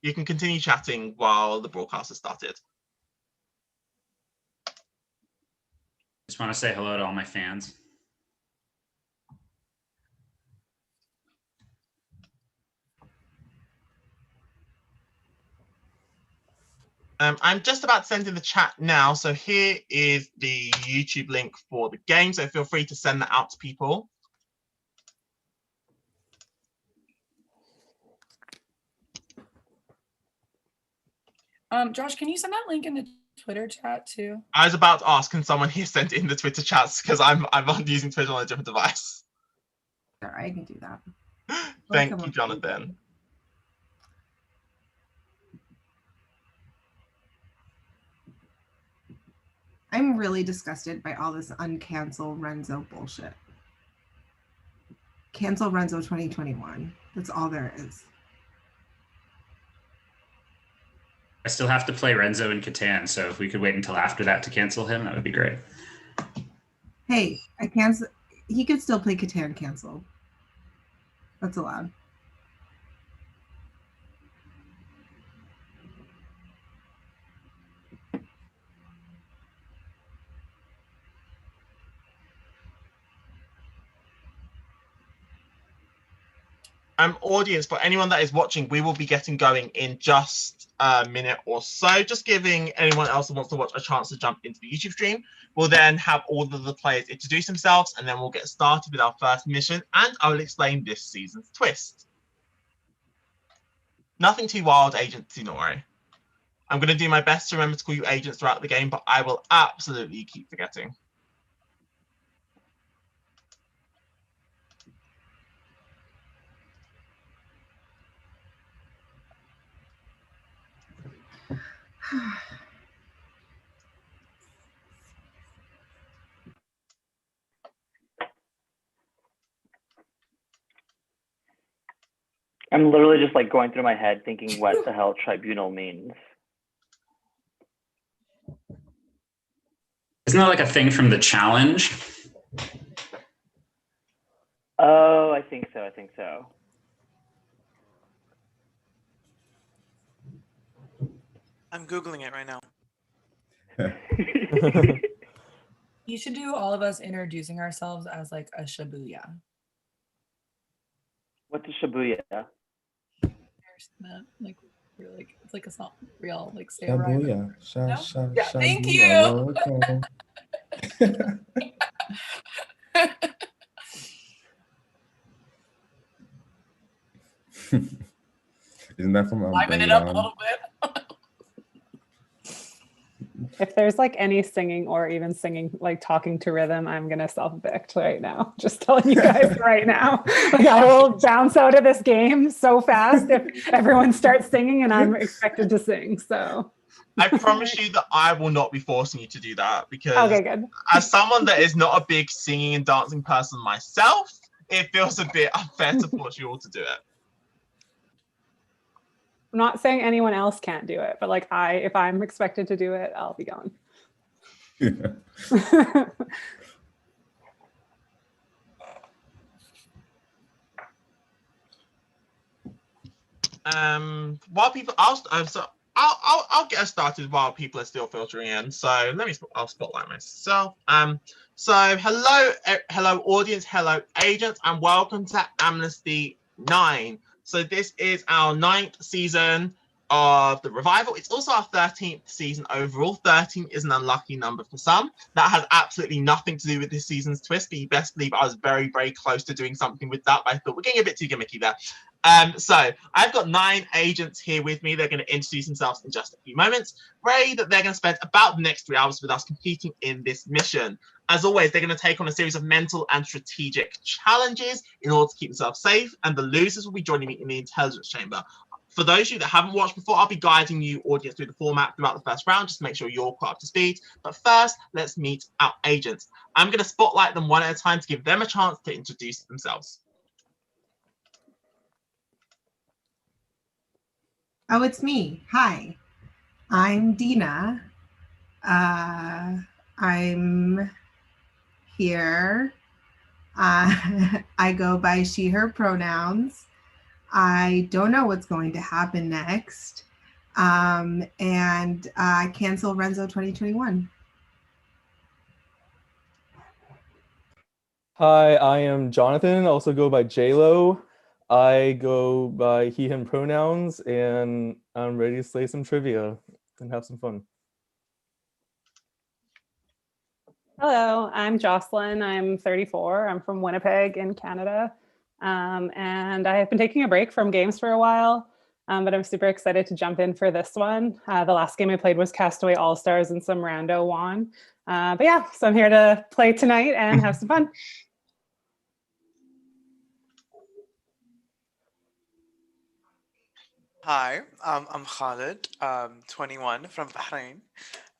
you can continue chatting while the broadcast has started. Just want to say hello to all my fans. I'm just about to send in the chat now. So here is the YouTube link for the game. So feel free to send that out to people. Josh, can you send that link in the Twitter chat too? I was about to ask, can someone here send it in the Twitter chats? Because I'm using Twitter on a different device. Sure, I can do that. Thank you, Jonathan. I'm really disgusted by all this uncancel Renzo bullshit. Cancel Renzo 2021. That's all there is. I still have to play Renzo in Catan, so if we could wait until after that to cancel him, that would be great. Hey, I cancel. He could still play Catan canceled. That's allowed. Audience, for anyone that is watching, we will be getting going in just a minute or so. Just giving anyone else who wants to watch a chance to jump into the YouTube stream. We'll then have all of the players introduce themselves, and then we'll get started with our first mission, and I will explain this season's twist. Nothing too wild, agents, do not worry. I'm going to do my best to remember to call you agents throughout the game, but I will absolutely keep forgetting. I'm literally just like going through my head thinking what the hell tribunal means. Isn't that like a thing from the challenge? Oh, I think so. I think so. I'm Googling it right now. You should do all of us introducing ourselves as like a Shibuya. What's a Shibuya? Like we're like it's like a song. We all like say Shibuya. No? Yeah, thank you. Isn't that from Liven it up a little bit. If there's like any singing or even singing, like talking to rhythm, I'm going to self-evict right now. Just telling you guys right now. Like I will bounce out of this game so fast if everyone starts singing and I'm expected to sing. So I promise you that I will not be forcing you to do that, because okay, good. As someone that is not a big singing and dancing person myself, it feels a bit unfair to force you all to do it. I'm not saying anyone else can't do it, but like if I'm expected to do it, I'll be going. Yeah. While people, I'll get us started while people are still filtering in. So I'll spotlight myself. So hello audience, hello agents, and welcome to Amnesty 9. So this is our 9th season of the revival. It's also our 13th season overall. 13 is an unlucky number for some. That has absolutely nothing to do with this season's twist, but you best believe I was very, very close to doing something with that, but I thought we're getting a bit too gimmicky there. So I've got 9 agents here with me. They're going to introduce themselves in just a few moments. Ready that they're going to spend about the next 3 hours with us competing in this mission. As always, they're going to take on a series of mental and strategic challenges in order to keep themselves safe, and the losers will be joining me in the intelligence chamber. For those of you that haven't watched before, I'll be guiding you, audience, through the format throughout the first round, just to make sure you're caught up to speed. But first, let's meet our agents. I'm going to spotlight them one at a time to give them a chance to introduce themselves. Oh, it's me. Hi, I'm Dina. I'm here. I go by she, her pronouns. I don't know what's going to happen next. And cancel Renzo 2021. Hi, I am Jonathan, also go by JLo. I go by he, him pronouns, and I'm ready to slay some trivia and have some fun. Hello, I'm Jocelyn. I'm 34. I'm from Winnipeg in Canada. And I have been taking a break from games for a while, but I'm super excited to jump in for this one. The last game I played was Castaway All-Stars and some rando won. But yeah, so I'm here to play tonight and have some fun. Hi, I'm Khalid, 21 from Bahrain.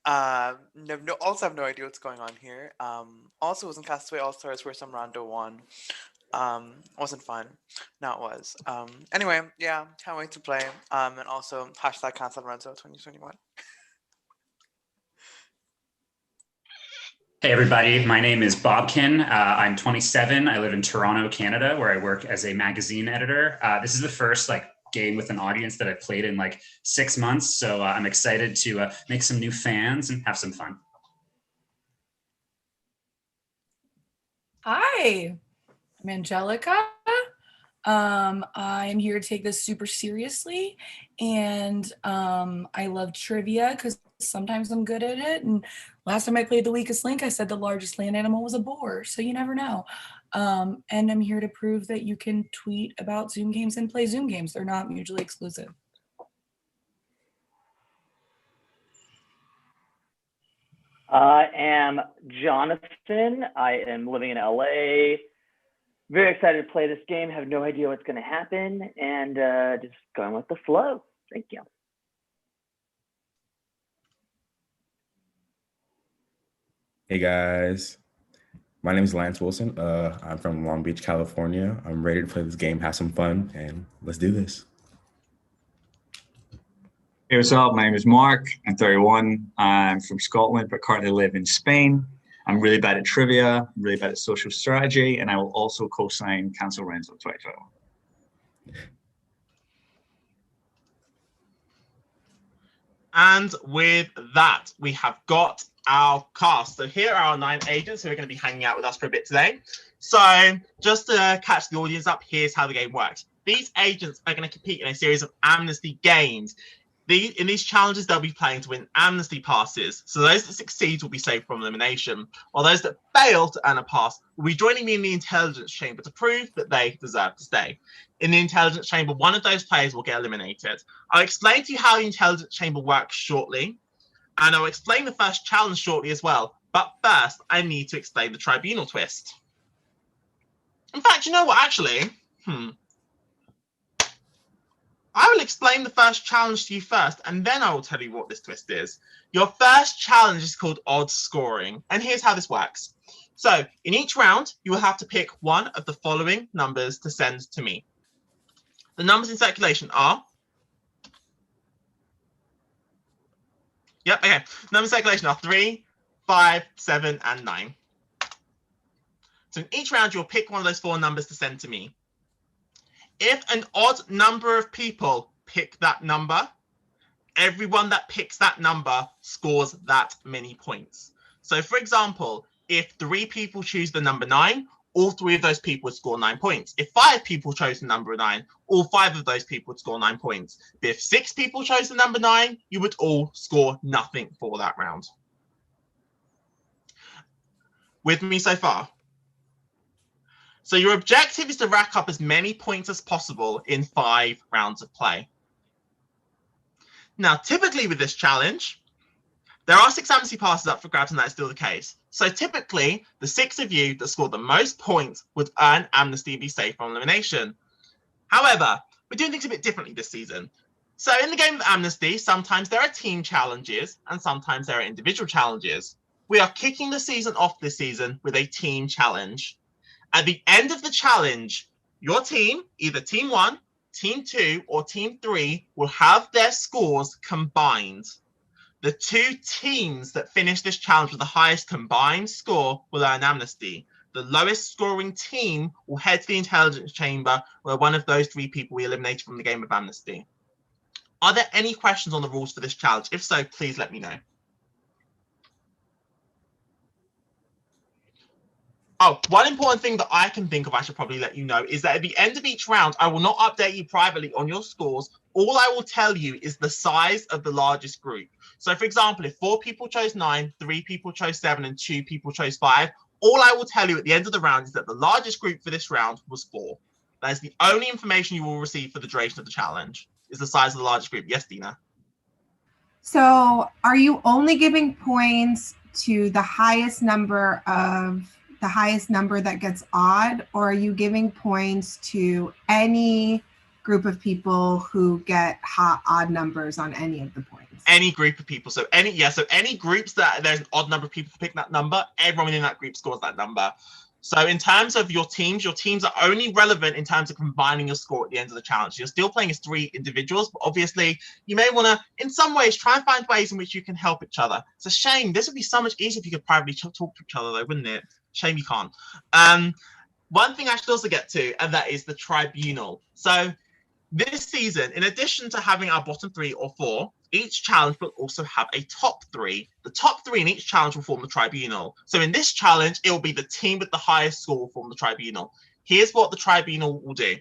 Also have no idea what's going on here. Also was in Castaway All Stars where some rando won. Wasn't fun. Now it was. Anyway, yeah, can't wait to play. And also hashtag cancel Renzo 2021. Hey everybody, my name is Bobkin. I'm 27. I live in Toronto, Canada, where I work as a magazine editor. This is the first game with an audience that I've played in 6 months, so I'm excited to make some new fans and have some fun. Hi, I'm Angelica. I am here to take this super seriously, and I love trivia because sometimes I'm good at it. And last time I played the weakest link, I said the largest land animal was a boar, so you never know. And I'm here to prove that you can tweet about Zoom games and play Zoom games. They're not mutually exclusive. I am Jonathan. I am living in LA. Very excited to play this game. Have no idea what's going to happen, and just going with the flow. Thank you. Hey guys, my name is Lance Wilson. I'm from Long Beach, California. I'm ready to play this game, have some fun, and let's do this. Hey, what's up? My name is Mark. I'm 31. I'm from Scotland, but currently live in Spain. I'm really bad at trivia, I'm really bad at social strategy, and I will also co-sign Cancel Renzo 2021. And with that, we have got our cast. So here are our 9 agents who are going to be hanging out with us for a bit today. So just to catch the audience up, here's how the game works. These agents are going to compete in a series of Amnesty games. In these challenges, they'll be playing to win Amnesty passes. So those that succeed will be saved from elimination, while those that fail to earn a pass will be joining me in the intelligence chamber to prove that they deserve to stay. In the intelligence chamber, one of those players will get eliminated. I'll explain to you how the intelligence chamber works shortly, and I'll explain the first challenge shortly as well. But first, I need to explain the tribunal twist. In fact, you know what, actually? I will explain the first challenge to you first, and then I will tell you what this twist is. Your first challenge is called odds scoring, and here's how this works. So, in each round, you will have to pick one of the following numbers to send to me. The numbers in circulation are... Numbers in circulation are 3, 5, 7, and 9. So in each round, you'll pick one of those 4 numbers to send to me. If an odd number of people pick that number, everyone that picks that number scores that many points. So for example, if 3 people choose the number 9, all 3 of those people would score 9 points. If 5 people chose the number 9, all 5 of those people would score 9 points. But if 6 people chose the number 9, you would all score nothing for that round. With me so far? So your objective is to rack up as many points as possible in 5 rounds of play. Now, typically with this challenge, there are 6 amnesty passes up for grabs, and that's still the case. So typically, the 6 of you that scored the most points would earn amnesty and be safe from elimination. However, we're doing things a bit differently this season. So in the game of amnesty, sometimes there are team challenges and sometimes there are individual challenges. We are kicking the season off this season with a team challenge. At the end of the challenge, your team, either Team 1, Team 2, or Team 3, will have their scores combined. The 2 teams that finish this challenge with the highest combined score will earn amnesty. The lowest scoring team will head to the intelligence chamber, where one of those 3 people will be eliminated from the game of Amnesty. Are there any questions on the rules for this challenge? If so, please let me know. Oh, one important thing that I can think of I should probably let you know is that at the end of each round, I will not update you privately on your scores. All I will tell you is the size of the largest group. So for example, if 4 people chose 9, 3 people chose 7, and 2 people chose 5, all I will tell you at the end of the round is that the largest group for this round was 4. That is the only information you will receive for the duration of the challenge, is the size of the largest group. Yes, Dina? So are you only giving points to the highest number that gets odd, or are you giving points to any group of people who get odd numbers on any of the points? Any group of people. So any groups that there's an odd number of people who pick that number, everyone in that group scores that number. So in terms of your teams are only relevant in terms of combining your score at the end of the challenge. You're still playing as 3 individuals, but obviously you may want to, in some ways, try and find ways in which you can help each other. It's a shame. This would be so much easier if you could privately talk to each other, though, wouldn't it? Shame you can't. One thing I should also get to, and that is the tribunal. So this season, in addition to having our bottom 3 or 4, each challenge will also have a top 3. The top 3 in each challenge will form the tribunal. So in this challenge, it will be the team with the highest score will form the tribunal. Here's what the tribunal will do.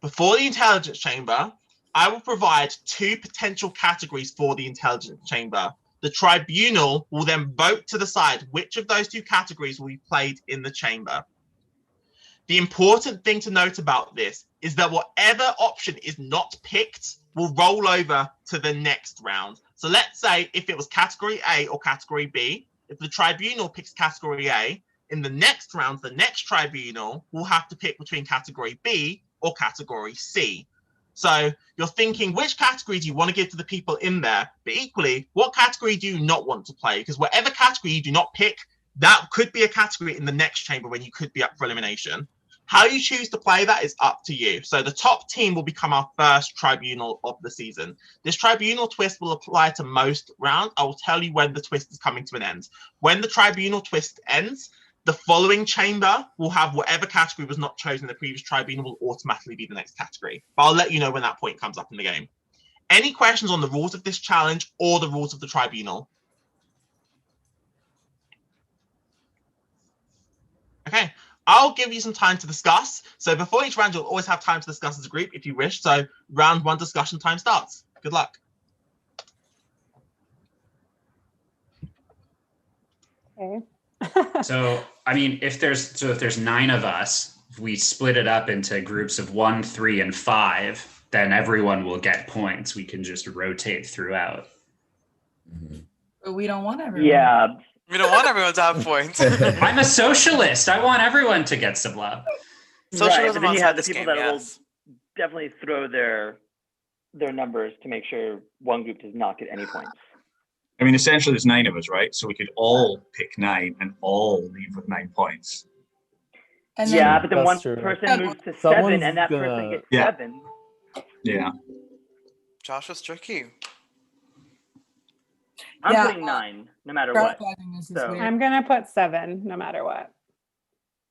Before the intelligence chamber, I will provide 2 potential categories for the intelligence chamber. The tribunal will then vote to decide which of those 2 categories will be played in the chamber. The important thing to note about this is that whatever option is not picked will roll over to the next round. So let's say if it was category A or category B, if the tribunal picks category A, in the next round, the next tribunal will have to pick between category B or category C. So you're thinking, which category do you want to give to the people in there? But equally, what category do you not want to play? Because whatever category you do not pick, that could be a category in the next chamber when you could be up for elimination. How you choose to play that is up to you. So the top team will become our first tribunal of the season. This tribunal twist will apply to most rounds. I will tell you when the twist is coming to an end. When the tribunal twist ends, the following chamber will have whatever category was not chosen in the previous tribunal will automatically be the next category. But I'll let you know when that point comes up in the game. Any questions on the rules of this challenge or the rules of the tribunal? Okay. I'll give you some time to discuss. So before each round, you'll always have time to discuss as a group if you wish. So round 1 discussion time starts. Good luck. Okay. So, I mean, if there's 9 of us, if we split it up into groups of 1, 3, and 5, then everyone will get points. We can just rotate throughout. But we don't want everyone. Yeah. We don't want everyone to have points. I'm a socialist. I want everyone to get some love. Socialism right, but then you outside have the this people game, that yes. will definitely throw their numbers to make sure one group does not get any points. I mean, essentially, there's 9 of us, right? So we could all pick 9 and all leave with 9 points. And then, Yeah, but then That's one true. person moves to 7 Someone's and that person gonna- gets Yeah. 7. Yeah. Josh was tricky. I'm Yeah, putting 9 no matter what. strategizing is So- weird. I'm gonna put 7 no matter what.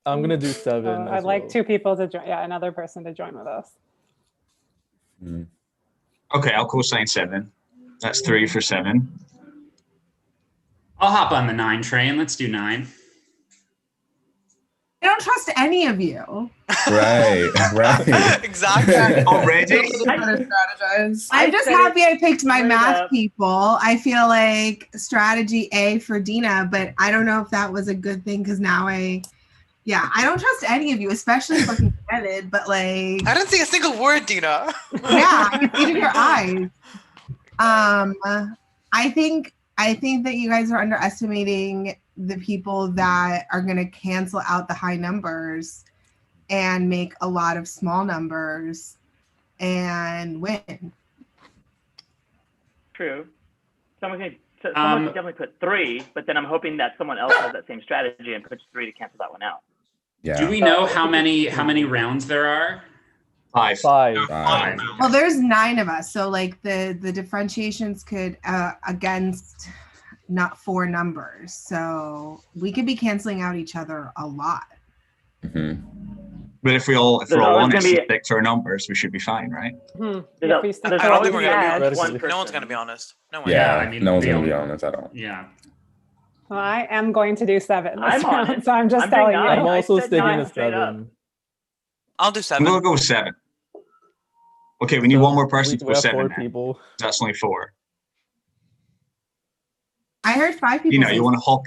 I'm gonna do 7. So as I'd like well. 2 people to join. Yeah, another person to join with us. Okay, I'll co-sign 7. That's 3 for 7. I'll hop on the 9 train. Let's do 9. I don't trust any of you. Right. Exactly. Already? Strategize. I'm just said happy I picked my straight math up. people. I feel like strategy A for Dina, but I don't know if that was a good thing because now I don't trust any of you, especially fucking David, but like, I didn't say a single word, Dina. yeah, I can see it in your eyes. I think that you guys are underestimating the people that are going to cancel out the high numbers and make a lot of small numbers and win. True. Someone can definitely put 3, but then I'm hoping that someone else has that same strategy and puts 3 to cancel that one out. Yeah. Do we know how many rounds there are? 5. 5. Well, there's 9 of us, so like the differentiations could against not 4 numbers. So we could be canceling out each other a lot. But if we're all always gonna honest and be- stick to our numbers, we should be fine, right? There's I don't think we're gonna be honest. one No one's person. gonna be honest. No way. Yeah, I mean, no one's the gonna be only- honest at all. Yeah. Well, I am going to do 7 this I'm round, honest. so I'm just I'm doing telling you. nine. I'm I also said sticking nine to straight up. 7. I'll do I'm 7. gonna go 7. Okay, we need So one more person to we go have 7. 4 then. people. That's only 4. I heard 5 people. You know, say you want to hop.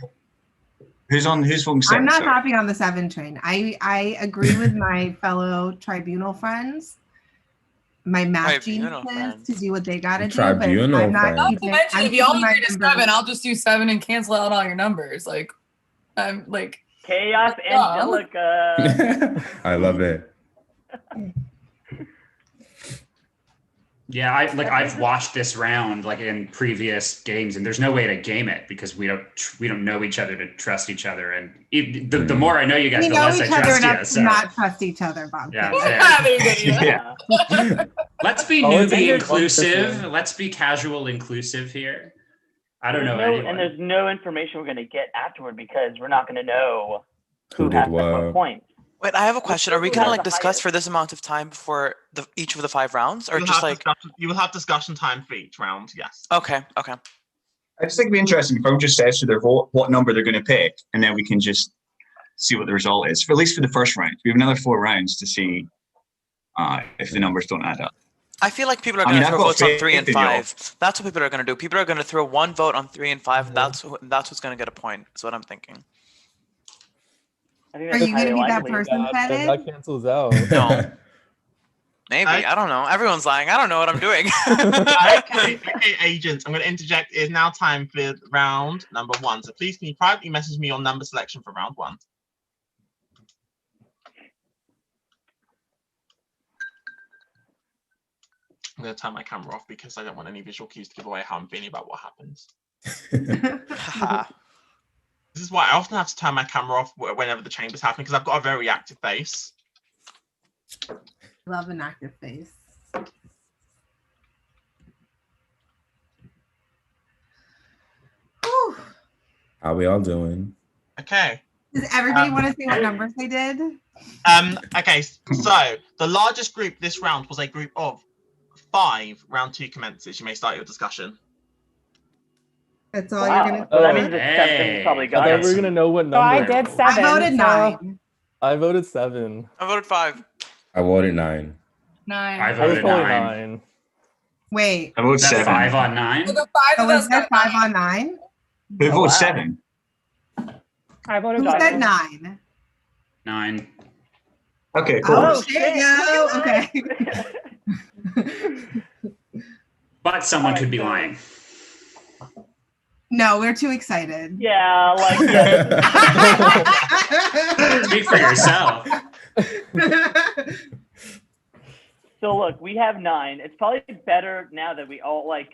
Who's voting 7? I'm not sorry? hopping on the 7 train. I agree with my fellow tribunal friends, my math Tribunal geniuses, friends. to do what they gotta do. Tribunal But I'm not friends. Not to keeping, mention, I'm if y'all keeping my agree to numbers. 7, I'll just do 7 and cancel out all your numbers. Like, I'm like, Chaos Yeah. Angelica. I love it. Yeah, I've watched this round like in previous games, and there's no way to game it because we don't know each other to trust each other. And the more I know you guys, We the know less I each other trust enough you. to So not trust each other, Bob. yeah, Kid. fair. Yeah. Let's be I'll newbie take one inclusive. person. Let's be casual inclusive here. I don't know And anyone. there's no information we're gonna get afterward because we're not gonna know Who who did has what? what points. Wait, I have a question. Are we Who gonna has like the discuss highest? for this amount of time before each of the 5 rounds, or You just like? will have discussion time for each round. Yes. Okay. Okay. I just think it'd be interesting if everyone just says to their vote what number they're going to pick, and then we can just see what the result is. For at least for the first round, we have another 4 rounds to see if the numbers don't add up. I feel like people are I going mean, to I've throw got votes on faith 3 and in y'all. 5. That's what people are going to do. People are going to throw one vote on 3 and 5. That's who's going to get a point. Is what I'm thinking. I think Are that's you gonna highly be that likely. person, Then Pettit? that cancels out. No. Maybe. I- I don't know. Everyone's lying. I don't know what I'm doing. Okay, agents. I'm going to interject. It is now time for round number 1. So please can you privately message me your number selection for round 1. I'm going to turn my camera off because I don't want any visual cues to give away how I'm feeling about what happens. Haha. This is why I often have to turn my camera off whenever the chamber's happening because I've got a very active face. Love an active face. Whew. How we all doing? Okay. Does everybody want to see what numbers they did? Okay, so the largest group this round was a group of 5. Round 2 commences. You may start your discussion. That's all Wow. you're gonna So that do? means the Hey. Septon's probably I got thought it. we were gonna know what So number. I did 7. I voted so 9. I voted 7. I voted 5. I voted 9. 9. I I was voted probably 9. 9. Wait. I vote Is that 7. 5 on 9? So the 5 Oh, of us is there got 5 on 9? Who Oh, voted wow. 7? I voted Who said 7. 9? 9. Okay, cool. Oh, Oh, shit, shit, yo. look Okay. at But someone Alright, could be so- lying. No, we're too excited. Yeah, like yeah. Speak for yourself. So look, we have 9. It's probably better now that we all like.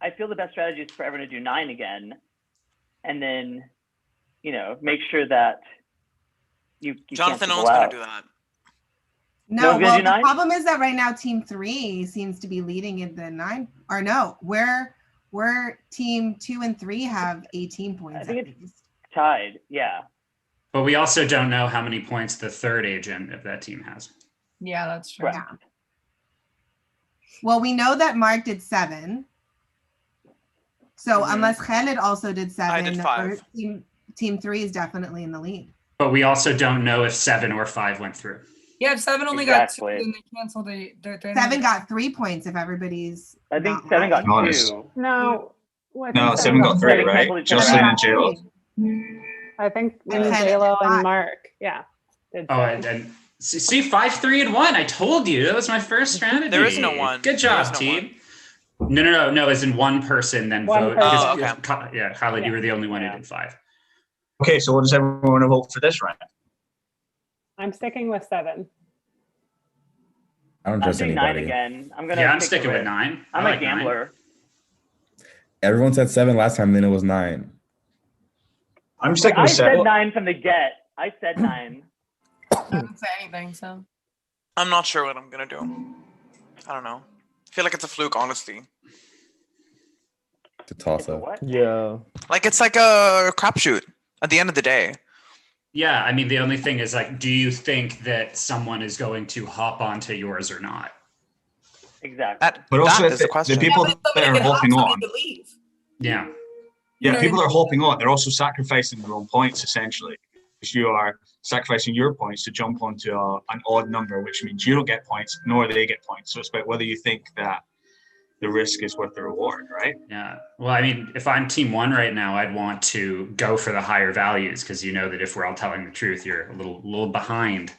I feel the best strategy is for everyone to do 9 again, and then, make sure that you Jonathan, no cancel one's going out. to do that. No, No, well, did you the 9? problem is that right now Team 3 seems to be leading in the 9. Or no, we're Team 2 and 3 have 18 points. I think at it's- least. Tied, yeah. But we also don't know how many points the third agent of that team has. Yeah, that's true. Right. Yeah. Well, we know that Mark did 7. So Mhm. unless Khaled also did 7, I did 5. Team 3 is definitely in the lead. But we also don't know if 7 or 5 went through. Yeah, if 7 only Exactly. got 2, then they canceled the. 7 got 3 points if everybody's. I think not 7 got lying. Honest. 2. No. I No, think 7 got 3, 7 right? canceled each other Jocelyn out. and J-Lo. I think And then J-Lo five. and Mark. Yeah. Did Oh, 7. and see 5, 3, and 1. I told you that was my first strategy. There is no 1. Good There job, is no team. No. As in one person, then One vote. person. Oh, Because- okay. Yeah, Khaled, you Yeah. were the only one Yeah. who did 5. Okay, so what does everyone want to vote for this round? I'm sticking with 7. I don't I'm trust doing 9 anybody. again. I'm gonna. Yeah, I'm stick sticking to with it. 9. I'm I a like 9. gambler. Everyone said 7 last time, then it was 9. I'm sticking I with said 7. 9 from the get. I said 9. I didn't say anything, so. I'm not sure what I'm going to do. I don't know. I feel like it's a fluke, honestly. to toss It's a up. what? Yeah. Like it's like a crapshoot at the end of the day. Yeah, I mean, the only thing is like, do you think that someone is going to hop onto yours or not? Exactly. But also, That if is the the question. people but that somebody are could hop, hopping somebody on, could leave. Yeah. You yeah, know what people I that are mean? hopping on, they're also sacrificing their own points essentially. Because you are sacrificing your points to jump onto an odd number, which means you don't get points, nor do they get points. So it's about whether you think that the risk is worth the reward, right? Yeah. Well, I mean, if I'm team one right now, I'd want to go for the higher values because you know that if we're all telling the truth, you're a little behind.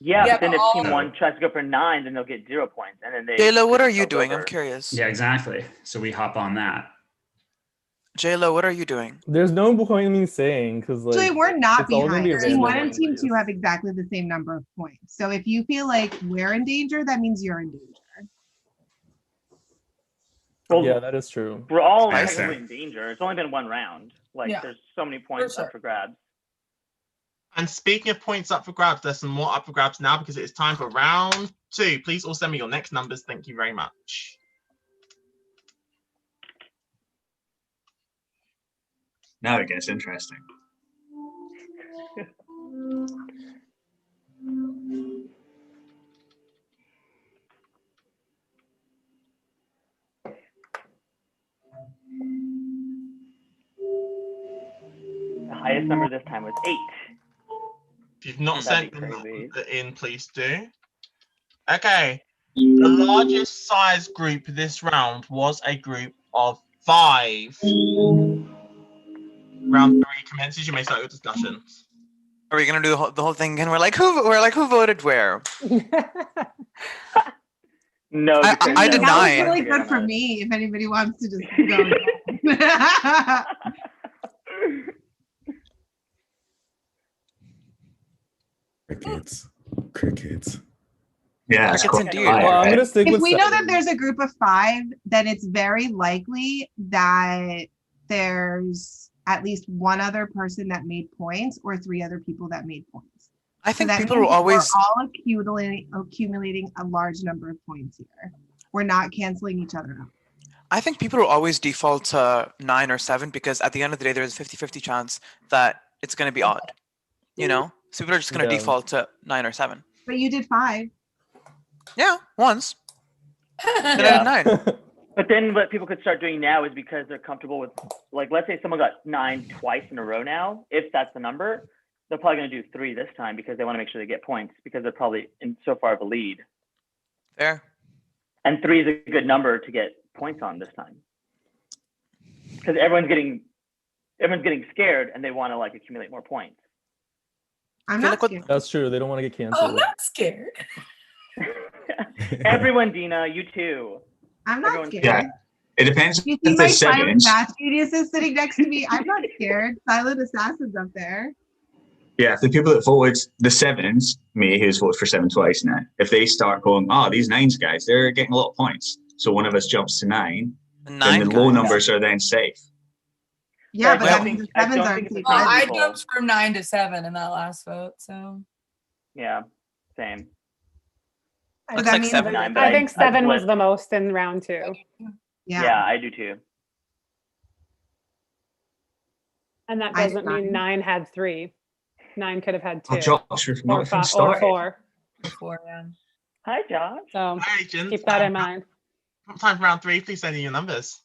Yeah, Yeah, but then but if all- team one tries to go for 9, then they'll get 0 points, and then they. J-Lo, what push are you themselves doing? I'm over. curious. Yeah, exactly. So we hop on that. J-Lo, what are you doing? There's no point in me saying because like Actually, we're not it's all gonna behind. be Team one and random team two anyways. have exactly the same number of points. So if you feel like we're in danger, that means you're in danger. Well, Yeah, that is true. we're all I technically see. in danger. It's only been one round. Like, Yeah, there's so many points sure. up for grabs. And speaking of points up for grabs, there's some more up for grabs now because it is time for round 2. Please all send me your next numbers. Thank you very much. Now it gets interesting. The highest number this time was 8. If you've not That'd sent be them crazy. in, please do. Okay. The largest size group this round was a group of 5. Round 3 commences. You may start your discussions. Are we gonna do the whole thing again? We're like, who voted where? No, I- because I did That not. was 9. really good for me. If anybody wants to just go. Crickets. Yeah, it's Crickets quite indeed. high, Well, I'm right? gonna stick If with we know that 7. there's a group of 5, then it's very likely that there's at least one other person that made points or 3 other people that made points. I So think that people means will always. we're all accumulating a large number of points here. We're not canceling each other out. I think people will always default to 9 or 7 because at the end of the day, there's a 50-50 chance that it's going to be odd. You know, so people are just going to Yeah. default to 9 or 7. But you did 5. Yeah, once. Then Yeah. I did 9. But then what people could start doing now is because they're comfortable with, like, let's say someone got 9 twice in a row now, if that's the number, they're probably going to do 3 this time because they want to make sure they get points because they're probably in so far of a lead. Fair. And 3 is a good number to get points on this time. Because everyone's getting scared and they want to like accumulate more points. I'm feel not like what- scared. That's true. They don't want to get Oh, I'm canceled. not scared. Everyone, Dina, you too. I'm not Everyone's scared. Yeah, it depends. You If see my there's silent 7s, math genius is sitting next to me. I'm not scared. Silent assassin's up there. yeah, if the people that voted the 7s, me who's voted for 7 twice now, if they start going, oh, these 9s guys, they're getting a lot of points. So one of us jumps to 9, The then 9 the low guys. numbers are then safe. Yeah, But but I that don't means the think- I 7s don't aren't think it's safe. the Well, same I people. jumped from 9 to 7 in that last vote, so Yeah, same. Looks that like means 7. Nine, but I think I 7 was flipped. the most in round 2. Yeah, I do too. And that I did doesn't mean 9 had 3. 9 could have had 2. Oh, Josh, you're or, not from 5, or start. 4. before, yeah. Hi, Josh. So Hi, agents. keep that in mind. Time for round 3. Please send in your numbers.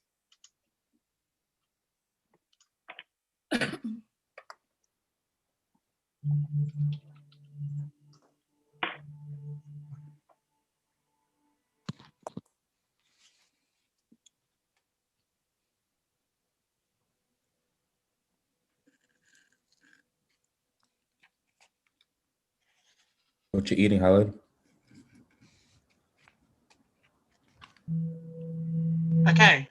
What you eating, Howard? Okay.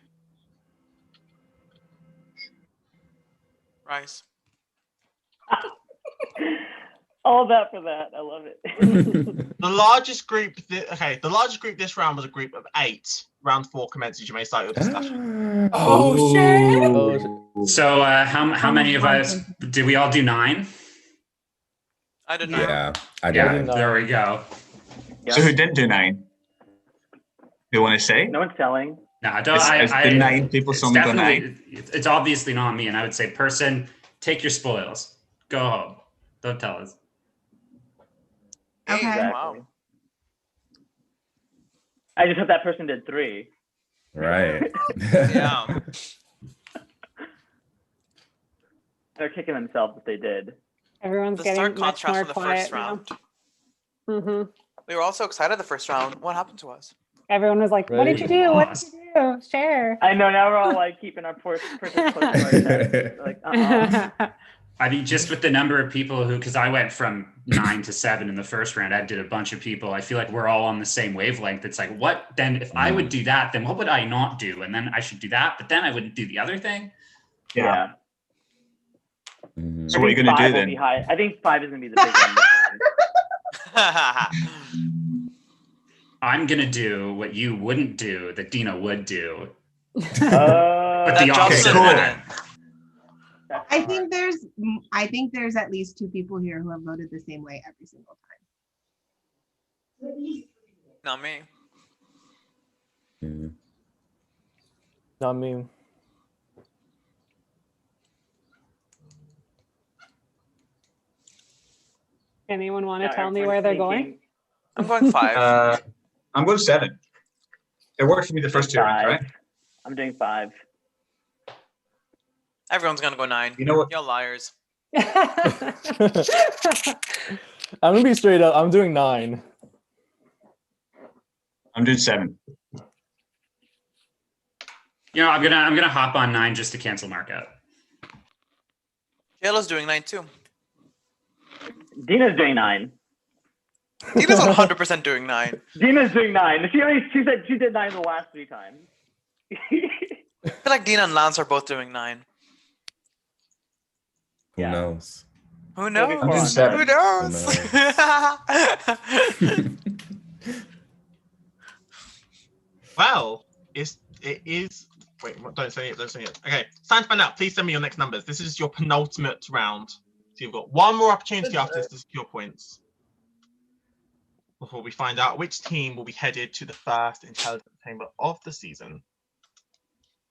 Rice. All that for that. I love it. The largest group. The largest group this round was a group of 8. Round 4 commences. You may start your discussion. Oh, shit. Oh, So how many of us did we all do 9? I did 9. Yeah, I did. Yeah, did there 9. we go. So who didn't do 9? You want to say? No one's telling. No, I don't. It's been 9 people, it's someone go definitely- It's obviously not me, and I would say, person, take your spoils. Go home. Don't tell us. Okay. Wow. I just hope that person did 3. Right. Yeah. They're kicking themselves if they did. Everyone's The getting stark much contrast more from the quiet first now. round. hmm We were all so excited the first round. What happened to us? Everyone was like, "What did Right. you do? What did you do? Share." I know, now we're all like keeping our person close to our chest. Like, I mean, just with the number of people who, because I went from 9 to 7 in the first round, I did a bunch of people. I feel like we're all on the same wavelength. It's like, what then? If I would do that, then what would I not do? And then I should do that, but then I wouldn't do the other thing. yeah. Mhm. So what are you going to do Will then? be high. I think 5 is going to be the big one. I'm going to do what you wouldn't do that Dina would do. But That the Johnson opposite of cool. that. That's I smart. think there's at least 2 people here who have voted the same way every single time. Not me. Mhm. Not me. Anyone want to Yeah, tell me everyone's where they're going? thinking, I'm going 5. I'm going 7. It worked for me the first 2 rounds, 5. right? I'm doing 5. Everyone's gonna go 9. You know what? Y'all liars. I'm gonna be straight up. I'm doing 9. I'm doing 7. You know, I'm gonna hop on 9 just to cancel Mark out. JLo's doing 9 too. Dina's doing 9. Dina's 100% doing 9. Dina's doing 9. She said she did 9 the last 3 times. I feel like Dina and Lance are both doing 9. Who Yeah. knows? Who It'll be knows? I'm doing fun. 7. Who knows? Well, it is. Wait, don't say it. Don't say it. Okay, it's time to find out. Please send me your next numbers. This is your penultimate round. So you've got one more opportunity after this to secure points before we find out which team will be headed to the first intelligence chamber of the season.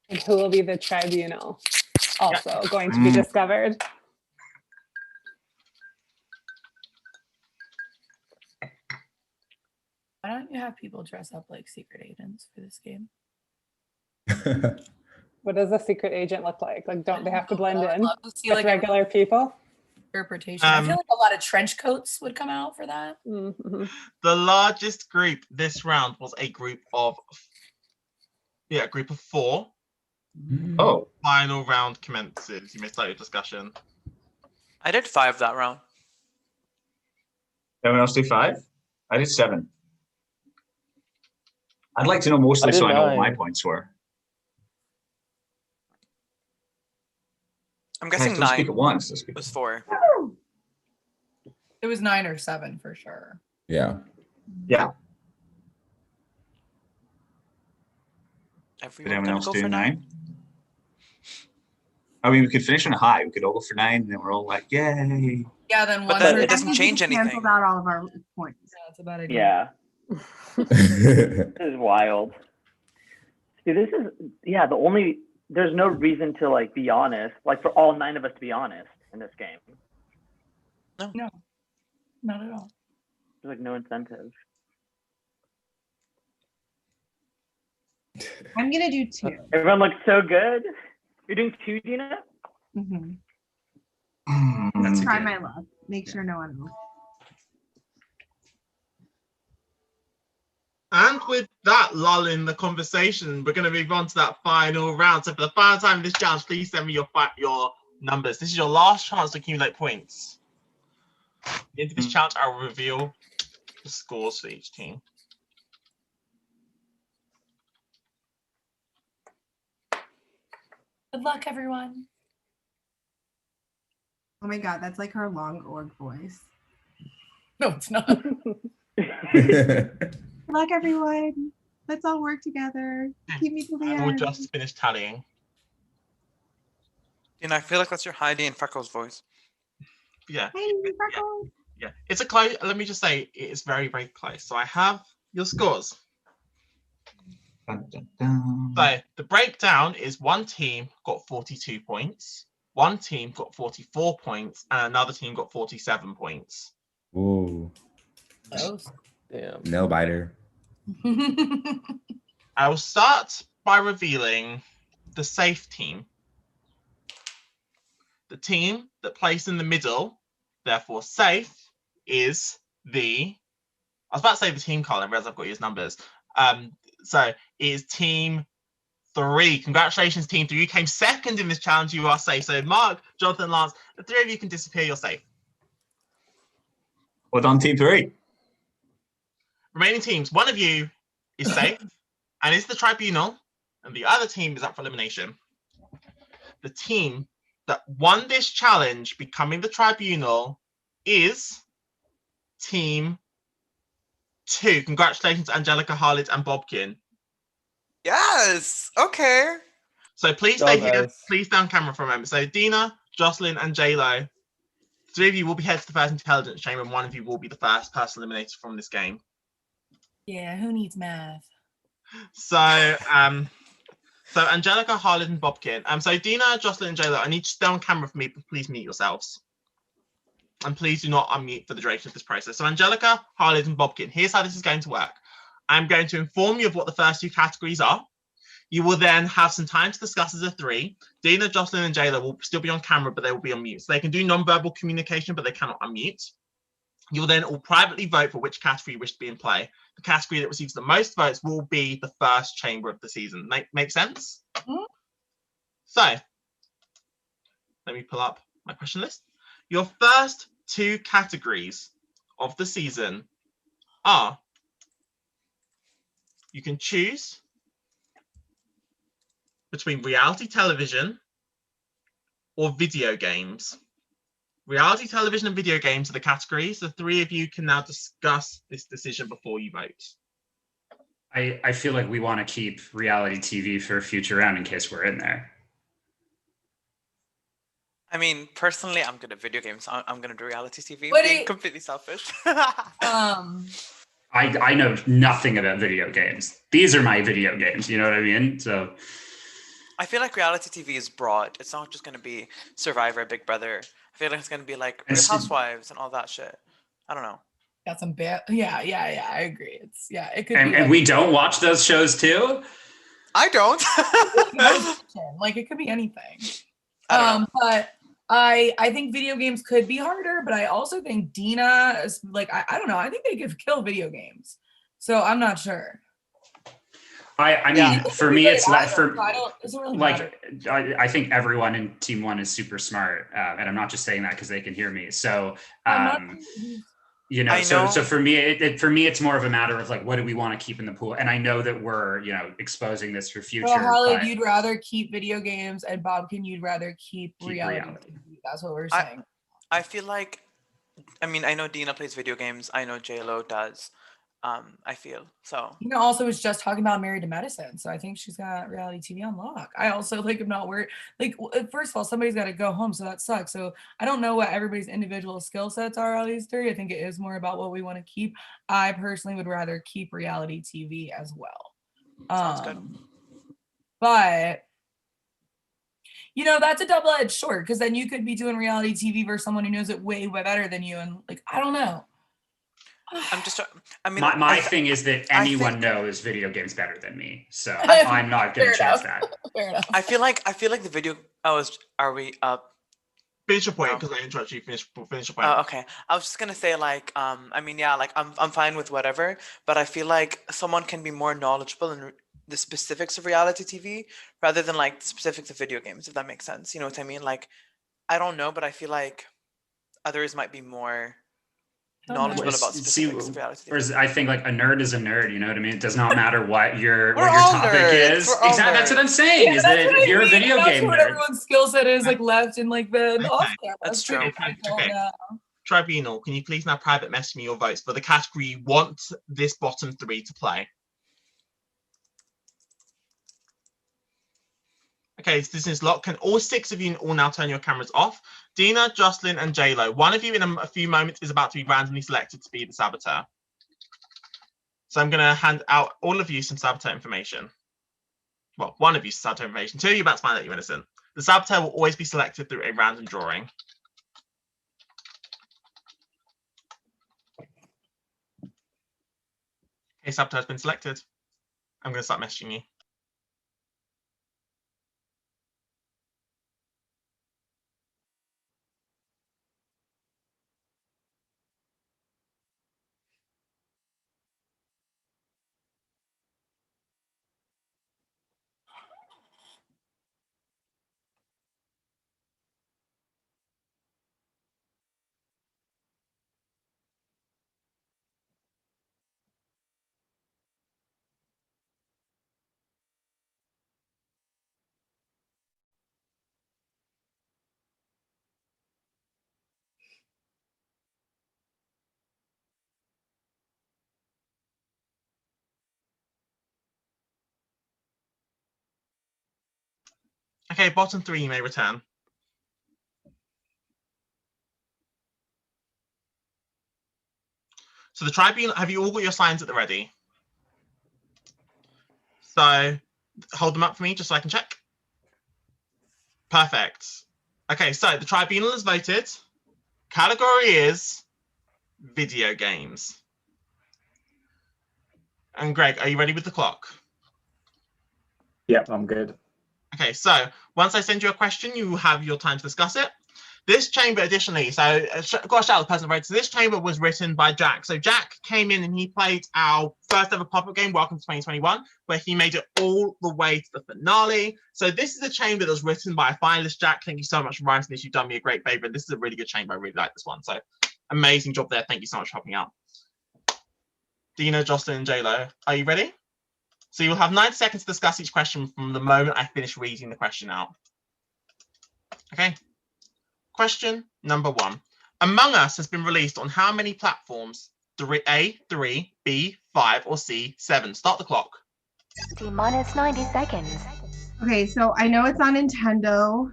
And who will be the tribunal? Also going to be discovered. Why don't you have people dress up like secret agents for this game? What does a secret agent look like? Like, don't they have to blend I'd in love to see with like a regular people? interpretation. I feel like a lot of trench coats would come out for that. Mm-hmm. The largest group this round was a group of 4. Oh, Final round commences. You may start your discussion. I did 5 that round. everyone else do 5? I did 7. I'd like to know mostly I did so I know what my 9. points were. I'm Guys, guessing don't speak 9 at once. Let's speak. was 4. It was 9 or 7 for sure. Yeah. Yeah. Did Everyone anyone gonna else go do for 9? I mean, we could finish on a high. We could all go for 9, and then we're all like, "Yay!" Yeah, then But one. then person- it doesn't That means change we anything. Canceled out all of our points. Yeah, that's a bad idea. Yeah. This is wild. See, this is there's no reason to like be honest, like for all 9 of us to be honest in this game. No, not at all. There's like no incentive. I'm gonna do 2. Everyone looks so good. You're doing 2, Dina? Mm-hmm. That's Try good. my luck. Make sure no one else. And with that lull in the conversation, we're going to move on to that final round. So for the final time in this challenge, please send me your numbers. This is your last chance to accumulate points. Into this challenge, I will reveal the scores for each team. Good luck, everyone. Oh my god, that's like her long org voice. No, it's not. Good luck, everyone. Let's all work together. Keep me to the I will end. just finish tallying. I feel like that's your Heidi and Freckles voice. Yeah. Hey, Freckles. Yeah. It's a close. Let me just say, it is very, very close. So I have your scores. Dun, dun, dun. So the breakdown is one team got 42 points, one team got 44 points, and another team got 47 points. Ooh, Close. Damn. nail biter. I will start by revealing the safe team. The team that placed in the middle, therefore safe, is the... I was about to say the team column, whereas I've got his numbers. So it is team 3. Congratulations, team 3. You came second in this challenge. You are safe. So Mark, Jonathan, Lance, the 3 of you can disappear. You're safe. Well done, team 3. Remaining teams, one of you is safe and is the Tribunal, and the other team is up for elimination. The team that won this challenge, becoming the Tribunal, is team 2. Congratulations, Angelica, Harlot, and Bobkin. Yes. Okay. So please Go, stay here. guys. Please stay on camera for a moment. So Dina, Jocelyn, and JLo, 3 of you will be headed to the first intelligence chamber, and 1 of you will be the first person eliminated from this game. Yeah, who needs math? So, so Angelica, Harlot, and Bobkin. So Dina, Jocelyn, and JLo, I need you to stay on camera for me, but please mute yourselves. And please do not unmute for the duration of this process. So Angelica, Harlot, and Bobkin, here's how this is going to work. I'm going to inform you of what the first 2 categories are. You will then have some time to discuss as a 3. Dina, Jocelyn, and JLo will still be on camera, but they will be on mute. So they can do non-verbal communication, but they cannot unmute. You will then all privately vote for which category you wish to be in play. The category that receives the most votes will be the first chamber of the season. Make sense? Mhm. So, let me pull up my question list. Your first 2 categories of the season are, you can choose between reality television or video games. Reality television and video games are the categories. The 3 of you can now discuss this decision before you vote. I feel like we want to keep reality TV for a future round in case we're in there. I mean, personally, I'm good at video games. I'm gonna do reality TV. But Being it- completely selfish. I know nothing about video games. These are my video games, you know what I mean? So I feel like reality TV is broad. It's not just gonna be Survivor, Big Brother. I feel like it's gonna be like Real Housewives and all that shit. I don't know. Got some bad. Yeah, I agree. It's it could and be. we don't watch those shows too? I don't. Like it could be anything. I don't know. But I think video games could be harder, but I also think Dina is like I don't know. I think they could kill video games. So I'm not sure. I Yeah. mean, for me, it's like for It doesn't really matter. like I think everyone in Team 1 is super smart, and I'm not just saying that because they can hear me. So you know, I so know. for me, it's more of a matter of like, what do we want to keep in the pool? And I know that we're exposing this for future. So Harley, but you'd rather keep video games, and Bobkin, you'd rather keep reality. TV. That's what we're saying. I feel like, I mean, I know Dina plays video games. I know J-Lo does. I feel so. Dina also was just talking about Married to Medicine, so I think she's got reality TV on lock. I also am not worried. Like, first of all, somebody's got to go home, so that sucks. So I don't know what everybody's individual skill sets are on these 3. I think it is more about what we want to keep. I personally would rather keep reality TV as well. Sounds good. But that's a double-edged sword, because then you could be doing reality TV versus someone who knows it way better than you, and like I don't know. I mean, my thing is that anyone knows video games better than me, so Fair I'm not going to chance enough. that. Fair enough. I feel like the video. Are we up? Finish your point, because I interrupted you. Finish your point. Okay. I was just gonna say, like, I mean, yeah, like, I'm fine with whatever, but I feel like someone can be more knowledgeable in the specifics of reality TV rather than like the specifics of video games, if that makes sense. You know what I mean? Like, I don't know, but I feel like others might be more knowledgeable about specifics of reality TV. Whereas I think like a nerd is a nerd, you know what I mean? It does not matter what your We're all topic nerds. is. We're all Exactly, that's what I'm saying. Yeah, is that's that what I you're a mean. video That's game what nerd. everyone's skill set is, like left in like the off camera. That's true. Okay. Tribunal, can you please now private message me your votes for the category you want this bottom 3 to play? Okay, so this is locked. Can all 6 of you all now turn your cameras off? Dina, Jocelyn, and JLo. One of you in a few moments is about to be randomly selected to be the saboteur. So I'm going to hand out all of you some saboteur information. Well, one of you some saboteur information. Two of you about to find out you're innocent. The saboteur will always be selected through a random drawing. Okay, saboteur has been selected. I'm going to start messaging you. Okay, bottom three, you may return. So the tribunal, have you all got your signs at the ready? So hold them up for me just so I can check. Perfect. Okay, so the tribunal has voted. Category is video games. And Greg, are you ready with the clock? Yep, I'm good. Okay, so once I send you a question, you have your time to discuss it. This chamber, additionally, so I've got to shout out the person who wrote. So this chamber was written by Jack. So Jack came in and he played our first ever pop-up game, Welcome to 2021, where he made it all the way to the finale. So this is a chamber that was written by a finalist, Jack. Thank you so much for writing this. You've done me a great favor. This is a really good chamber. I really like this one. So amazing job there. Thank you so much for helping out. Dina, Jocelyn, and JLo, are you ready? So you'll have 90 seconds to discuss each question from the moment I finish reading the question out. Okay. Question number 1. Among Us has been released on how many platforms? A, 3, B, 5, or C, 7? Start the clock. T-minus 90 seconds. Okay, so I know it's on Nintendo.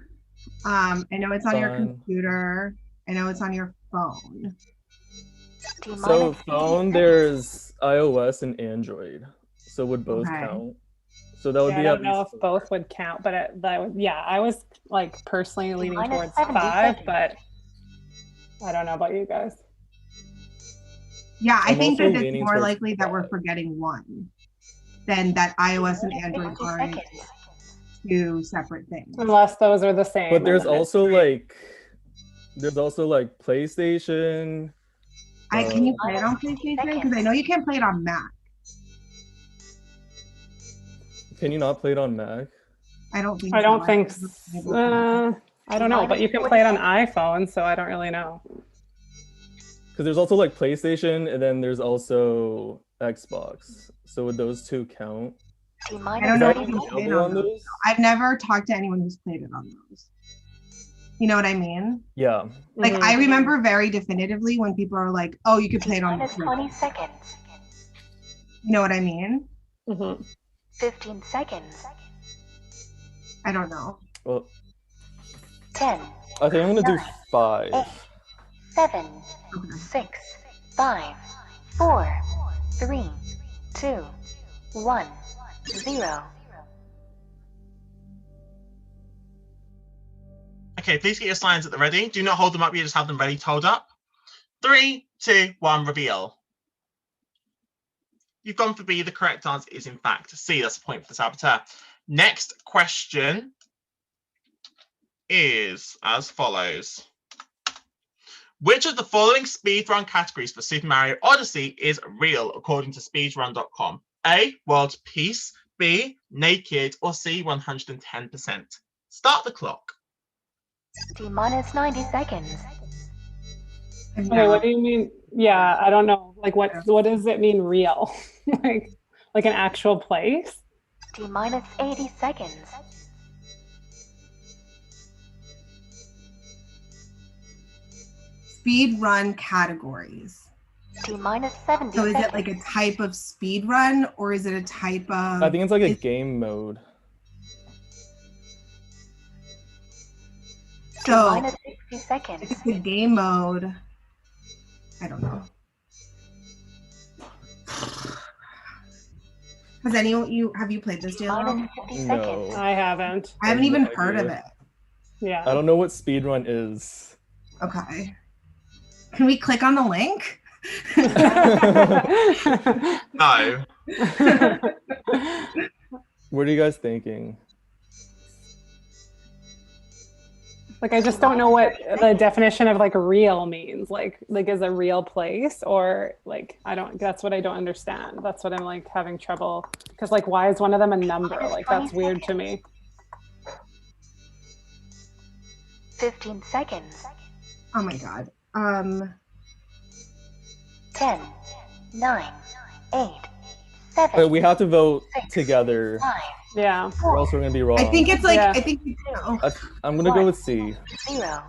I know it's on your computer. I know it's on your phone. So phone, there's iOS and Android. So would both count? So that would be. I don't know if both would count, but I was like personally leaning towards 5, but I don't know about you guys. Yeah, I think that it's more likely that we're forgetting one than that iOS and Android aren't 2 separate things. Unless those are the same. But there's also like PlayStation. Can you play it on PlayStation? Because I know you can't play it on Mac. Can you not play it on Mac? I don't think. I don't think. I don't know, but you can play it on iPhone, so I don't really know. Because there's also like PlayStation, and then there's also Xbox. So would those 2 count? I don't know if you can play it on those. I've never talked to anyone who's played it on those. You know what I mean? Yeah. Like I remember very definitively when people are like, "Oh, you could play it on the 20 seconds. You know what I mean? 15 seconds. I don't know. Well, 10. I think I'm gonna do 5. 8, 7, 6, 5, 4, 3, 2, 1, 0. Okay, please get your signs at the ready. Do not hold them up, you just have them ready to hold up. 3, 2, 1, reveal. You've gone for B. The correct answer is in fact C. That's a point for the saboteur. Next question is as follows. Which of the following speedrun categories for Super Mario Odyssey is real according to speedrun.com? A, world peace, B, naked, or C, 110%? Start the clock. T-minus 90 seconds. Okay, what do you mean? Yeah, I don't know. Like, what does it mean real? like an actual place? T-minus 80 seconds. Speed run categories. T-minus 70 So is seconds. it like a type of speed run or is it a type of... I think it's like a game mode. So T-minus 60 seconds. if it's a game mode, I don't know. Has have you played this, JLo? Minus 50 No. seconds. I haven't. I haven't no even heard of idea. it. Yeah. I don't know what speedrun is. Okay. Can we click on the link? No. What are you guys thinking? Like, I just don't know what the definition of like real means. Like is a real place, or like, that's what I don't understand. That's what I'm like having trouble, because like, why is one of them a number? Like, that's weird to me. 15 seconds. Oh my god. 10, 9, 8, 7. But we have to vote together, 5, Yeah. or else we're gonna be wrong. I think it's like Yeah. I think you know. I'm gonna go with C. 0.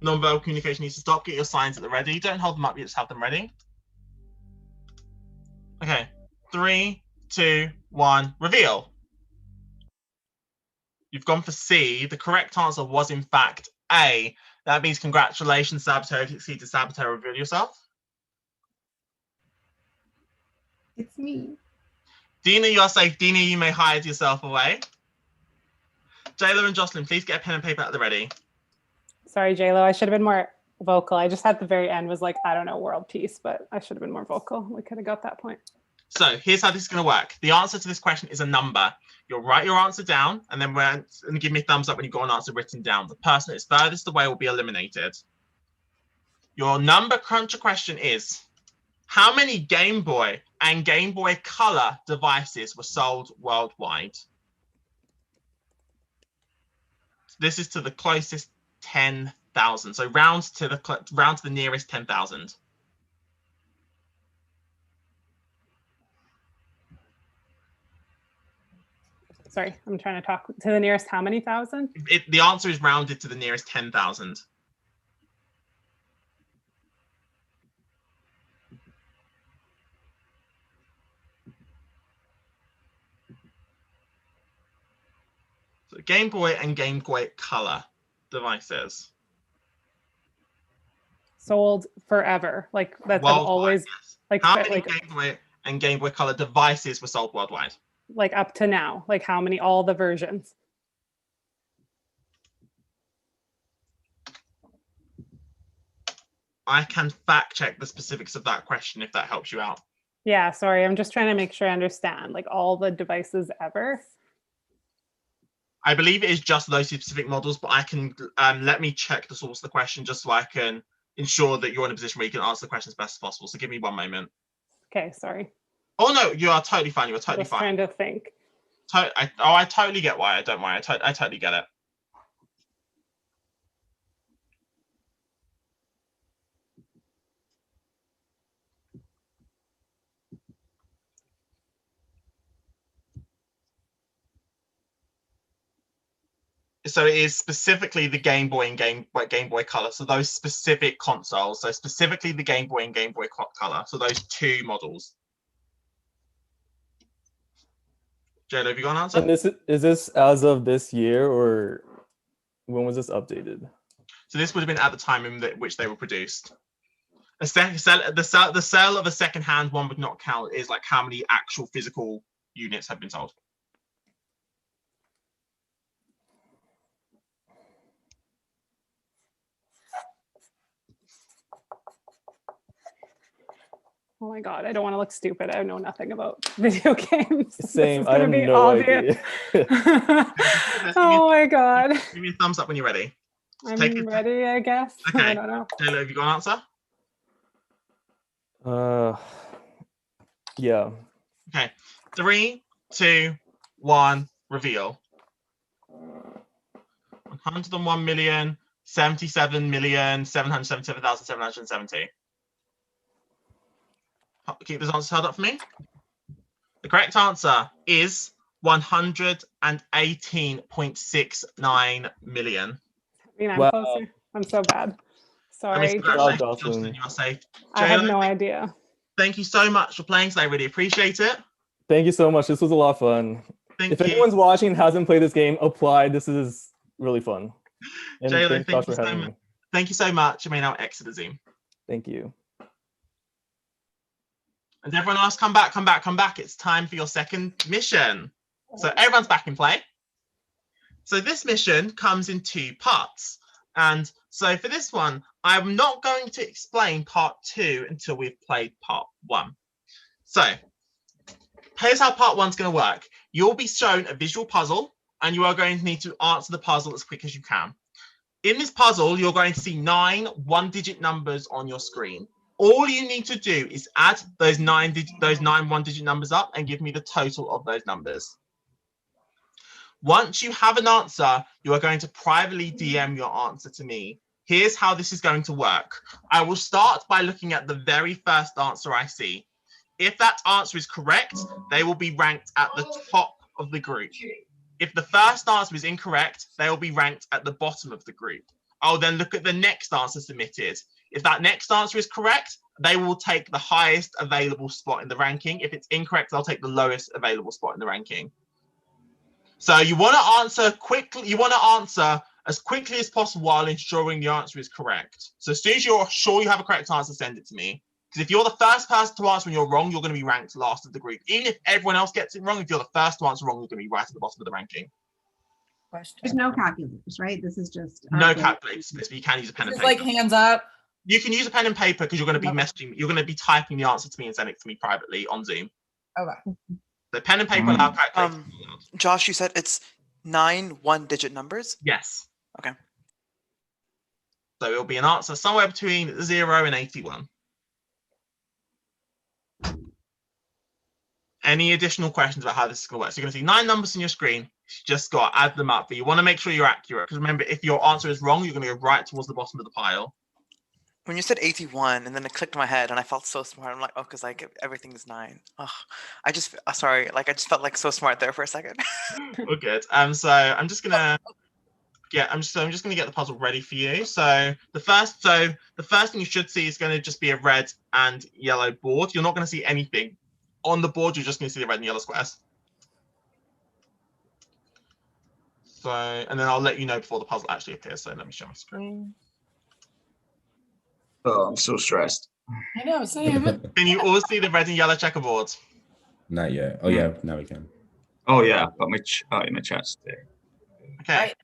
Non-verbal communication needs to stop. Get your signs at the ready. Don't hold them up. You just have them ready. Okay. 3, 2, 1. Reveal. You've gone for C. The correct answer was in fact A. That means congratulations, Saboteur. If you succeed to Saboteur, reveal yourself. It's me. Dina, you are safe. Dina, you may hide yourself away. Jayla and Jocelyn, please get a pen and paper at the ready. Sorry, JLo. I should have been more vocal. I just at the very end was like, I don't know, world peace, but I should have been more vocal. We could have got that point. So here's how this is going to work. The answer to this question is a number. You'll write your answer down, and then give me a thumbs up when you've got an answer written down. The person that's furthest away will be eliminated. Your number cruncher question is, how many Game Boy and Game Boy Color devices were sold worldwide? This is to the closest 10,000. So round to the nearest 10,000. Sorry, I'm trying to talk to the nearest how many thousand? The answer is rounded to the nearest 10,000. So Game Boy and Game Boy Color devices. Sold forever. Like that's Worldwide, always yes. like How many like Game Boy and Game Boy Color devices were sold worldwide? like up to now. Like how many, all the versions. I can fact check the specifics of that question if that helps you out. Yeah, sorry. I'm just trying to make sure I understand. Like all the devices ever. I believe it is just those specific models, but I can let me check the source of the question just so I can ensure that you're in a position where you can answer the question as best as possible. So give me one moment. Okay, sorry. Oh no, you are totally fine. You are totally Just fine. trying to think. I totally get why. Don't worry. I totally get it. So it is specifically the Game Boy and Game Boy Color. So those specific consoles. So specifically the Game Boy and Game Boy Color. So those two models. Jayla, have you got an answer? And is this as of this year, or when was this updated? So this would have been at the time in which they were produced. The sale of a second-hand one would not count. Is like how many actual physical units have been sold. Oh my God, I don't want to look stupid. I know nothing about video games. Same, I have no obvious. idea. Oh my God. Give me a thumbs up when you're ready. I'm ready, I guess. Okay. I don't know. Jayla, have you got an answer? Yeah. Okay. 3, 2, 1. Reveal. 101,077,777,770. Keep those answers held up for me. The correct answer is 118.69 million. I mean, I'm Wow. closer. I'm so bad. Sorry. Congratulations, Jocelyn. Jocelyn, you are safe. I had Jayla, no idea. Thank you so much for playing today. I really appreciate it. Thank you so much. This was a lot of fun. Thank If you. anyone's watching and hasn't played this game, apply. This is really fun. And Jayla, thanks, thank Josh, you for so having much. me. Thank you so much. You may now exit the Zoom. Thank you. And everyone else come back, come back, come back. It's time for your second mission. So everyone's back in play. So this mission comes in 2 parts. And so for this one, I'm not going to explain part 2 until we've played part 1. So here's how part 1's going to work. You'll be shown a visual puzzle, and you are going to need to answer the puzzle as quick as you can. In this puzzle, you're going to see 9 one-digit numbers on your screen. All you need to do is add those 9 one-digit numbers up and give me the total of those numbers. Once you have an answer, you are going to privately DM your answer to me. Here's how this is going to work. I will start by looking at the very first answer I see. If that answer is correct, they will be ranked at the top of the group. If the first answer is incorrect, they will be ranked at the bottom of the group. I'll then look at the next answer submitted. If that next answer is correct, they will take the highest available spot in the ranking. If it's incorrect, they'll take the lowest available spot in the ranking. So you want to answer quickly. You want to answer as quickly as possible while ensuring the answer is correct. So as soon as you're sure you have a correct answer, send it to me. Because if you're the first person to answer when you're wrong, you're going to be ranked last of the group. Even if everyone else gets it wrong, if you're the first to answer wrong, you're going to be right at the bottom of the ranking. There's no calculators, right? This is just no calculators, but you can use a pen and paper. Like hands up. You can use a pen and paper because you're going to be messaging. You're going to be typing the answer to me and sending it to me privately on Zoom. Okay. The pen and paper allow calculators. Josh, you said it's 9 one-digit numbers? Yes. Okay. So it'll be an answer somewhere between 0 and 81. Any additional questions about how this is going to work? So you're going to see 9 numbers on your screen. You just got to add them up, but you want to make sure you're accurate because remember, if your answer is wrong, you're going to go right towards the bottom of the pile. When you said 81, and then it clicked in my head, and I felt so smart. I'm like, oh, because like everything is 9. Oh, I just sorry, like I just felt like so smart there for a second. We're good. So I'm just gonna I'm just gonna get the puzzle ready for you. So the first thing you should see is going to just be a red and yellow board. You're not going to see anything on the board. You're just going to see the red and yellow squares. So and then I'll let you know before the puzzle actually appears. So let me show my screen. Oh, I'm so stressed. I know, same. Can you all see the red and yellow checkerboards? Not yet. Oh yeah, now we can. Oh yeah, but my chat's there. Okay. Right.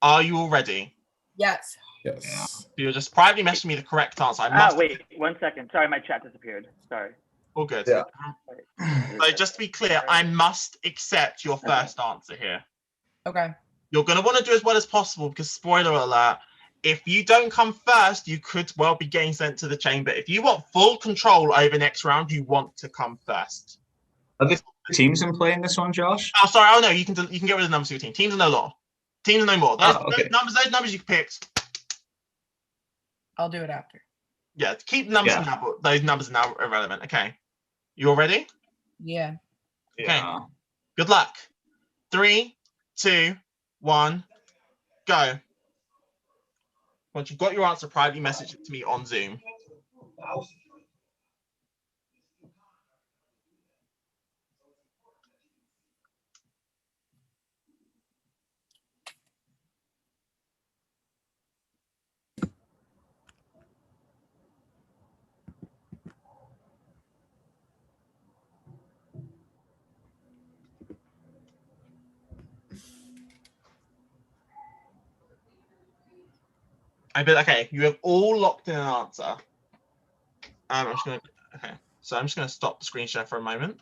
Are you all ready? Yes. Yes. So you're just privately messaging me the correct answer. I must. Wait, 1 second. Sorry, my chat disappeared. Sorry. All good. Yeah. So just to be clear, I must accept your first answer here. Okay. You're going to want to do as well as possible because spoiler alert, if you don't come first, you could well be getting sent to the chamber. If you want full control over next round, you want to come first. Are there teams in play in this one, Josh? Oh, sorry. Oh no, you can get rid of the numbers to your team. Teams are no law. Teams are no more. Those numbers you picked. I'll do it after. Yeah, keep the numbers for now, but those numbers are now irrelevant. Okay. You all ready? Yeah. Okay. Yeah. Good luck. 3, 2, 1, go. Once you've got your answer, privately message it to me on Zoom. Okay, you have all locked in an answer. I'm just gonna stop the screen share for a moment,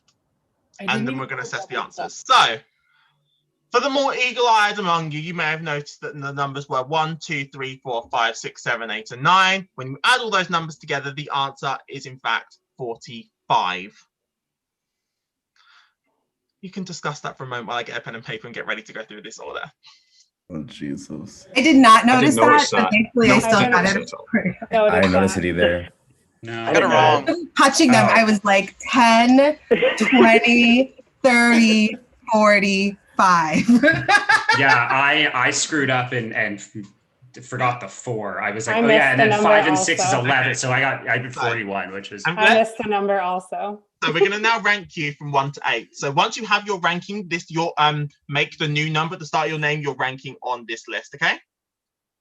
and then we're gonna assess the answers. So, for the more eagle-eyed among you, you may have noticed that the numbers were 1, 2, 3, 4, 5, 6, 7, 8, and 9. When you add all those numbers together, the answer is in fact 45. You can discuss that for a moment while I get a pen and paper and get ready to go through this order. Oh Jesus! I did not notice notice that, but thankfully I still got it. I didn't notice it either. No. I got it wrong. Touching them, I was like 10, 20, 30, 45. Yeah, I screwed up and forgot the 4. I was like, I oh yeah, and missed then the 5 number and 6 is also. 11. So I did 41, which was. I missed the number also. So we're going to now rank you from 1 to 8. So once you have your ranking, make the new number at the start of your name, your ranking on this list, okay?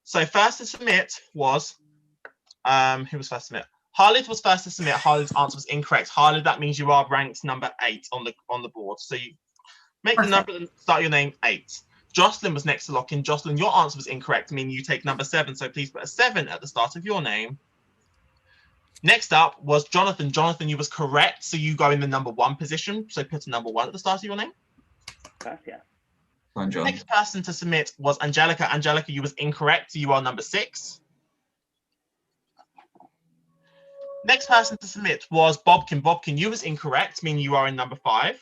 So first to submit was, who was first to submit? Khalid was first to submit. Khalid's answer was incorrect. Khalid, that means you are ranked number 8 on the board. So you make the number and start your name 8. Jocelyn was next to lock in. Jocelyn, your answer was incorrect, meaning you take number 7. So please put a 7 at the start of your name. Next up was Jonathan. Jonathan, you was correct. So you go in the number 1 position. So put a number 1 at the start of your name. Gracias. Next person to submit was Angelica. Angelica, you was incorrect. So you are number 6. Next person to submit was Bobkin. Bobkin, you was incorrect, meaning you are in number 5.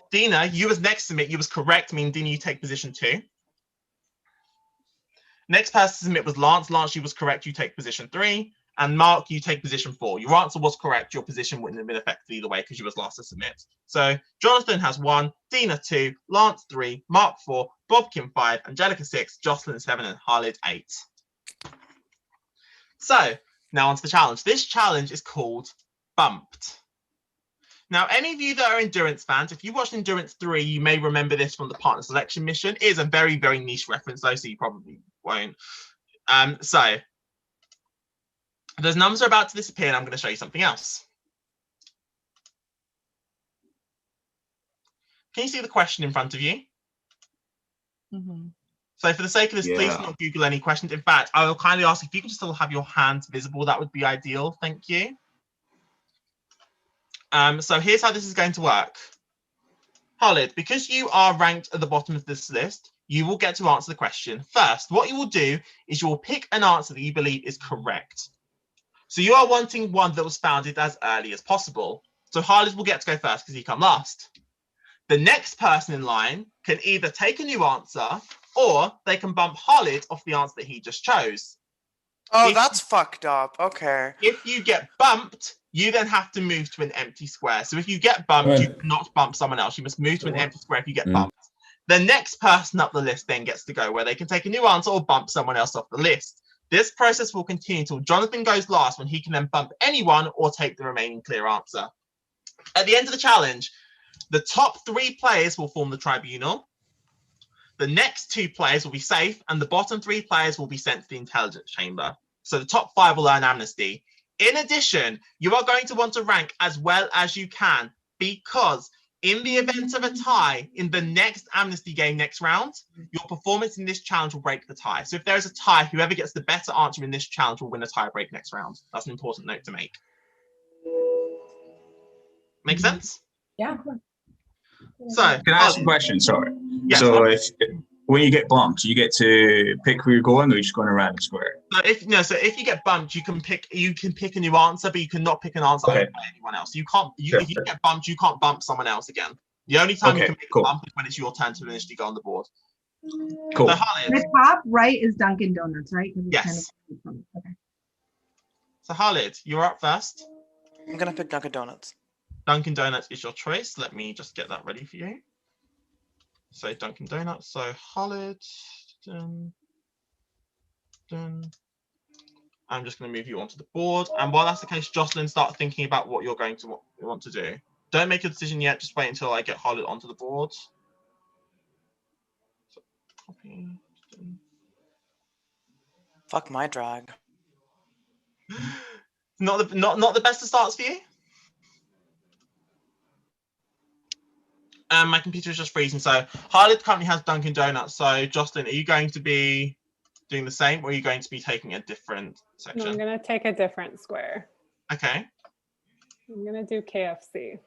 Dina, you was next to submit. You was correct, meaning Dina, you take position 2. Next person to submit was Lance. Lance, you was correct. You take position 3. And Mark, you take position 4. Your answer was correct. Your position wouldn't have been affected either way because you was last to submit. So Jonathan has 1, Dina 2, Lance 3, Mark 4, Bobkin 5, Angelica 6, Jocelyn 7, and Khalid 8. So now onto the challenge. This challenge is called Bumped. Now, any of you that are Endurance fans, if you watched Endurance 3, you may remember this from the partner selection mission. It is a very, very niche reference though, so you probably won't. So those numbers are about to disappear and I'm going to show you something else. Can you see the question in front of you? Mm-hmm. So for the sake of this, please do not Google any questions. In fact, I will kindly ask if you can just still have your hands visible, that would be ideal. Thank you. So here's how this is going to work. Khalid, because you are ranked at the bottom of this list, you will get to answer the question first. What you will do is you will pick an answer that you believe is correct. So you are wanting one that was founded as early as possible. So Khalid will get to go first because he come last. The next person in line can either take a new answer or they can bump Khalid off the answer that he just chose. Oh, that's fucked up. Okay. If you get bumped, you then have to move to an empty square. So if you get bumped, you cannot bump someone else. You must move to an empty square if you get bumped. The next person up the list then gets to go where they can take a new answer or bump someone else off the list. This process will continue until Jonathan goes last, when he can then bump anyone or take the remaining clear answer. At the end of the challenge, the top 3 players will form the tribunal. The next 2 players will be safe, and the bottom 3 players will be sent to the intelligence chamber. So the top 5 will earn amnesty. In addition, you are going to want to rank as well as you can, because in the event of a tie in the next amnesty game next round, your performance in this challenge will break the tie. So if there is a tie, whoever gets the better answer in this challenge will win a tie break next round. That's an important note to make. Make sense? Yeah. So can I ask a question? Sorry. Yes, so if when you get bumped, you get to pick where you're going, or you're just going around the square? So if you get bumped, you can pick a new answer, but you cannot pick an answer over anyone else. You can't. If you get bumped, you can't bump someone else again. The only time you can make a bump is when it's your turn to initially go on the board. Cool. So, Khalid, The top right is Dunkin' Donuts, right? Yes. Okay. So Khalid, you're up first. I'm gonna pick Dunkin' Donuts. Dunkin' Donuts is your choice. Let me just get that ready for you. So Dunkin' Donuts. So Khalid, I'm just going to move you onto the board. And while that's the case, Jocelyn, start thinking about what you're going to want to do. Don't make a decision yet. Just wait until I get Khalid onto the board. So, copy. Fuck my drag. Not the best of starts for you. My computer is just freezing. So Khalid currently has Dunkin' Donuts. So Jocelyn, are you going to be doing the same, or are you going to be taking a different section? No, I'm going to take a different square. Okay. I'm going to do KFC.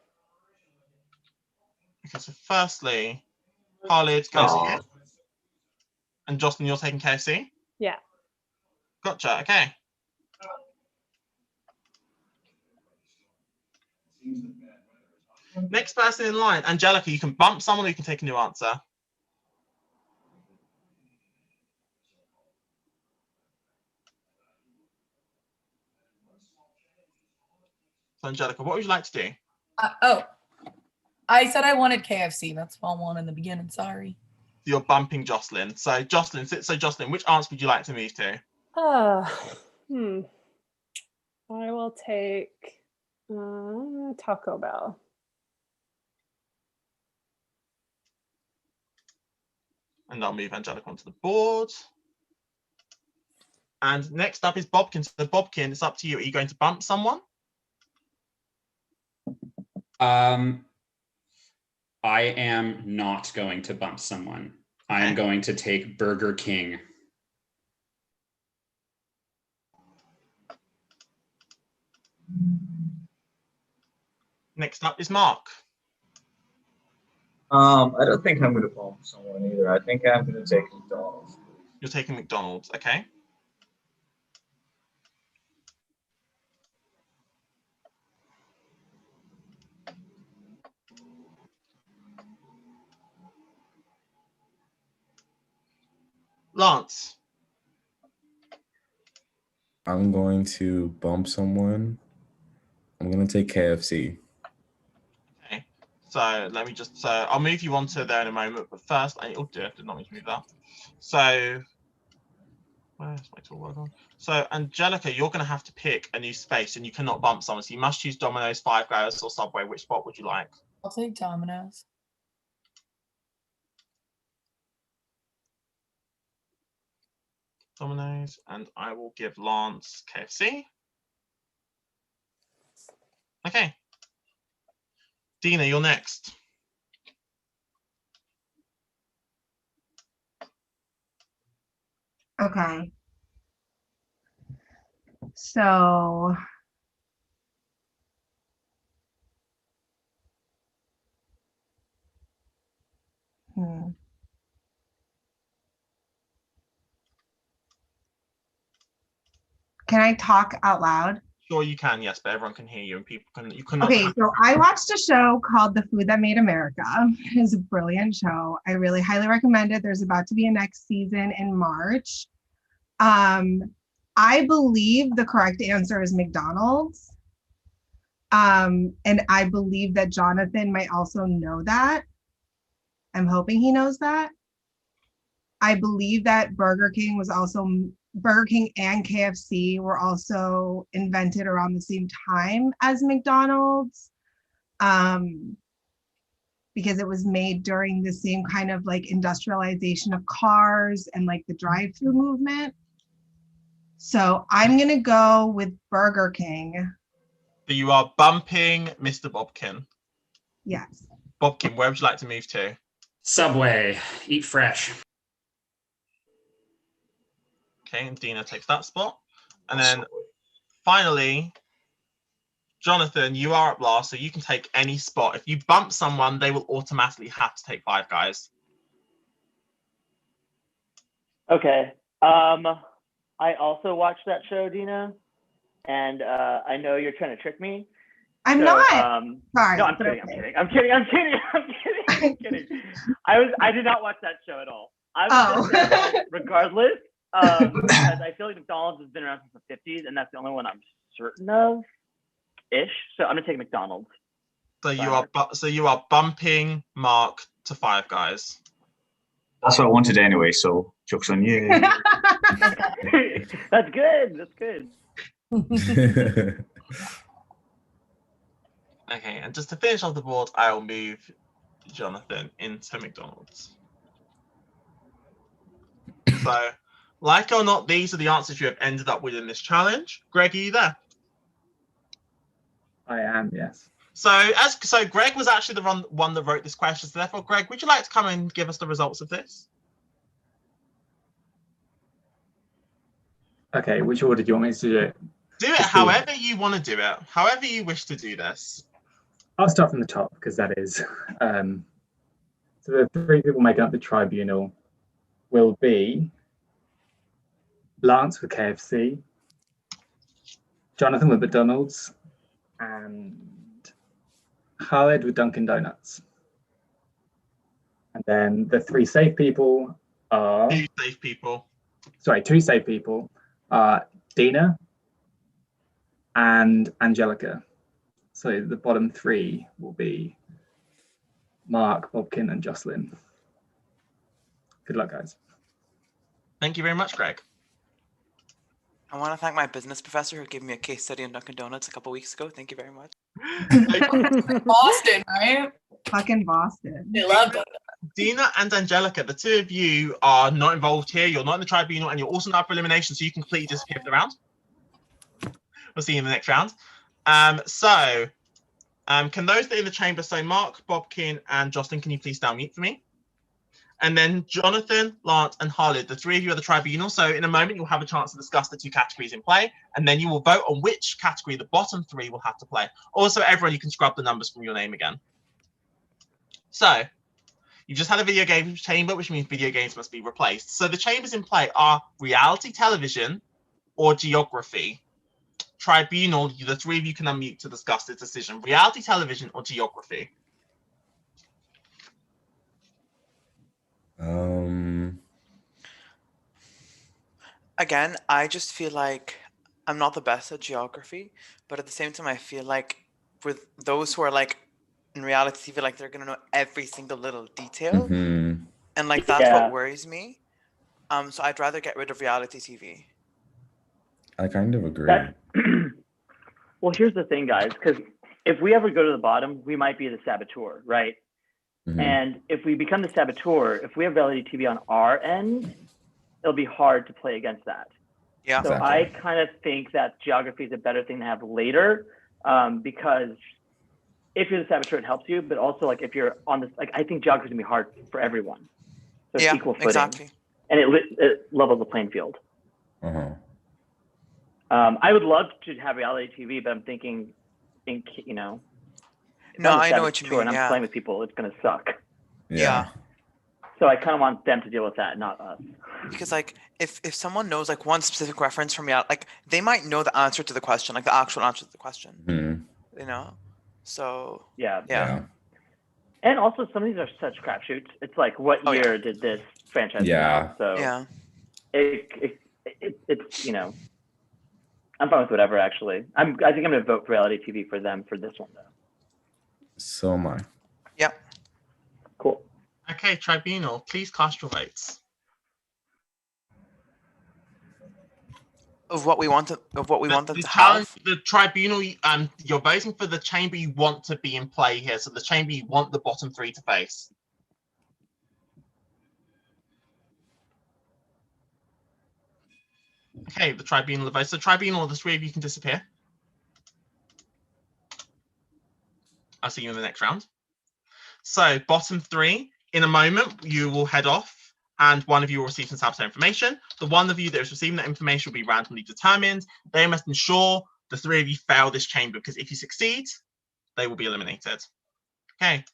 Okay, so firstly, Khalid goes here. And Jocelyn, you're taking KFC? Yeah. Gotcha, okay. Next person in line, Angelica, you can bump someone or you can take a new answer. So Angelica, what would you like to do? I said I wanted KFC. That's what I wanted in the beginning. Sorry. You're bumping Jocelyn. So Jocelyn, which answer would you like to move to? I will take Taco Bell. And I'll move Angelica onto the board. And next up is Bobkin. So Bobkin, it's up to you. Are you going to bump someone? I am not going to bump someone. I am going to take Burger King. Next up is Mark. I don't think I'm going to bump someone either. I think I'm going to take McDonald's. You're taking McDonald's, okay. Lance. I'm going to bump someone. I'm going to take KFC. Okay. So let me just, I'll move you on to there in a moment, but first, oh dear, did not mean to move that. So, where's my tool on? So Angelica, you're going to have to pick a new space and you cannot bump someone. So you must choose Domino's, Five Guys, or Subway. Which spot would you like? I'll take Domino's. Domino's, and I will give Lance KFC. Okay. Dina, you're next. Okay. So can I talk out loud? Sure, you can, yes, but everyone can hear you and people can, you cannot. Okay, so I watched a show called The Food That Made America. It's a brilliant show. I really highly recommend it. There's about to be a next season in March. I believe the correct answer is McDonald's. And I believe that Jonathan might also know that. I'm hoping he knows that. I believe that Burger King and KFC were also invented around the same time as McDonald's, because it was made during the same kind of like industrialization of cars and like the drive-through movement. So I'm going to go with Burger King. So you are bumping Mr. Bobkin. Yes. Bobkin, where would you like to move to? Subway, eat fresh. Okay, and Dina takes that spot. And then finally, Jonathan, you are up last, so you can take any spot. If you bump someone, they will automatically have to take Five Guys. Okay. I also watched that show, Dina, and I know you're trying to trick me. I'm not. Sorry. No, I'm kidding. I'm kidding. I did not watch that show at all. I was gonna say, regardless, because I feel like McDonald's has been around since the 50s, and that's the only one I'm certain of, ish. So I'm gonna take McDonald's. So you are bumping Mark to Five Guys. That's what I wanted anyway, so joke's on you. That's good. That's good. Okay, and just to finish off the board, I will move Jonathan into McDonald's. So, like or not, these are the answers you have ended up with in this challenge. Greg, are you there? I am, yes. So Greg was actually the one that wrote this question. So therefore, Greg, would you like to come and give us the results of this? Okay, which order do you want me to do it? Do it however you want to do it. However you wish to do this. I'll start from the top because that is. So the three people making up the tribunal will be Lance with KFC, Jonathan with McDonald's, and Khaled with Dunkin' Donuts. And then the three safe people are... Two safe people are Dina and Angelica. So the bottom three will be Mark, Bobkin, and Jocelyn. Good luck, guys. Thank you very much, Greg. I want to thank my business professor who gave me a case study on Dunkin' Donuts a couple weeks ago. Thank you very much. Boston, right? Fucking Boston. They love Dunkin'. Dina and Angelica, the two of you are not involved here. You're not in the tribunal, and you're also not for elimination, so you can completely disappear for the round. We'll see you in the next round. Can those that are in the chamber, so Mark, Bobkin, and Jocelyn, can you please stay on mute for me? And then Jonathan, Lance, and Khalid, the three of you are the tribunal. So in a moment, you'll have a chance to discuss the two categories in play, and then you will vote on which category the bottom three will have to play. Also, everyone, you can scrub the numbers from your name again. So you just had a video game chamber, which means video games must be replaced. So the chambers in play are reality television or geography. Tribunal, the three of you can unmute to discuss this decision. Reality television or geography? Again, I just feel like I'm not the best at geography, but at the same time, I feel like with those who are like in reality TV, like they're gonna know every single little detail, and like that's what worries me. So I'd rather get rid of reality TV. I kind of agree. Well, here's the thing, guys, because if we ever go to the bottom, we might be the saboteur, right? And if we become the saboteur, if we have reality TV on our end, it'll be hard to play against that. Yeah. So I kind of think that geography is a better thing to have later, because if you're the saboteur, it helps you. But also, like if you're on this, like I think geography is gonna be hard for everyone. So it's equal footing, exactly. and it levels the playing field. I would love to have reality TV, but I'm thinking, you know. No, I know what you mean. And I'm playing with people, it's gonna suck. Yeah. So I kind of want them to deal with that, not us. Because like if someone knows like one specific reference from reality, like they might know the answer to the question, like the actual answer to the question. You know. So yeah. And also, some of these are such crapshoots. It's like, what year did this franchise come out? So it's you know, I'm fine with whatever. Actually, I think I'm gonna vote for reality TV for them for this one though. So am I. Yeah. Cool. Okay, tribunal, please cast your votes. Of what we want them to challenge, have. The tribunal, you're voting for the chamber you want to be in play here. So the chamber you want the bottom three to face. Okay, the tribunal votes. So tribunal, the three of you can disappear. I'll see you in the next round. So bottom three, in a moment, you will head off and one of you will receive some saboteur information. The one of you that is receiving that information will be randomly determined. They must ensure the three of you fail this chamber, because if you succeed, they will be eliminated. Okay.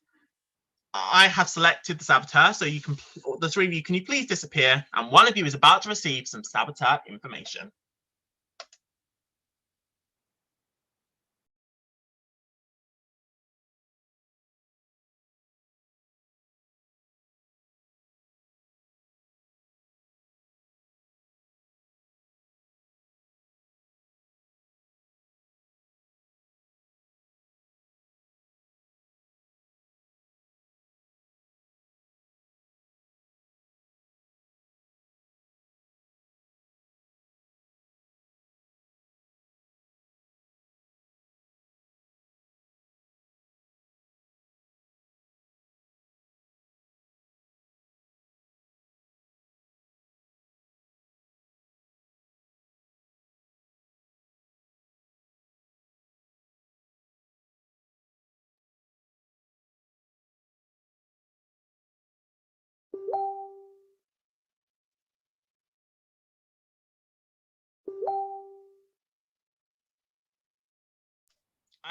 I have selected the saboteur, so you can, the three of you, can you please disappear? And one of you is about to receive some saboteur information.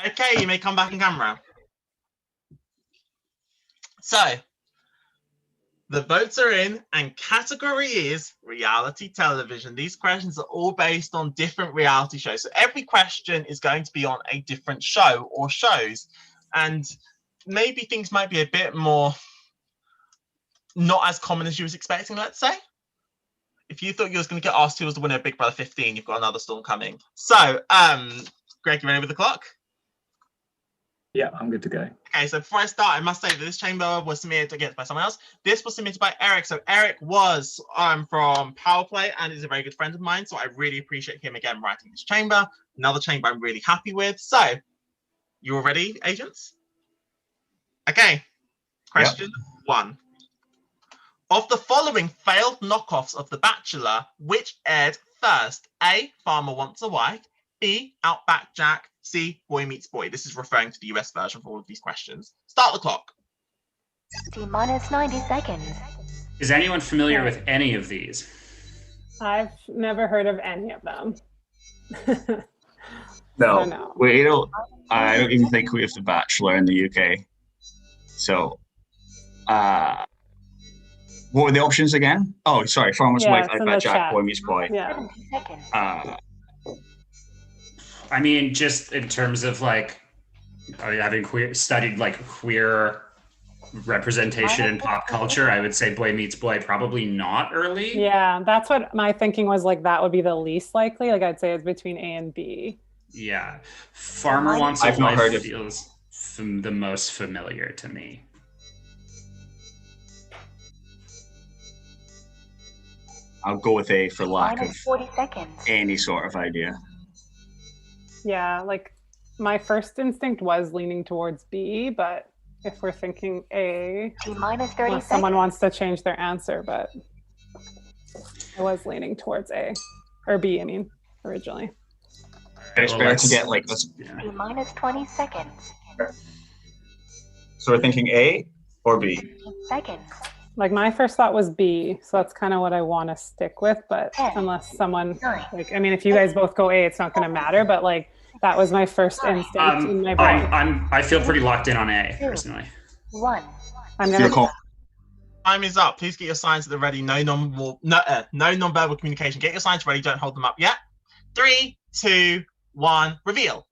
Okay, you may come back in camera. So, the votes are in, and category is reality television. These questions are all based on different reality shows. So every question is going to be on a different show or shows. And maybe things might be a bit more not as common as you was expecting, let's say. If you thought you was going to get asked who was the winner of Big Brother 15, you've got another storm coming. So, Greg, you ready with the clock? Yeah, I'm good to go. Okay, so before I start, I must say that this chamber was submitted against by someone else. This was submitted by Eric. So Eric was from Power Play and is a very good friend of mine. So I really appreciate him again writing this chamber. Another chamber I'm really happy with. So, you all ready, agents? Okay, question one. Of the following failed knockoffs of The Bachelor, which aired first? A, Farmer Wants a Wife. B, Outback Jack. C, Boy Meets Boy. This is referring to the US version for all of these questions. Start the clock. T-minus 90 seconds. Is anyone familiar with any of these? I've never heard of any of them. No, no. I don't even think we have The Bachelor in the UK. So, what were the options again? Oh, sorry, Farmer's Wife, Outback Jack, Boy Meets Boy. Yeah. I mean, just in terms of like having studied like queer representation in pop culture, I would say Boy Meets Boy, probably not early. Yeah, that's what my thinking was, like that would be the least likely. Like I'd say it's between A and B. Yeah. Farmer Wants a Wife feels the most familiar to me. I'll go with A for lack of 40 seconds. any sort of idea. Yeah, like my first instinct was leaning towards B, but if we're thinking A, T-minus 30 seconds. Someone wants to change their answer, but I was leaning towards A, or B, I mean, originally. It's better to get like this. T-minus 20 seconds. So we're thinking A or B? 15 seconds. Like my first thought was B, so that's kind of what I want to stick with, but unless someone, like, I mean, if you guys both go A, it's not going to matter, but like, that was my first instinct in my brain. I feel pretty locked in on A, personally. 1. I'm gonna Time is up. Please get your signs at the ready. No non-verbal communication. Get your signs ready. Don't hold them up yet. 3, 2, 1. Reveal.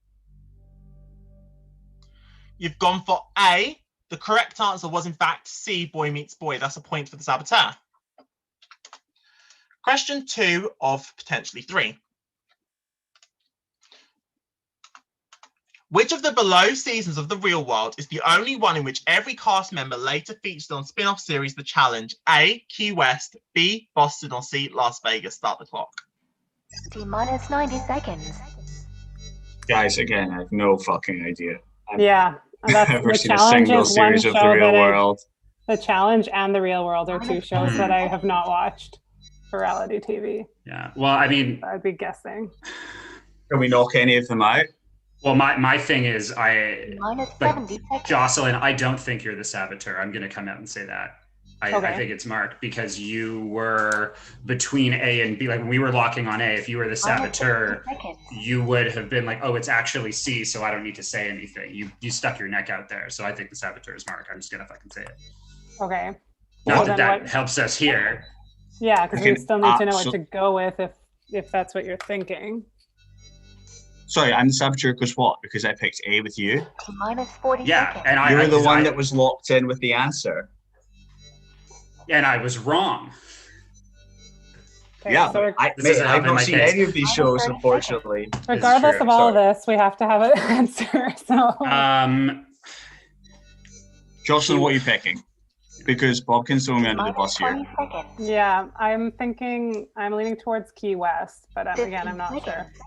You've gone for A. The correct answer was in fact C, Boy Meets Boy. That's a point for the saboteur. Question 2 of potentially 3. Which of the below seasons of The Real World is the only one in which every cast member later featured on spin-off series The Challenge? A, Key West. B, Boston. Or C, Las Vegas. Start the clock. T-minus 90 seconds. Guys, again, I have no fucking idea. Yeah. That's never the seen a Challenge single is one series of The show Real that World. The Challenge and The Real World are two shows that I have not watched for reality TV. Yeah. Well, I mean, I'd be guessing. Can we knock any of them out? Well, my thing is, Minus 70 seconds. Jocelyn, I don't think you're the saboteur. I'm going to come out and say that. I Okay. think it's Mark, because you were between A and B. Like when we were locking on A, if you were the saboteur, you would have been like, oh, it's actually C, so I don't need to say anything. You stuck your neck out there. So I think the saboteur is Mark. I'm just going to fucking say it. Okay. Not So that then that helps us here. Yeah, because we Okay, still need to know what so- to go with if that's what you're thinking. Sorry, I'm the saboteur because what? Because I picked A with you? T-minus 40 Yeah, seconds. and You're the one that was locked in with the answer. And I was wrong. Okay, Yeah, so I've helping not my seen case. any of these shows, unfortunately. regardless true. of all of this, we have to have an answer. So Jocelyn, what are you picking? Because Bobkin's throwing me under the Minus bus here. 20 seconds. yeah, I'm leaning towards Key West, but again, I'm not 15 sure. seconds.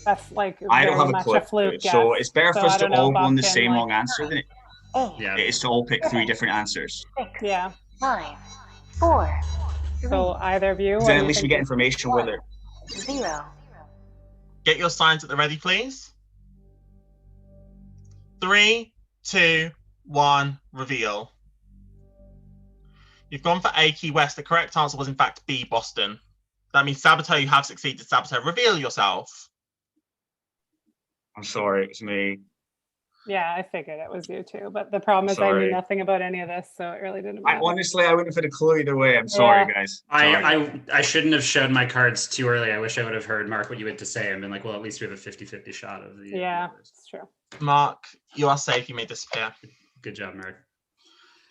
That's like I very don't have a much clue. a fluke So guess. it's better for So us I to don't know, all go on the Bobkin, same like- wrong answer than 8, Yeah. it is to all pick 3 different answers. 6, Yeah. 5, 4, 3, So either of you. Because what then do at you least we think? get information with it. 0. Get your signs at the ready, please. 3, 2, 1. Reveal. You've gone for A, Key West. The correct answer was in fact B, Boston. That means saboteur, you have succeeded. Saboteur, reveal yourself. I'm sorry, it was me. Yeah, I figured it was you too. But the problem is I Sorry. knew nothing about any of this, so it really didn't matter. Honestly, I wouldn't have had a clue either way. I'm sorry, Yeah. guys. Sorry. I shouldn't have shown my cards too early. I wish I would have heard, Mark, what you had to say and been like, well, at least we have a 50-50 shot of the. Yeah, it's true. Mark, you are safe. You may disappear. Good job, Mark.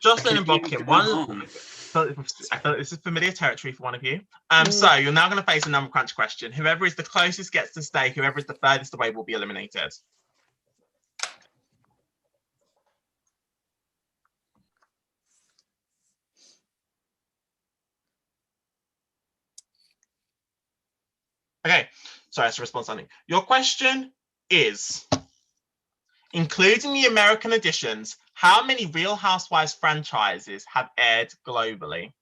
Jocelyn and I can't Bobkin, even one. go home. I thought this is familiar territory for one of you. So you're now going to face a number crunch question. Whoever is the closest gets to stay. Whoever is the furthest away will be eliminated. Okay, sorry, that's a response something. Your question is, including the American editions, how many Real Housewives franchises have aired globally?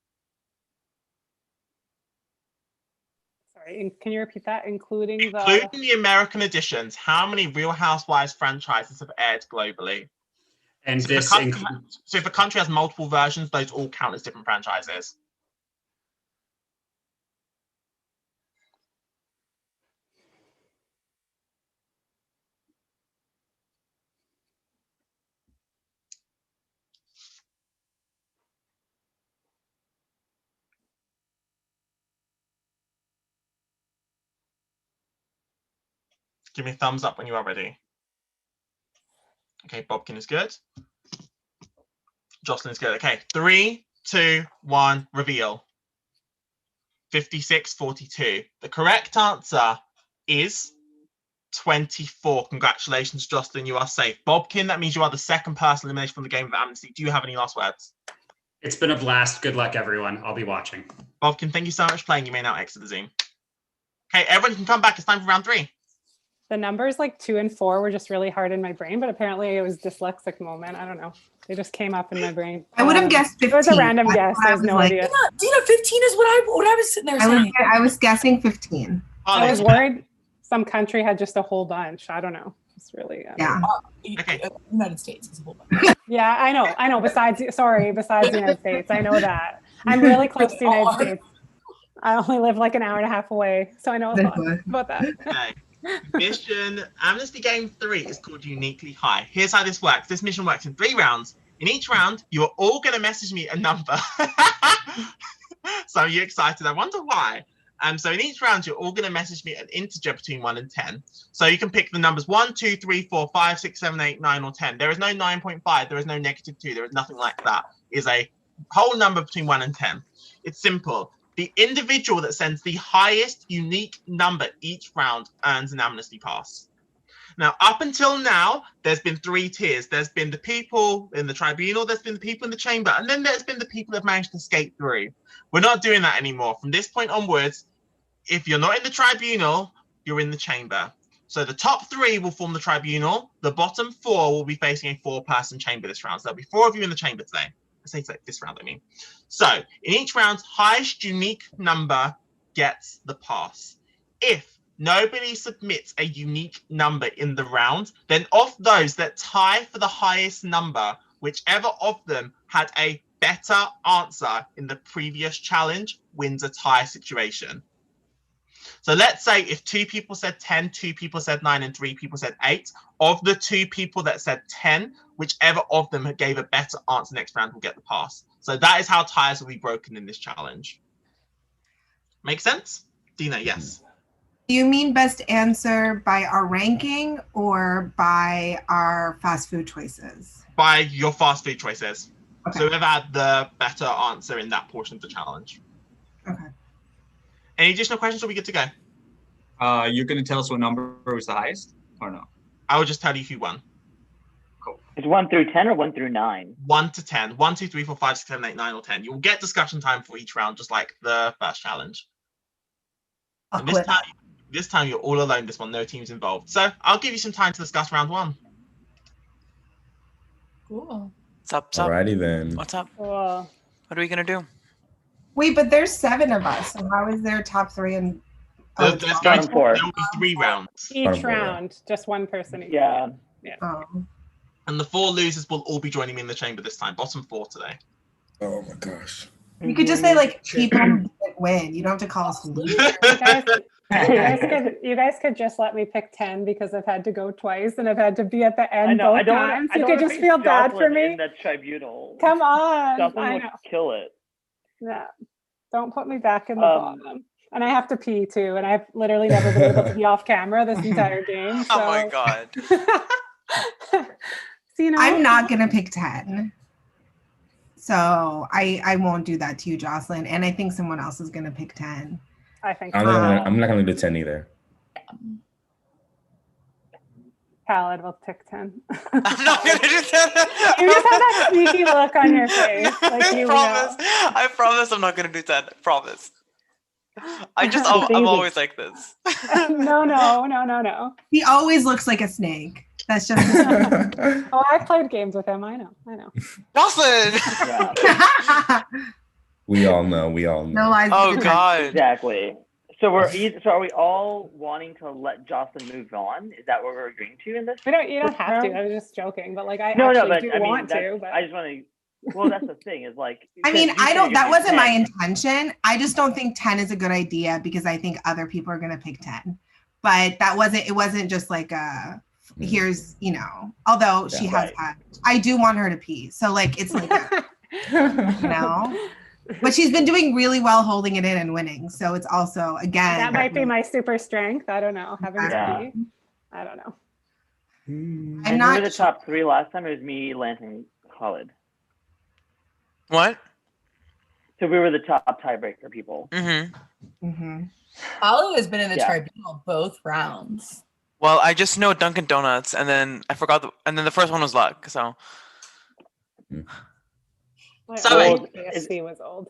Sorry, can you repeat that? Including the American editions, how many Real Housewives franchises have aired globally? And So this if a country has multiple versions, those all count as different franchises. Give me a thumbs up when you are ready. Okay, Bobkin is good. Jocelyn is good. Okay, 3, 2, 1, reveal. 56-42. The correct answer is 24. Congratulations, Jocelyn. You are safe. Bobkin, that means you are the second person eliminated from the game of Amnesty. Do you have any last words? It's been a blast. Good luck, everyone. I'll be watching. Bobkin, thank you so much for playing. You may now exit the Zoom. Okay, everyone can come back. It's time for round 3. the numbers like 2 and 4 were just really hard in my brain, but apparently it was dyslexic moment. I don't know. They just came up in my brain. I would have guessed 15. It was a random guess. I have no idea. Dina, 15 is what I was sitting there saying. I was guessing 15. I was worried some country had just a whole bunch. I don't know. It's really yeah. United States is a whole bunch. Yeah, I know. Besides the United States, I know that. I'm really close to the United States. I only live like an hour and a half away, so I know a lot about that. Okay. Mission Amnesty Game 3 is called Uniquely High. Here's how this works. This mission works in 3 rounds. In each round, you're all going to message me a number. So you're excited. I wonder why. So in each round, you're all going to message me an integer between 1 and 10. So you can pick the numbers 1, 2, 3, 4, 5, 6, 7, 8, 9, or 10. There is no 9.5. There is no -2. There is nothing like that. It is a whole number between 1 and 10. It's simple. The individual that sends the highest unique number each round earns an amnesty pass. Now, up until now, there's been 3 tiers. There's been the people in the tribunal, there's been the people in the chamber, and then there's been the people that have managed to escape through. We're not doing that anymore. From this point onwards, if you're not in the tribunal, you're in the chamber. So the top 3 will form the tribunal. The bottom 4 will be facing a 4-person chamber this round. So there'll be 4 of you in the chamber today. I say this round, I mean. So in each round, highest unique number gets the pass. If nobody submits a unique number in the round, then of those that tie for the highest number, whichever of them had a better answer in the previous challenge wins a tie situation. So let's say if 2 people said 10, 2 people said 9, and 3 people said 8, of the 2 people that said 10, whichever of them gave a better answer next round will get the pass. So that is how ties will be broken in this challenge. Make sense? Dina, yes. Do you mean best answer by our ranking or by our fast food choices? By your fast food choices. Okay. So we've had the better answer in that portion of the challenge. Okay. Any additional questions or are we good to go? You're going to tell us what number was the highest or no? I will just tell you who won. Cool. It's 1 through 10 or 1 through 9? 1 to 10. 1, 2, 3, 4, 5, 6, 7, 8, 9, or 10. You'll get discussion time for each round, just like the first challenge. And this time you're all alone, this one, no teams involved. So I'll give you some time to discuss round 1. Cool. What's up? What's up? Alrighty then. What's up? Cool. What are we gonna do? Wait, but there's 7 of us. So how is there top 3 and There's going to four. there will be 3 rounds. Each round, just one person each. Yeah. oh. And the 4 losers will all be joining me in the chamber this time. Bottom 4 today. Oh my gosh. You could just say like people who didn't win. You don't have to call us losers. You guys could just let me pick 10 because I've had to go twice and I've had to be at the end both times. You could just feel bad for me. In that tribunal. Come on. Jocelyn I would know. kill it. Yeah. Don't put me back in the bottom. And I have to pee too. And I've literally never been able to be off camera this entire game. So. Oh my god. So, you know, I'm not gonna pick 10. So I won't do that to you, Jocelyn. And I think someone else is gonna pick 10. I think I'm not gonna do 10 either. Khaled will pick 10. I'm not gonna do that. You just have that sneaky look on your face. Like I promise. I promise I'm not gonna do that. I promise. I'm always like this. No. He always looks like a snake. That's just Oh, I've played games with him. I know. Jocelyn! Yeah. We all know. no lies. Oh god. Exactly. So so are we all wanting to let Jocelyn move on? Is that what we're agreeing to in this? You don't have to. round? I was just joking, but like I No, actually but do I mean, want to. But I just want to. Well, that's the thing is like. I mean, because you I said don't, you're that gonna do wasn't my 10. intention. I just don't think 10 is a good idea because I think other people are going to pick 10. But it wasn't just like here's, although she has had, I do want her to pee. So like, it's like, but she's been doing really well holding it in and winning. So it's also, again. that might be my super strength. I don't know. Having to pee. I don't know. I'm not the top 3 last time. It was me, Lance, and Khalid. What? So we were the top tiebreaker people. Olive has been in the tribunal both rounds. Well, I just know Dunkin' Donuts, and then I forgot, and then the first one was luck. So. My old PSP was old,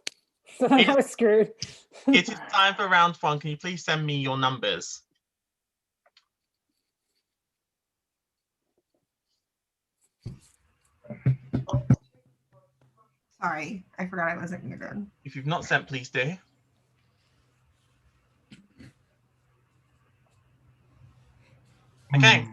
so then I was screwed. It is time for round 1. Can you please send me your numbers? Sorry, I forgot I wasn't gonna go. If you've not sent, please do. Okay.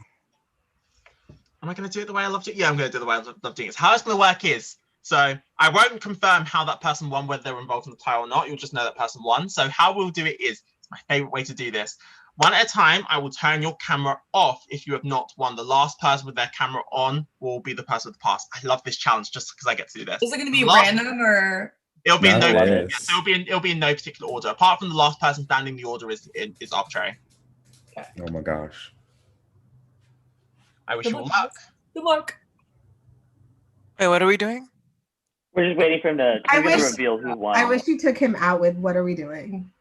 Am I going to do it the way I love it? Yeah, I'm going to do it the way I love doing it. How it's going to work is, so I won't confirm how that person won, whether they were involved in the tie or not. You'll just know that person won. So how we'll do it is, it's my favorite way to do this. One at a time, I will turn your camera off if you have not won. The last person with their camera on will be the person with the pass. I love this challenge just because I get to do this. Is it going to be random or? It'll be It'll be in no particular order. Apart from the last person standing, the order is arbitrary. Okay. Oh my gosh. I wish you all luck. Good luck. Wait, what are we doing? We're just waiting for him to reveal who won. I wish you took him out with what are we doing?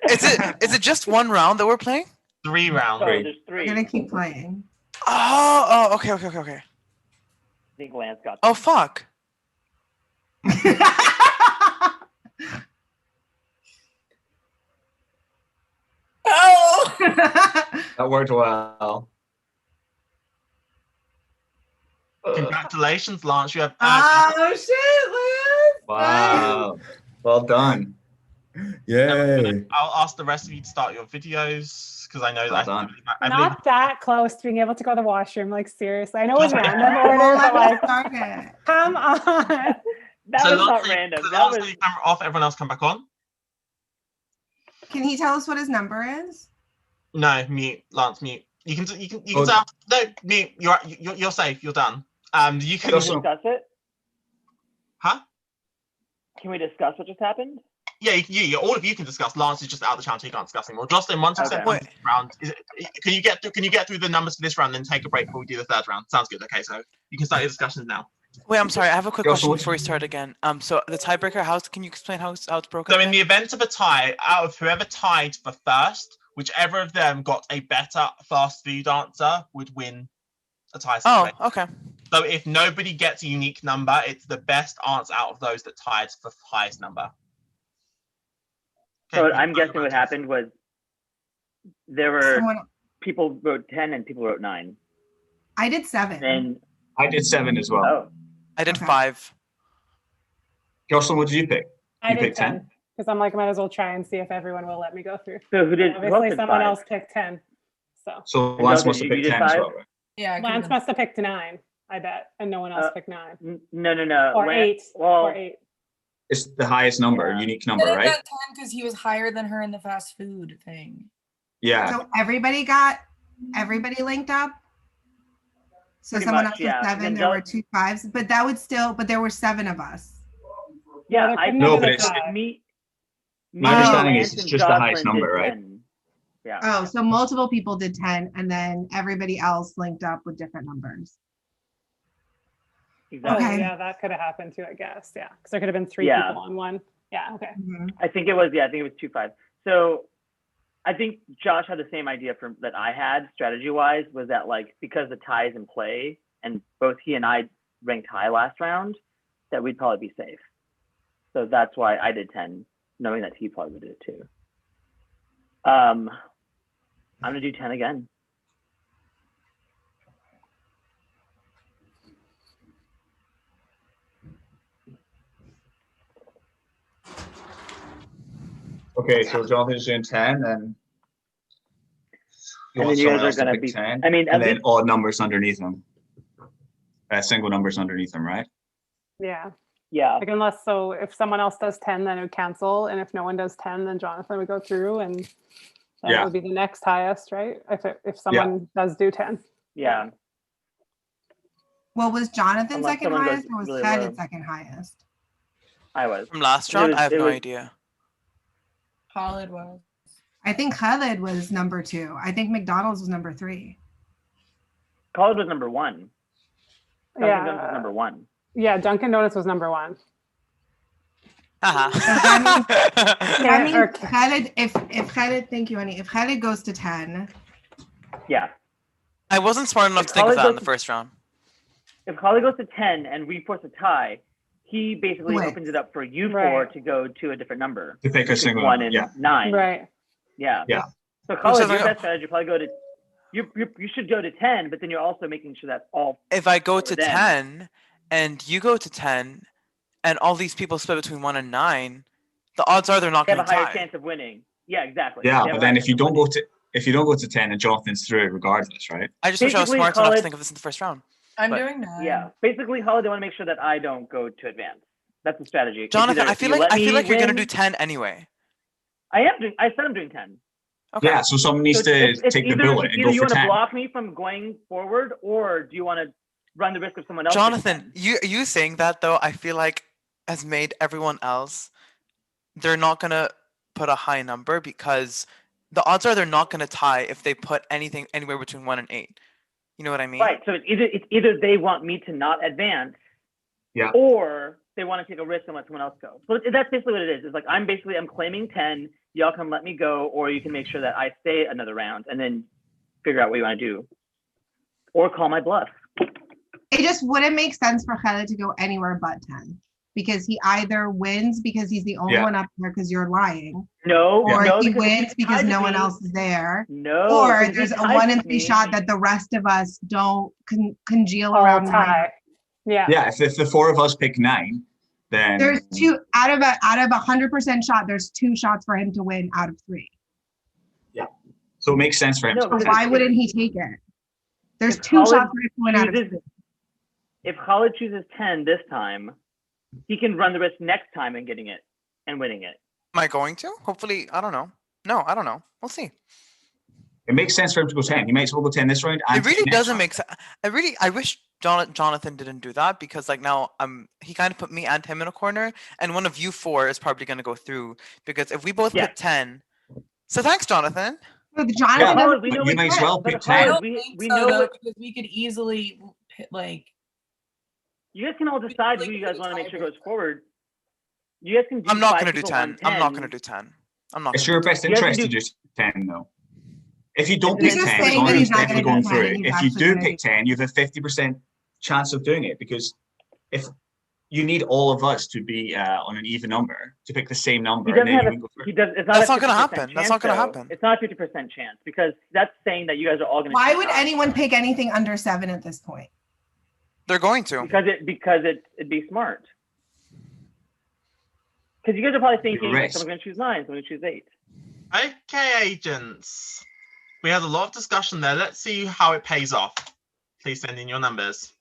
Is it just 1 round that we're playing? 3 rounds. Oh, there's 3. We're gonna keep playing. Oh, okay. I think Lance got. Oh, fuck. Oh! That worked well. Congratulations, Lance. You have. Oh shit, Lance! Wow. Well done. Yay. I'll ask the rest of you to start your videos because I know that. Not that close to being able to go to the washroom. Like seriously, I know it was random order, but like, come on. That was not random. So That Lance, was. leave your camera off. Everyone else come back on. Can he tell us what his number is? No, mute. Lance, mute. You can Oh. tell. No, mute. You're safe. You're done. You can discuss it? Huh? Can we discuss what just happened? Yeah, all of you can discuss. Lance is just out of the challenge. He can't discuss anymore. Jocelyn, once you've said this round, can you get through the numbers for this round, then take a break before we do the 3rd round? Sounds good. Okay, so you can start your discussions now. Wait, I'm sorry. I have a quick question before we start again. So the tiebreaker, can you explain how it's broken? So in the event of a tie, out of whoever tied for first, whichever of them got a better fast food answer would win a tie situation. Oh, okay. So if nobody gets a unique number, it's the best answer out of those that tied for the highest number. So I'm guessing what happened was there were people wrote 10 and people wrote 9. I did 7. And I did 7 as well. Oh. I did 5. Jocelyn, what did you pick? I did 10 because I'm like, I might as well try and see if everyone will let me go through. So who did? Obviously, did someone 5? else picked 10. So Lance must have picked 10 as well, right? Yeah, Lance must have picked 9, I bet, and no one else picked 9. No. Or Lance, 8. Or 8. It's the highest number, unique number, He right? got 10 because he was higher than her in the fast food thing. Yeah. So everybody linked up. So Pretty someone much, else yeah. was 7. And There were 2 5s, but there were 7 of us. Yeah, No, but it's my understanding is it's just the highest number, right? Yeah. Oh, so multiple people did 10, and then everybody else linked up with different numbers. Exactly. Oh, yeah, that could have happened too, I guess. Yeah, because there could have been 3 Yeah. people on one. Yeah, okay. I think it was 2-5. So I think Josh had the same idea that I had strategy wise, was that like because the tie is in play and both he and I ranked high last round, that we'd probably be safe. So that's why I did 10, knowing that he probably would do it too. I'm gonna do 10 again. Okay, so Jonathan's doing 10, and And then you guys are gonna be. 10, I mean, at and then least odd numbers underneath them. Single numbers underneath them, right? Yeah. yeah. Like unless, so if someone else does 10, then it would cancel. And if no one does 10, then Jonathan would go through and then it Yeah. would be the next highest, right? If someone does do 10. Yeah. Well, was Jonathan Unless second someone goes highest or was really Khaled low. second highest? I was. From last It round, was- I have it no was- idea. Khaled was. I think Khaled was number 2. I think McDonald's was number 3. College was number 1. Dunkin' Yeah. Donuts was number 1. Yeah, Dunkin' Donuts was number 1. That means Or- Khaled, if Khaled, thank you, honey. If Khaled goes to 10, Yeah. I wasn't smart enough If to think of Khaled that in goes the first round. If Khaled goes to 10 and we force a tie, he basically Wins. opens it up for you 4 Right. to go to a different number. To pick a which is single 1 number, and yeah. 9. Right. Yeah. Yeah. So Khaled, sounds your like a- best strategy probably go to you should go to 10, but then you're also making sure that all If I go Or to them. 10 and you go to 10 and all these people split between 1 and 9, the odds are they're not have going a to higher tie. chance of winning. Yeah, exactly. Yeah, They have but a then higher if you chance of don't go to 10 and Jonathan's through regardless, right? I just wish I was Basically, smart enough to Khaled- think of this in the first round. I'm But- doing 9. Yeah. Basically, Khaled, they want to make sure that I don't go to advance. That's the strategy. It's Jonathan, either I feel you like let me you're going to win- do 10 anyway. I said I'm doing 10. Okay. Yeah, so someone needs So to it's take the either- bullet it's and either go you for want to 10. block me from going forward, or do you want to run the risk of someone else? Jonathan, you saying that though, I feel like has made everyone else, they're not going to put a high number because the odds are they're not going to tie if they put anything anywhere between 1 and 8. You know what I mean? Right. So it's either they want me to not advance, Yeah. or they want to take a risk and let someone else go. So that's basically what it is. It's like I'm claiming 10. Y'all can let me go, or you can make sure that I stay another round and then figure out what you want to do, or call my bluff. it just wouldn't make sense for Khaled to go anywhere but 10 because he either wins because he's the only Yeah. one up there because you're lying, No, or no, he because if wins he because ties no with one me- else is there, No. or because if he there's a ties 1 in with 3 me- shot that the rest of us don't congeal Or around a 9. tie. Yeah. Yeah, if the 4 of us pick 9, then There's 2 out of a 100% shot. There's 2 shots for him to win out of 3. so it makes sense for him. No, to go So because for why wouldn't he take it? There's If 2 Khaled shots for him to win out of chooses- 3. If Khaled chooses 10 this time, he can run the risk next time in getting it and winning it. Am I going to? Hopefully, I don't know. No, I don't know. We'll see. It makes sense for him to go 10. He might as well go 10 this round. And It really 10 next doesn't round. make sense. I wish Jonathan didn't do that because like now he kind of put me and him in a corner, and one of you 4 is probably going to go through because if we both Yeah. put 10. So thanks, Jonathan. But Yeah, Jonathan Khaled, doesn't we but know you it's might as 10, well but pick Khaled, I 10. don't we think we so know though, what because we could easily like. you guys can all decide who you guys want to make sure goes forward. You guys can do I'm not 5 going to do people 10. on I'm not going 10. to do 10. I'm not. It's gonna your do best 10. You guys interest to can do 10, though. If you don't He's pick just 10, saying that Jonathan's he's not definitely gonna going do 10 through and it. he's If you actually do gonna pick 10, you have a 50% chance of doing it because if you need all of us to be on an even number to pick the same number, He and doesn't then have you can go a, through. he does. It's not That's a not gonna 50% happen. That's chance, not gonna though. happen. It's not a 50% chance because that's saying that you guys are all going to. Why would anyone pick anything under 7 at this point? They're going to. Because it'd be smart. Because you guys are probably thinking risk. someone's going to choose 9, someone's going to choose 8. Okay, agents. We had a lot of discussion there. Let's see how it pays off. Please send in your numbers.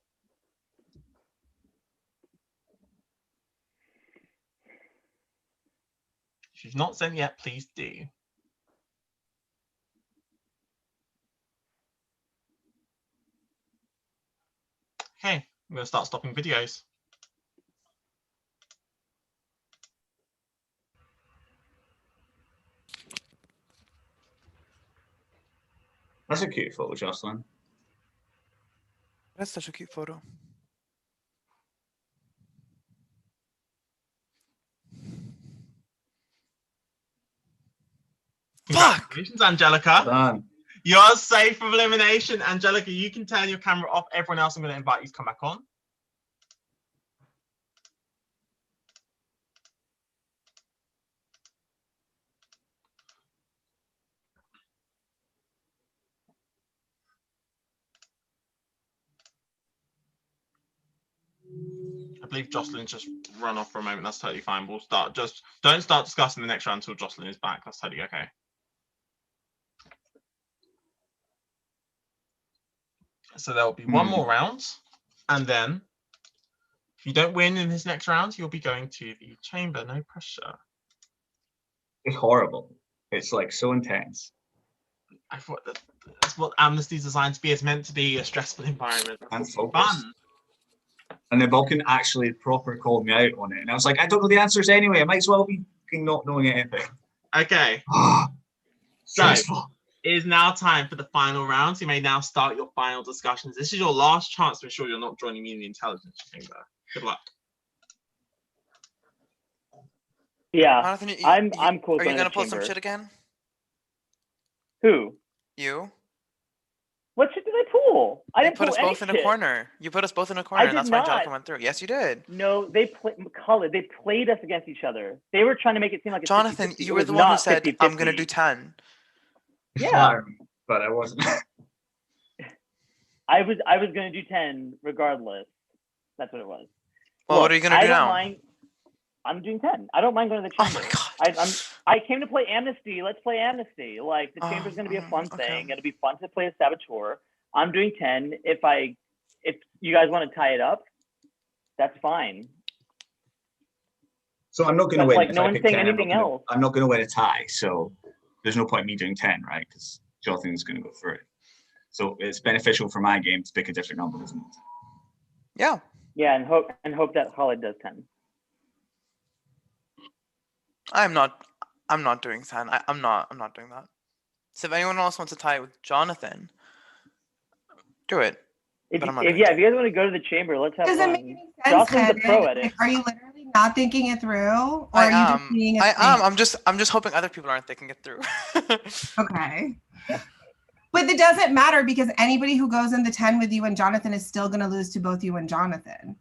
If you've not sent yet, please do. Okay, I'm going to start stopping videos. That's a cute photo, Jocelyn. That's such a cute photo. Congratulations, Angelica. Done. You're safe from elimination. Angelica, you can turn your camera off. Everyone else, I'm going to invite you to come back on. I believe Jocelyn's just run off for a moment. That's totally fine. We'll start. Just don't start discussing the next round until Jocelyn is back. That's totally okay. So there'll be one more round, and then if you don't win in this next round, you'll be going to the chamber. No pressure. It's horrible. It's like so intense. I thought that's what Amnesty's designed to be. It's meant to be a stressful environment. And It's focused. fun. And the Vulcan actually proper called me out on it. And I was like, I don't know the answers anyway. I might as well be not knowing anything. Okay. Stressful. It is now time for the final round. You may now start your final discussions. This is your last chance to ensure you're not joining me in the intelligence chamber. Good luck. Yeah, Jonathan, I'm cool. Are you gonna pull some shit again? Who? You? What shit did I pull? I didn't put pull us any both in a shit. corner. You put us both in a corner, I and did that's why not. Jonathan went through. Yes, you did. No, they played us against each other. They were trying to make it seem like it's Jonathan, 50-50. you It were was the one who not said, 50-50. I'm gonna do 10. Yeah. But I wasn't. I was gonna do 10 regardless. That's what it was. Well, what are you gonna do I don't now? mind. I'm doing 10. I don't mind going to the chamber. Oh my God. I came to play Amnesty. Let's play Amnesty. Like the chamber's gonna be a fun thing. It'll be fun to play a saboteur. I'm doing 10. If you guys want to tie it up, that's fine. So I'm not going to But, win. like, If no I one's pick saying 10, anything else. I'm not going to win a tie. So there's no point in me doing 10, right? Because Jonathan's going to go through it. So it's beneficial for my game to pick a different number, isn't it? Yeah. Yeah, and hope that Khalid does 10. I'm not doing 10. I'm not doing that. So if anyone else wants to tie it with Jonathan, do it. If I'm not you doing guys want to go to the chamber, let's have Doesn't fun. make any sense, Jocelyn's a pro at Kevin. it. Like, are you literally not thinking it through, or I are you just am. being a I snake? am. I'm just hoping other people aren't thinking it through. Okay. But it doesn't matter because anybody who goes in the 10 with you and Jonathan is still going to lose to both you and Jonathan.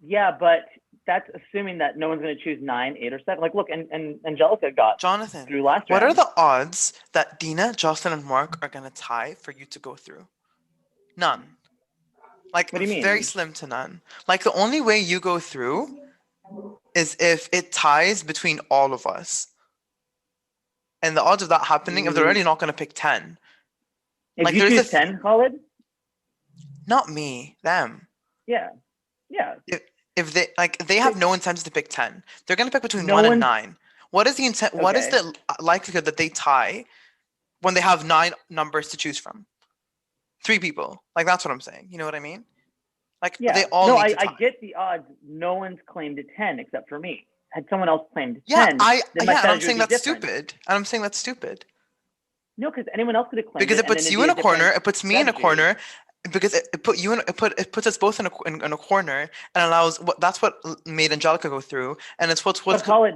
Yeah, but that's assuming that no one's going to choose 9, 8, or 7. Like, look, and Angelica got Jonathan, through last what round. are the odds that Dina, Jocelyn, and Mark are gonna tie for you to go through? None. Like, What do you mean? very slim to none. Like, the only way you go through is if it ties between all of us. And the odds of that happening, if they're already not gonna pick 10. If like, you there's choose 10, Khalid? Not me, them. Yeah. Yeah. If they have no incentive to pick 10. They're gonna pick between No 1 and one- 9. What is the intent? What is Okay. the likelihood that they tie when they have 9 numbers to choose from? 3 people. Like, that's what I'm saying. You know what I mean? Like, Yeah. they all no, need to tie. I get the odds. No one's claimed a 10 except for me. Had someone else claimed 10, Yeah, then my and I'm strategy saying would be that's different. stupid. And I'm saying that's stupid. No, because anyone else could have claimed Because it. it puts you in a corner, it puts me in a corner, because it puts us both in a corner and allows that's what made Angelica go through, and it's what's But Khalid,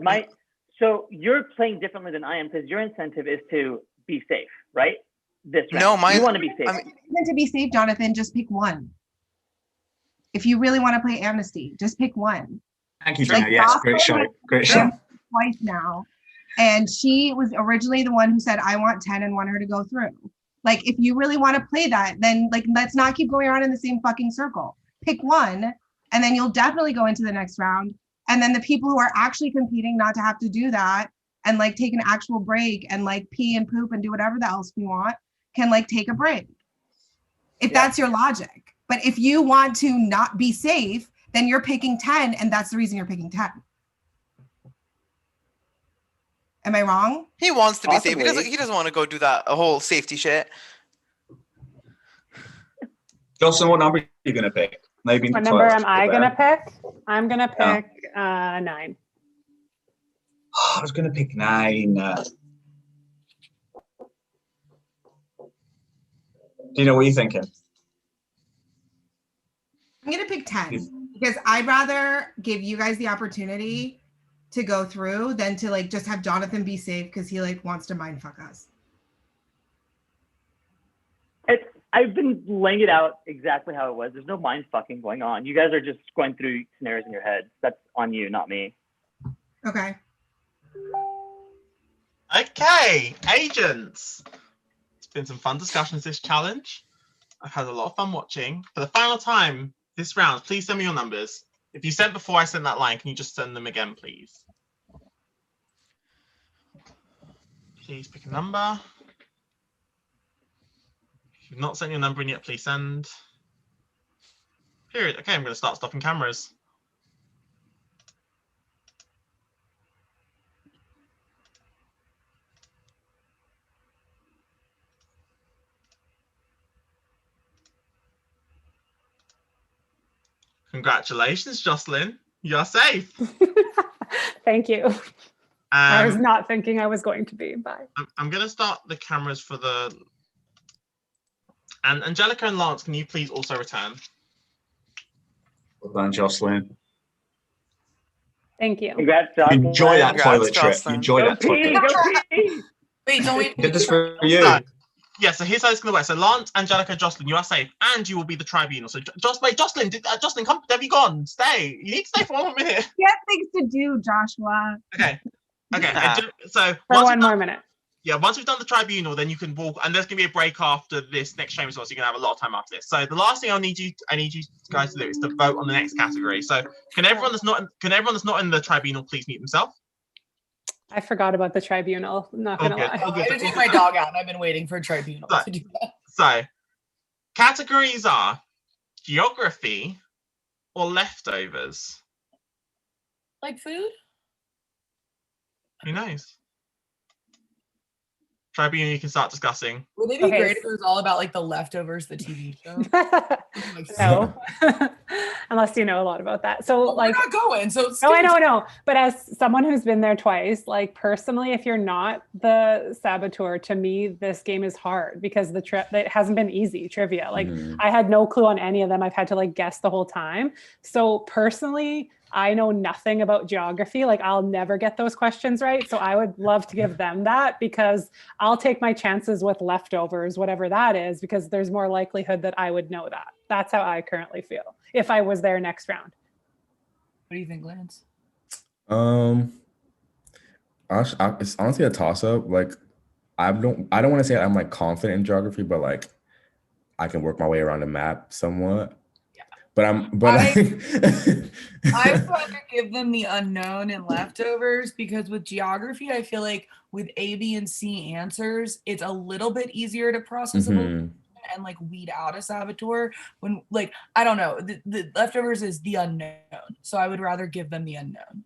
so you're playing differently than I am because your incentive is to be safe, right? This round. No, you want to be safe. To be safe, Jonathan, just pick one. If you really want to play Amnesty, just pick one. Thank you, Gina. Yes, great shout. Great shout. Twice now. And she was originally the one who said, I want 10 and want her to go through. Like, if you really want to play that, then like, let's not keep going around in the same fucking circle. Pick one, and then you'll definitely go into the next round. And then the people who are actually competing not to have to do that and like take an actual break and like pee and poop and do whatever the else we want can like take a break. If that's your logic. But if you want to not be safe, then you're picking 10 and that's the reason you're picking 10. Am I wrong? He wants to be safe. Possibly. He doesn't want to go do a whole safety shit. Jocelyn, what number are you going to pick? Maybe What number am I going to pick? I'm going to Yeah. pick 9. I was going to pick 9. Do you know what you're thinking? I'm going to pick 10 because I'd rather give you guys the opportunity to go through than to like just have Jonathan be safe because he like wants to mind fuck us. I've been laying it out exactly how it was. There's no mind fucking going on. You guys are just going through scenarios in your head. That's on you, not me. Okay. Okay, agents. It's been some fun discussions this challenge. I've had a lot of fun watching. For the final time, this round, please send me your numbers. If you sent before I sent that line, can you just send them again, please? Please pick a number. If you've not sent your number in yet, please send. Period. Okay, I'm going to start stopping cameras. Congratulations, Jocelyn. You're safe. Thank you. I was Um, not thinking I was going to be. Bye. I'm going to start the cameras for the... And Angelica and Lance, can you please also return? Well done, Jocelyn. Thank you. Congrats, Jocelyn. Enjoy that Congrats, toilet trip. Jocelyn. Enjoy Go that pee, toilet. go pee. Wait, don't we? Did this for you. So, yeah, so here's how it's going to work. So Lance, Angelica, Jocelyn, you are safe, and you will be the tribunal. So wait, Jocelyn, Jocelyn, come, have you gone? Stay. You need to stay for 1 minute. You have things to do, Joshua. Okay. Ah. So For once one more minute. yeah, once we've done the tribunal, then you can walk, and there's gonna be a break after this next chamber as well, so you can have a lot of time after this. So the last thing I need you guys to do is to vote on the next category. So can everyone that's not in the tribunal please mute themselves? I forgot about the tribunal. I'm not gonna lie. All I had to good. take my dog out, and I've been waiting for a tribunal to do that. So categories are geography or leftovers. Like food? Who knows? Tribunal, you can start discussing. Would it be Okay. great if it was all about like the leftovers, the TV show? No, unless you know a lot about that. So Well, like, we're not going. So no, I know. But as someone who's been there twice, like personally, if you're not the saboteur, to me, this game is hard because it hasn't been easy trivia. Like I had no clue on any of them. I've had to like guess the whole time. So personally, I know nothing about geography. Like I'll never get those questions right. So I would love to give them that because I'll take my chances with leftovers, whatever that is, because there's more likelihood that I would know that. That's how I currently feel if I was there next round. What do you think, Lance? It's honestly a toss up. Like I don't want to say I'm like confident in geography, but like I can work my way around the map somewhat. I'd rather give them the unknown and leftovers because with geography, I feel like with A, B, and C answers, it's a little bit easier to process and like weed out a saboteur. When like I don't know, the leftovers is the unknown, so I would rather give them the unknown.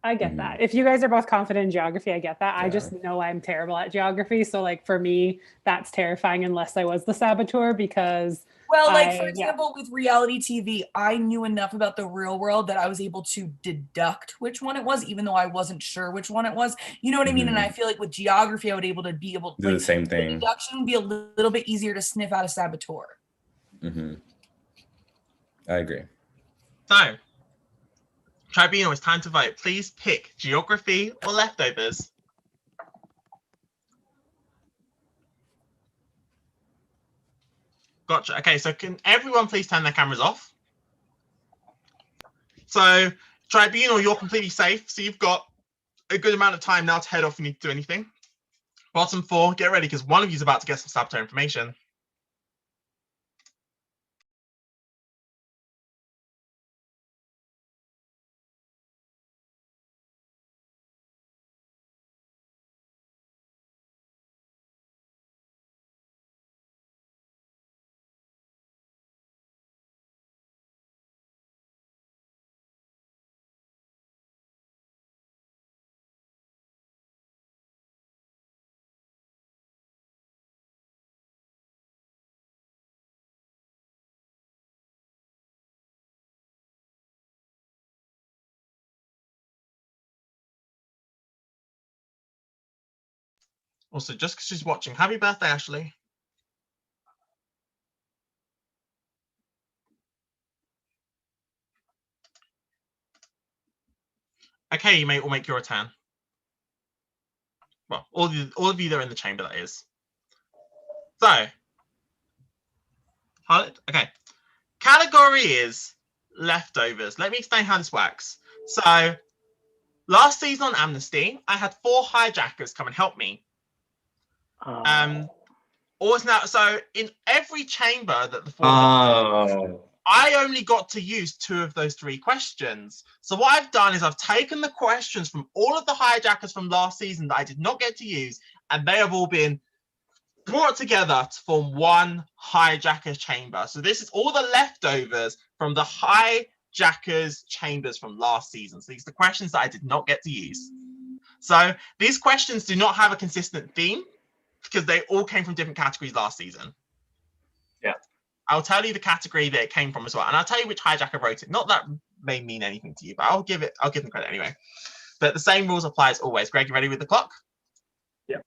I get that. If you guys are both confident in geography, I get that. I just know I'm terrible at geography, so like for me, that's terrifying unless I was the saboteur because. Well, like for example, with reality TV, I knew enough about the real world that I was able to deduct which one it was, even though I wasn't sure which one it was. You know what I mean? And I feel like with geography, I would able to do the same thing. The deduction would be a little bit easier to sniff out a saboteur. I agree. So, Tribunal, it's time to vote. Please pick geography or leftovers. Gotcha. Okay, so can everyone please turn their cameras off? So, Tribunal, you're completely safe. So you've got a good amount of time now to head off if you need to do anything. Bottom four, get ready because one of you is about to get some saboteur information. Also, just because she's watching, happy birthday, Ashley. Okay, you may all make your return. Well, all of you that are in the chamber, that is. So, okay. Category is leftovers. Let me explain how this works. So, last season on Amnesty, I had 4 hijackers come and help me. Always now, so in every chamber that the 4 I only got to use 2 of those 3 questions. So what I've done is I've taken the questions from all of the hijackers from last season that I did not get to use, and they have all been brought together to form one hijacker chamber. So this is all the leftovers from the hijackers chambers from last season. So these are the questions that I did not get to use. So these questions do not have a consistent theme because they all came from different categories last season. Yeah. I'll tell you the category that it came from as well. And I'll tell you which hijacker wrote it. Not that may mean anything to you, but I'll give them credit anyway. But the same rules apply as always. Greg, you ready with the clock? Yeah.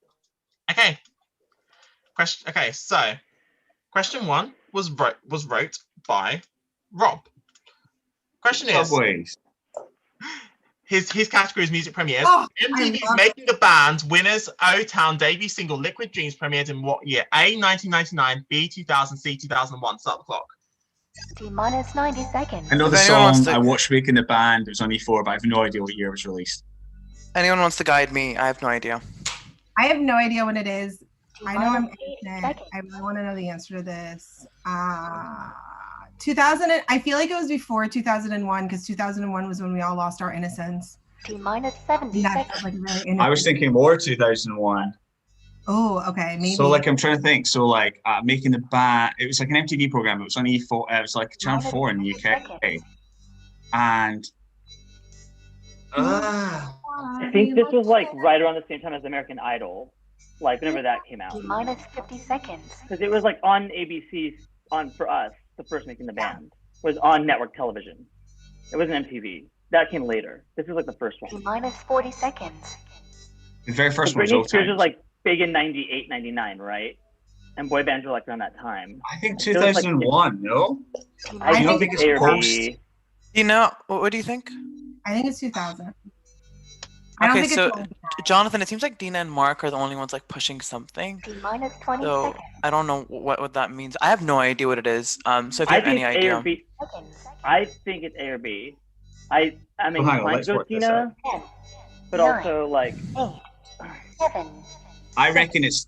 Okay. So question 1 was wrote by Rob. Question is Subways. his category is music premieres. Oh, MTV's Making a Band Winners O-Town debut single Liquid Dreams premiered in what year? A, 1999, B, 2000, C, 2001. Start the clock. T-minus 90 seconds. I know If the anyone wants song. to- I watched Making the Band. It was on E4, but I have no idea what year it was released. Anyone wants to guide me? I have no idea. I have no idea what it is. I know I'm T-minus 8 ignorant. seconds. I really want to know the answer to this. 2000. I feel like it was before 2001 because 2001 was when we all lost our innocence. T-minus 70 That seconds. sounds like really I was innocent. thinking more 2001. Oh, okay, maybe. So like I'm trying to think. So like Making the Band. It was like an MTV program. It was on E4. It was like Channel 4 in the UK. And I think this was like right around the same time as American Idol, like whenever that came out. T-minus 50 seconds. Because it was like on ABC, on for us, the first Making the Band was on network television. It wasn't MTV. That came later. This was like the first one. T-minus 40 seconds. the very first one was Britney Spears O-Town. was like big in 98, 99, right? And boy bands were like around that time. I think It was, like, 2001. No. I You don't think think it's it's post? ARB. You know, what do you think? I think it's 2000. I don't Okay, think so it's old. Jonathan, it seems like Dina and Mark are the only ones like pushing something. T-minus 20 So seconds. I don't know what that means. I have no idea what it is. So if you I have think any it's A idea. or B. Seconds. I think it's A or B. I'm Well, hang on, inclined let's to go work this Tina, 10, but 9, also like 8, 7, I reckon it's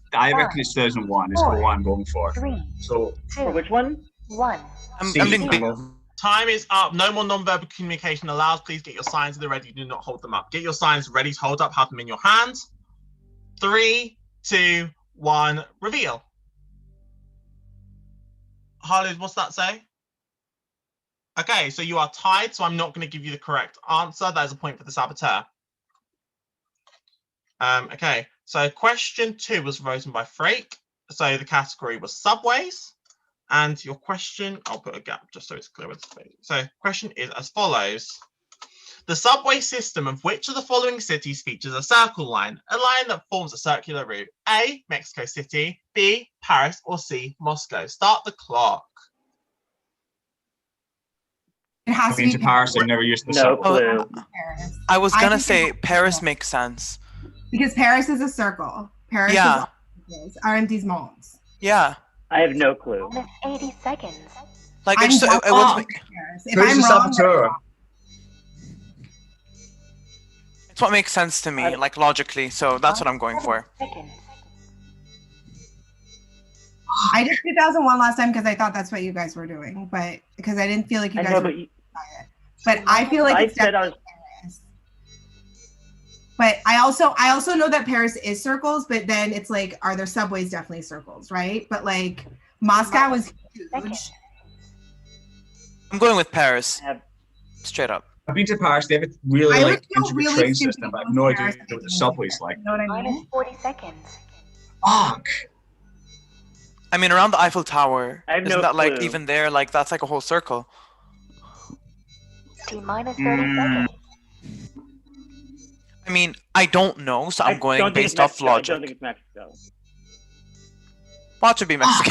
2001 is what I'm going for. 3, So 2, for which one? 1. I'm C, doing I'm B. going- Time is up. No more non-verbal communication allowed. Please get your signs at the ready. Do not hold them up. Get your signs ready to hold up. Have them in your hand. 3, 2, 1. Reveal. Harley, what's that say? Okay, so you are tied, so I'm not going to give you the correct answer. That is a point for the saboteur. Okay, so question 2 was voted by Frake. So the category was subways. And your question, I'll put a gap just so it's clear. So question is as follows. The subway system of which of the following cities features a circle line, a line that forms a circular route? A, Mexico City, B, Paris, or C, Moscow? Start the clock. It has I've to been be to Paris. I've never used the No subway. clue. Paris. I was I gonna think say it's- Paris makes sense. Because Paris is a circle. Paris Yeah. is arrondissements. Yeah. I have no clue. Minus 80 seconds. Like I'm it just it definitely wouldn't wrong make, for Paris. If Who's I'm the wrong, I'm saboteur? wrong. it's what makes sense to me, like logically. So that's what I'm going for. Seconds. I did 2001 last time because I thought that's what you guys were doing, but because I didn't feel like you I guys know, were. but But I feel like I it's said I definitely was. Paris. But I also know that Paris is circles, but then it's like, are there subways definitely circles, right? But like Moscow is huge. Seconds. I'm going with Paris. I have Straight up. I've been to Paris. They have a really I would like feel intricate really train stupid system, but I have going no to idea Paris what if the I didn't subway's do like. You know what I Minus mean? 40 seconds. Fuck. I mean, around the Eiffel Tower. I have Isn't no that like clue. even there? Like that's like a whole circle. T-minus 30 seconds. I mean, I don't know, so I I'm going don't think it's based off Mexico. I logic. don't think it's Mexico. Watch it be Mexico.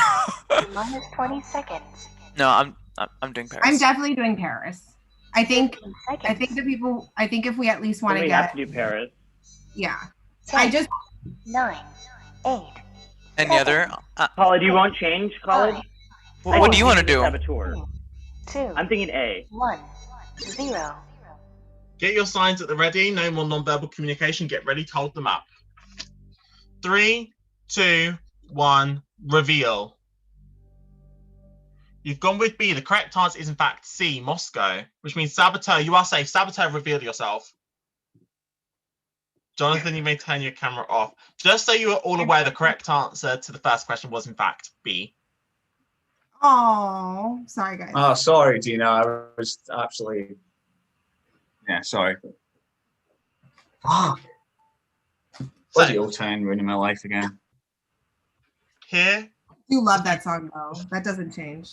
Minus 20 seconds. No, I'm doing Paris. I'm definitely doing Paris. I think 15 I seconds. think the people I think if we at least want Then to we have get to do Paris. yeah. 10, I just 9, 8, Any other? College, you won't change college? 5, What do you want to do? Saboteur. 2, I'm thinking A. 1, 0. Get your signs at the ready. No more non-verbal communication. Get ready to hold them up. 3, 2, 1. Reveal. You've gone with B. The correct answer is in fact C, Moscow, which means Saboteur, you are safe. Saboteur, reveal yourself. Jonathan, you may turn your camera off. Just so you are all aware, the correct answer to the first question was in fact B. Oh, sorry guys. Oh, sorry, Dina. I was absolutely. Yeah, sorry. Fuck. Bloody old town ruining my life again. Here. You love that song though. That doesn't change.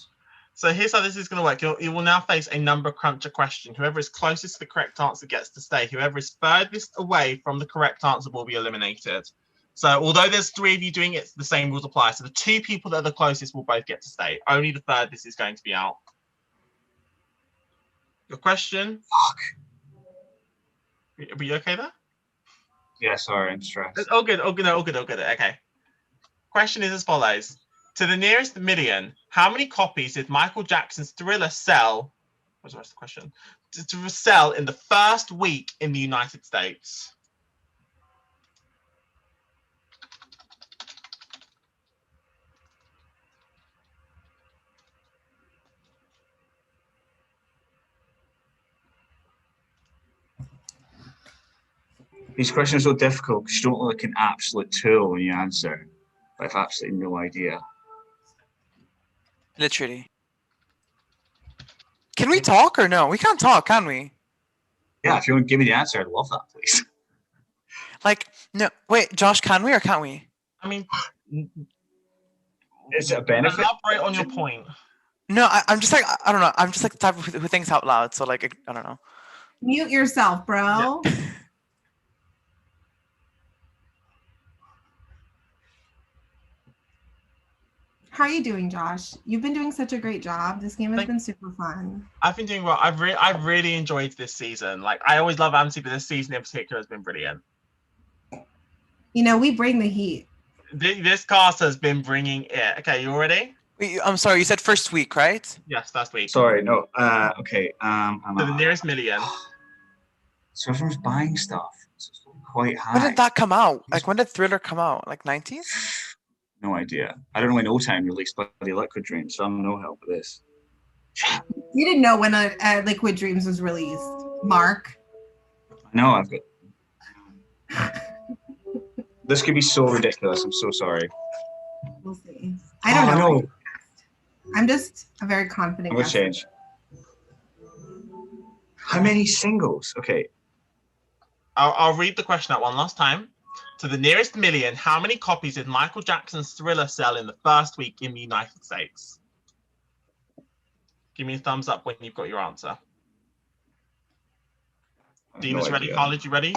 So here's how this is going to work. You will now face a number cruncher question. Whoever is closest to the correct answer gets to stay. Whoever is furthest away from the correct answer will be eliminated. So although there's 3 of you doing it, the same rules apply. So the 2 people that are the closest will both get to stay. Only the furthest is going to be out. Your question? Fuck. Are you okay there? Yeah, sorry, I'm stressed. All good. Okay. Question is as follows. To the nearest million, how many copies did Michael Jackson's Thriller sell? What's the rest of the question? To sell in the first week in the United States? These questions are so difficult because you don't look like an absolute tool when you answer. I have absolutely no idea. Literally. Can we talk or no? We can't talk, can we? Yeah, if you want to give me the answer, I'd love that, please. Like, no, wait, Josh, can we or can't we? I mean, is it a benefit? Elaborate on your point. No, I'm just like, I don't know. I'm just like the type of who thinks out loud. So like, I don't know. Mute yourself, bro. Yeah. How are you doing, Josh? You've been doing such a great job. This game has been super fun. I've been doing well. I've really enjoyed this season. Like, I always love Amnesty, but this season in particular has been brilliant. You know, we bring the heat. This cast has been bringing it. Okay, you all ready? Wait, I'm sorry, you said first week, right? Yes, first week. Sorry, no. Okay. To the nearest million. So everyone's buying stuff. It's quite high. When did that come out? Like, when did Thriller come out? Like 90s? No idea. I don't know when O-Time released Bloody Liquid Dreams, so I'm no help with this. You didn't know when Liquid Dreams was released, Mark. No, I've got. This could be so ridiculous. I'm so sorry. We'll see. I don't know. No. I'm just a very confident. I'm gonna change. How many singles? Okay. I'll read the question out one last time. To the nearest million, how many copies did Michael Jackson's Thriller sell in the first week in the United States? Give me a thumbs up when you've got your answer. Dina's ready. Khalid, you ready?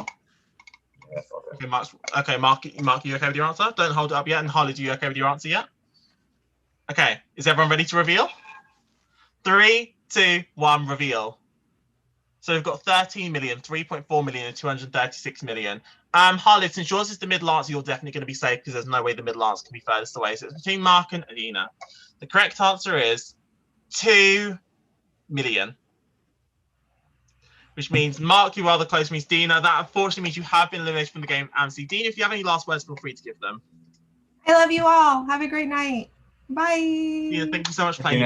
Yeah, okay, Mark, you okay with your answer? Don't hold it up yet. And Khalid, you okay with your answer yet? Okay, is everyone ready to reveal? 3, 2, 1, reveal. So we've got 13 million, 3.4 million, and 236 million. Khalid, since yours is the middle answer, you're definitely going to be safe because there's no way the middle answer can be furthest away. So it's between Mark and Adina. The correct answer is 2 million. Which means Mark, you are the close, means Dina. That unfortunately means you have been eliminated from the game. Amnesty. Dina, if you have any last words, feel free to give them. I love you all. Have a great night. Bye. Dina, thank you so much for playing.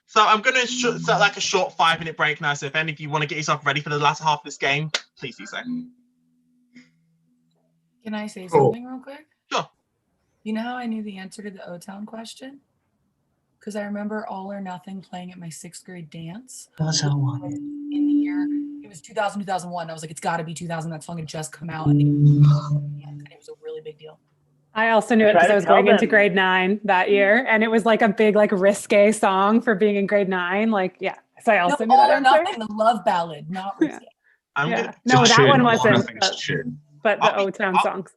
So I'm going to set like a short 5-minute break now. So if any of you want to get yourself ready for the last half of this game, please do so. Can I say something real quick? Sure. You know how I knew the answer to the O-Town question? Because I remember All or Nothing playing at my 6th grade dance. That's how one. In the year, it was 2000, 2001. I was like, it's got to be 2000. That song had just come out. And it was a really big deal. I also knew it because I was going into grade 9 that year, and it was like a big, like risque song for being in grade 9. Like, yeah. So I also knew All that or answer. Nothing, the love ballad, not risque. No, that one wasn't. But the O-Town songs.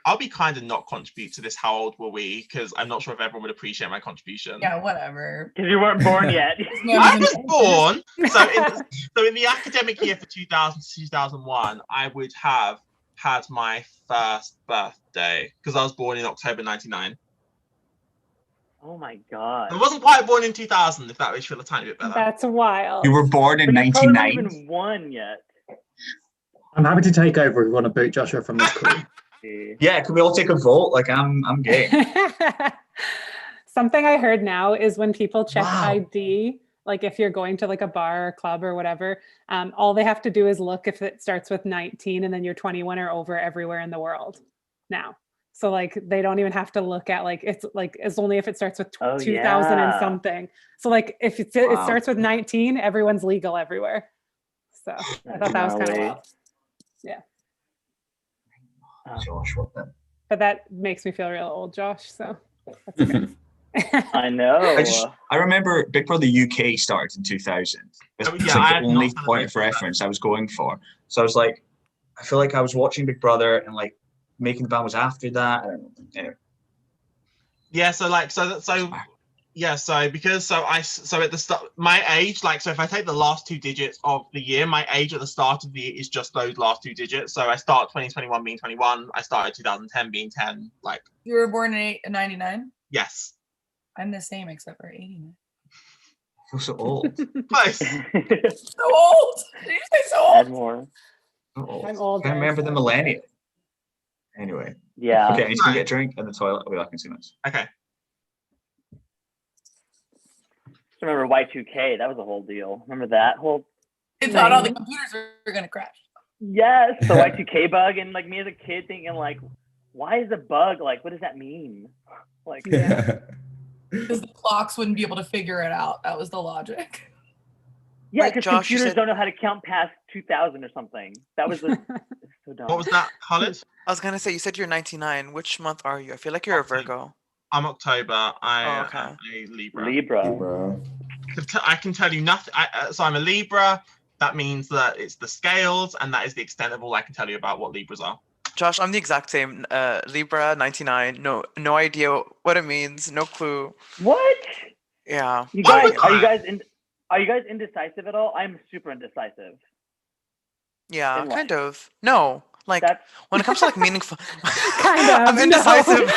I'll be kind of not contribute to this. How old were we? Because I'm not sure if everyone would appreciate my contribution. Yeah, whatever. Because you weren't born yet. I was born. So in the academic year for 2000 to 2001, I would have had my first birthday because I was born in October 99. Oh my god. I wasn't quite born in 2000, if that makes you feel a tiny bit better. That's wild. You were born in 99. You haven't even won yet. I'm happy to take over if you want to boot Joshua from this crew. Yeah, can we all take a vote? Like I'm game. Something I heard now is when people check Wow. ID, like if you're going to like a bar or club or whatever, all they have to do is look if it starts with 19 and then you're 21 or over everywhere in the world now. So like they don't even have to look at like it's only if it starts with 2000 and yeah. something. So like if it starts with 19, everyone's legal everywhere. So I thought that was kind of Gnarly. wild. Yeah. Josh, what the? But that makes me feel real old, Josh. So that's okay. I know. I remember Big Brother UK started in 2000. It's Oh, yeah, like I the had only not point of reference I was going for. So I was like, I feel like I was watching Big Brother and like Making the Band was after that. I don't know. Anyway. Yeah, so because at the start, my age, like, so if I take the last 2 digits of the year, my age at the start of the year is just those last 2 digits. So I start 2021 being 21. I started 2010 being 10. Like, You were born in 99? yes. I'm the same except for 89. I feel so old. Close. So old. Did you say so old? Add more. I'm old. I remember the millennium. Anyway. Yeah. Okay, I need to go get a drink in the toilet. I'll be back in 2 minutes. Okay. Just remember Y2K. That was a whole deal. Remember that whole They thought all the thing? computers were going to crash. Yes, the Y2K bug, and like me as a kid thinking like, why is a bug? Like, what does that mean? Like, Yeah. Because the clocks wouldn't be able to figure it out. That was the logic. yeah, Wait, because Josh, you computers said- don't know how to count past 2000 or something. That was it's so dumb. What was that, Khalid? I was gonna say, you said you're 99. Which month are you? I feel like you're a Virgo. I'm October. I Oh, okay. am a Libra. Libra. I can tell you nothing. So I'm a Libra. That means that it's the scales, and that is the extent of all I can tell you about what Libras are. Josh, I'm the exact same. Libra, 99. No idea what it means. No clue. What? Yeah. You guys, What? are you guys indecisive at all? I'm super indecisive. Yeah, In life. kind of. No, like That's when it comes to like meaningful. Kind of, I'm no. indecisive.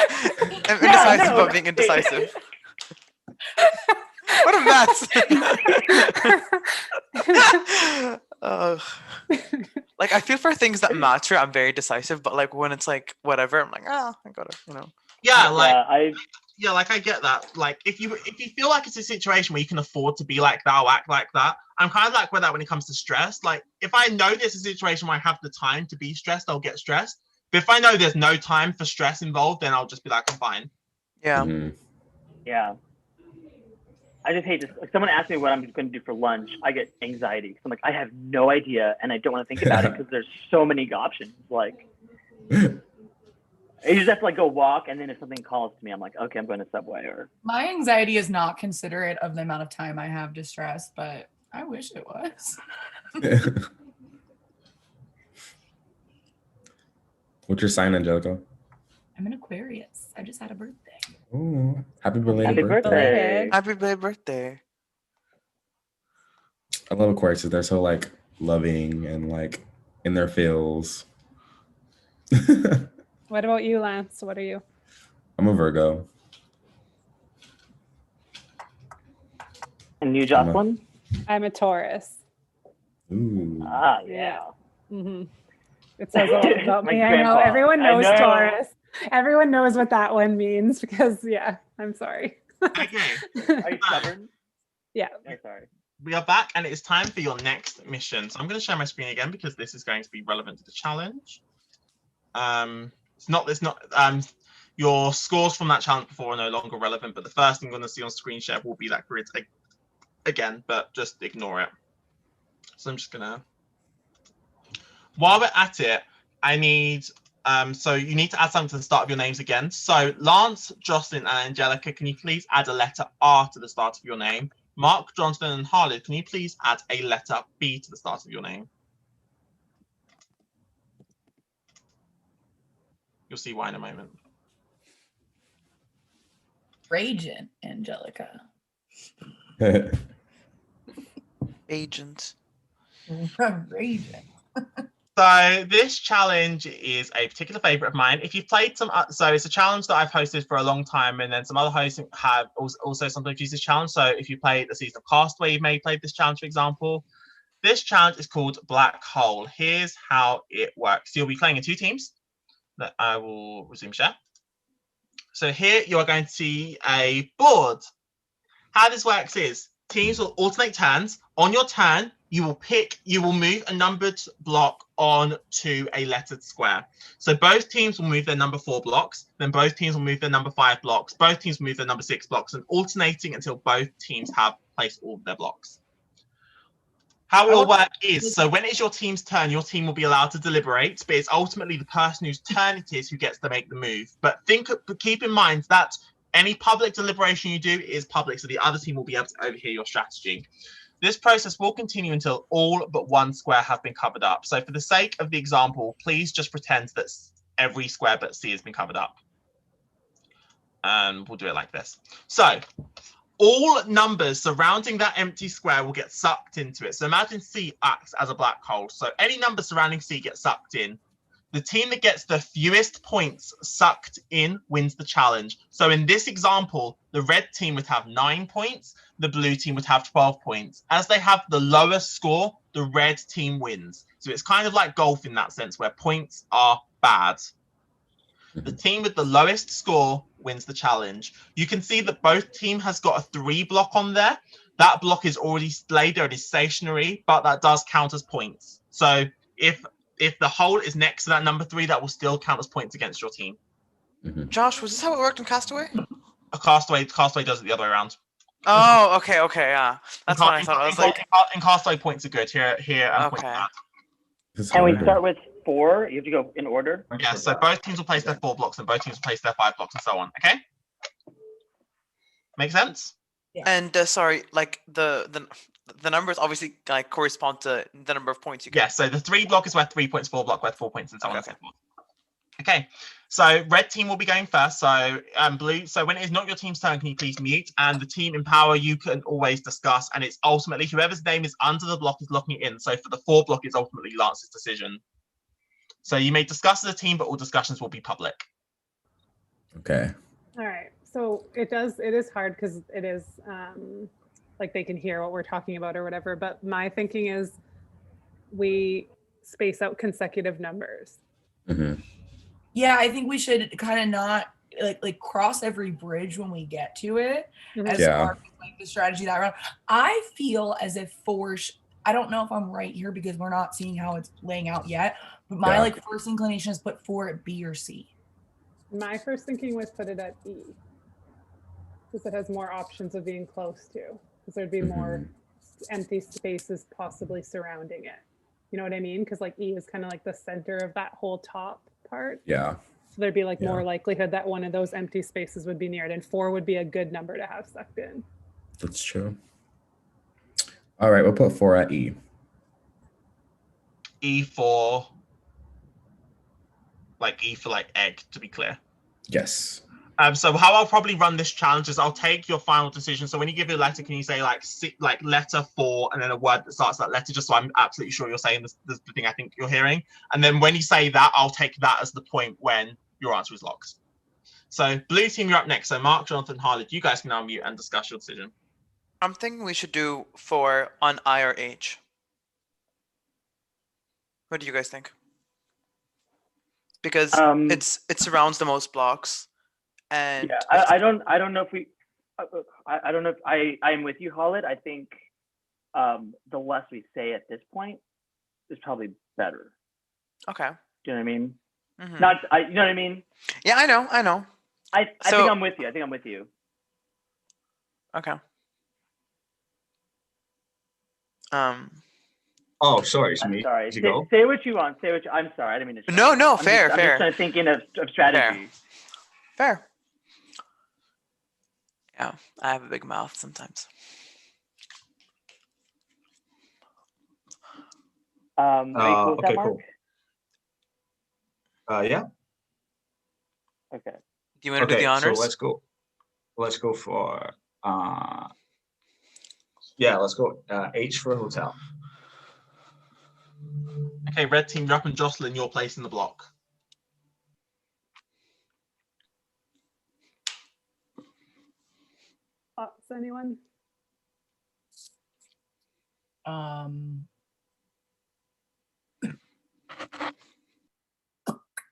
I'm indecisive no. about being indecisive. What a mess. Like I feel for things that matter, I'm very decisive, but like when it's like whatever, I'm like, I gotta, Yeah, like yeah, I get that. Like if you feel like it's a situation where you can afford to be like that or act like that, I'm kind of like with that when it comes to stress. Like if I know there's a situation where I have the time to be stressed, I'll get stressed. But if I know there's no time for stress involved, then I'll just be like, I'm fine. Yeah. Mhm. yeah. I just hate this. Like someone asks me what I'm going to do for lunch, I get anxiety. I'm like, I have no idea, and I don't want to think about it because there's so many options. Like, you just have to like go walk, and then if something calls to me, I'm like, okay, I'm going to Subway or. My anxiety is not considerate of the amount of time I have to stress, but I wish it was. What's your sign, Angelica? I'm an Aquarius. I just had a birthday. Oh, happy belated Happy birthday. Happy belated birthday. I love Aquarius. They're so like loving and like in their feels. What about you, Lance? What are you? I'm a Virgo. And you, Jocelyn? I'm a Taurus. Ooh. Ah, yeah. Mm-hmm. It says a lot about My me. I know. grandpa. Everyone I knows know. Taurus. Everyone knows what that one means because, yeah, I'm sorry. Okay. Are you stubborn? Yeah. No, sorry. We are back, and it is time for your next mission. So I'm going to share my screen again because this is going to be relevant to the challenge. Your scores from that challenge before are no longer relevant, but the first thing you're going to see on screen share will be that grid again, but just ignore it. So I'm just gonna. While we're at it, I need. So you need to add something to the start of your names again. So Lance, Jocelyn, and Angelica, can you please add a letter R to the start of your name? Mark, Jonathan, and Harley, can you please add a letter B to the start of your name? You'll see why in a moment. Raging, Angelica. Agent. Raging. So this challenge is a particular favorite of mine. If you've played so it's a challenge that I've hosted for a long time, and then some other hosts have also sometimes used this challenge. So if you played the season of Castaway, you may have played this challenge, for example. This challenge is called Black Hole. Here's how it works. You'll be playing in 2 teams that I will resume share. So here you are going to see a board. How this works is teams will alternate turns. On your turn, you will move a numbered block onto a lettered square. So both teams will move their number 4 blocks, then both teams will move their number 5 blocks, both teams will move their number 6 blocks, and alternating until both teams have placed all of their blocks. How it will work is, so when it's your team's turn, your team will be allowed to deliberate, but it's ultimately the person whose turn it is who gets to make the move. But keep in mind that any public deliberation you do is public, so the other team will be able to overhear your strategy. This process will continue until all but one square have been covered up. So for the sake of the example, please just pretend that every square but C has been covered up. And we'll do it like this. So all numbers surrounding that empty square will get sucked into it. So imagine C acts as a black hole. So any number surrounding C gets sucked in. The team that gets the fewest points sucked in wins the challenge. So in this example, the red team would have 9 points. The blue team would have 12 points. As they have the lowest score, the red team wins. So it's kind of like golf in that sense, where points are bad. The team with the lowest score wins the challenge. You can see that both team has got a 3 block on there. That block is already laid there, it is stationary, but that does count as points. So if the hole is next to that number 3, that will still count as points against your team. Josh, was this how it worked in Castaway? Castaway does it the other way around. Oh, okay, yeah. That's what I thought. I was like, in Castaway, points are good. Here, okay. Can we start with 4? You have to go in order. Yeah, so both teams will place their 4 blocks and both teams will place their 5 blocks and so on. Okay? Make sense? Yeah. And sorry, like the numbers obviously like correspond to the number of points you get. Yeah, so the 3 block is worth 3 points, 4 block worth 4 points, and so on and so forth. Okay, so red team will be going first. So blue. So when it is not your team's turn, can you please mute? And the team in power, you can always discuss. And it's ultimately whoever's name is under the block is locking it in. So for the 4 block, it's ultimately Lance's decision. So you may discuss as a team, but all discussions will be public. Okay. All right. So it is hard because it is like they can hear what we're talking about or whatever. But my thinking is we space out consecutive numbers. Mm-hmm. Yeah, I think we should kind of not like cross every bridge when we get to it. As far as like the strategy that round. I feel as if I don't know if I'm right here because we're not seeing how it's laying out yet. But my like first inclination is put 4 at B or C. My first thinking was put it at E, because it has more options of being close to, because there'd be more empty spaces possibly surrounding it. You know what I mean? Because like E is kind of like the center of that whole top part. Yeah. So there'd be like more likelihood that one of those empty spaces would be near it, and 4 would be a good number to have sucked in. That's true. All right, we'll put 4 at E. E for egg, to be clear. Yes. So how I'll probably run this challenge is I'll take your final decision. So when you give your letter, can you say like letter 4 and then a word that starts that letter, just so I'm absolutely sure you're saying the thing I think you're hearing. And then when you say that, I'll take that as the point when your answer is locked. So blue team, you're up next. So Mark, Jonathan, Harley, you guys can now mute and discuss your decision. I'm thinking we should do 4 on I or H. What do you guys think? Because it surrounds the most blocks, and yeah, I don't know if we. I don't know if I am with you, Khalid. I think the less we say at this point is probably better. Okay. Do you know what I mean? Mm-hmm. You know what I mean? Yeah, I know. I think I'm with you. Okay. Oh, sorry, it's I'm me. sorry. Did you go? Say what you want. I'm sorry. I didn't mean to. No, I'm fair. just trying to thinking of strategy. Fair. Yeah, I have a big mouth sometimes. Okay, cool. Yeah. Okay. Do you want to do the honors? So let's go for let's go H for hotel. Okay, red team, you're up, and Jocelyn, your place in the block. Thoughts, anyone?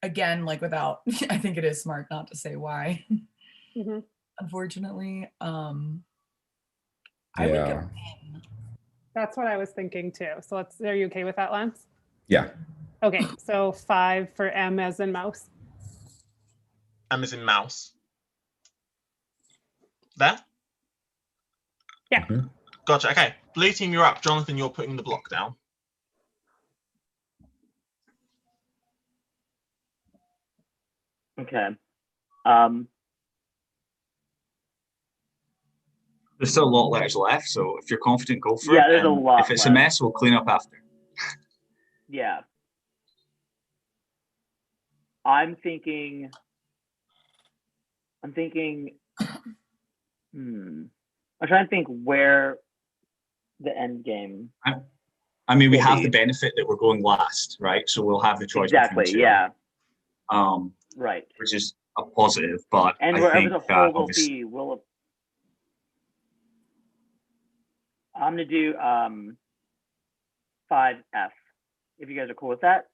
Again, like without, I think it is smart not to say why. Mhm. unfortunately. I would Yeah. go in. That's what I was thinking too. So are you okay with that, Lance? Yeah. Okay, so 5 for M as in mouse. M as in mouse. There? Yeah. Mhm. Gotcha. Okay. Blue team, you're up. Jonathan, you're putting the block down. Okay. There's still a lot of letters left, so if you're confident, go for Yeah, it. there's a And lot if it's a left. mess, we'll clean up after. Yeah. I'm thinking. I'm trying to think where the end game. I mean, we will have be. the benefit that we're going last, right? So we'll have the choice Exactly. between two. Yeah. Um, Right. which is a positive, but And I wherever think the hole will obviously be, I'm gonna do 5F. If you guys are cool with that.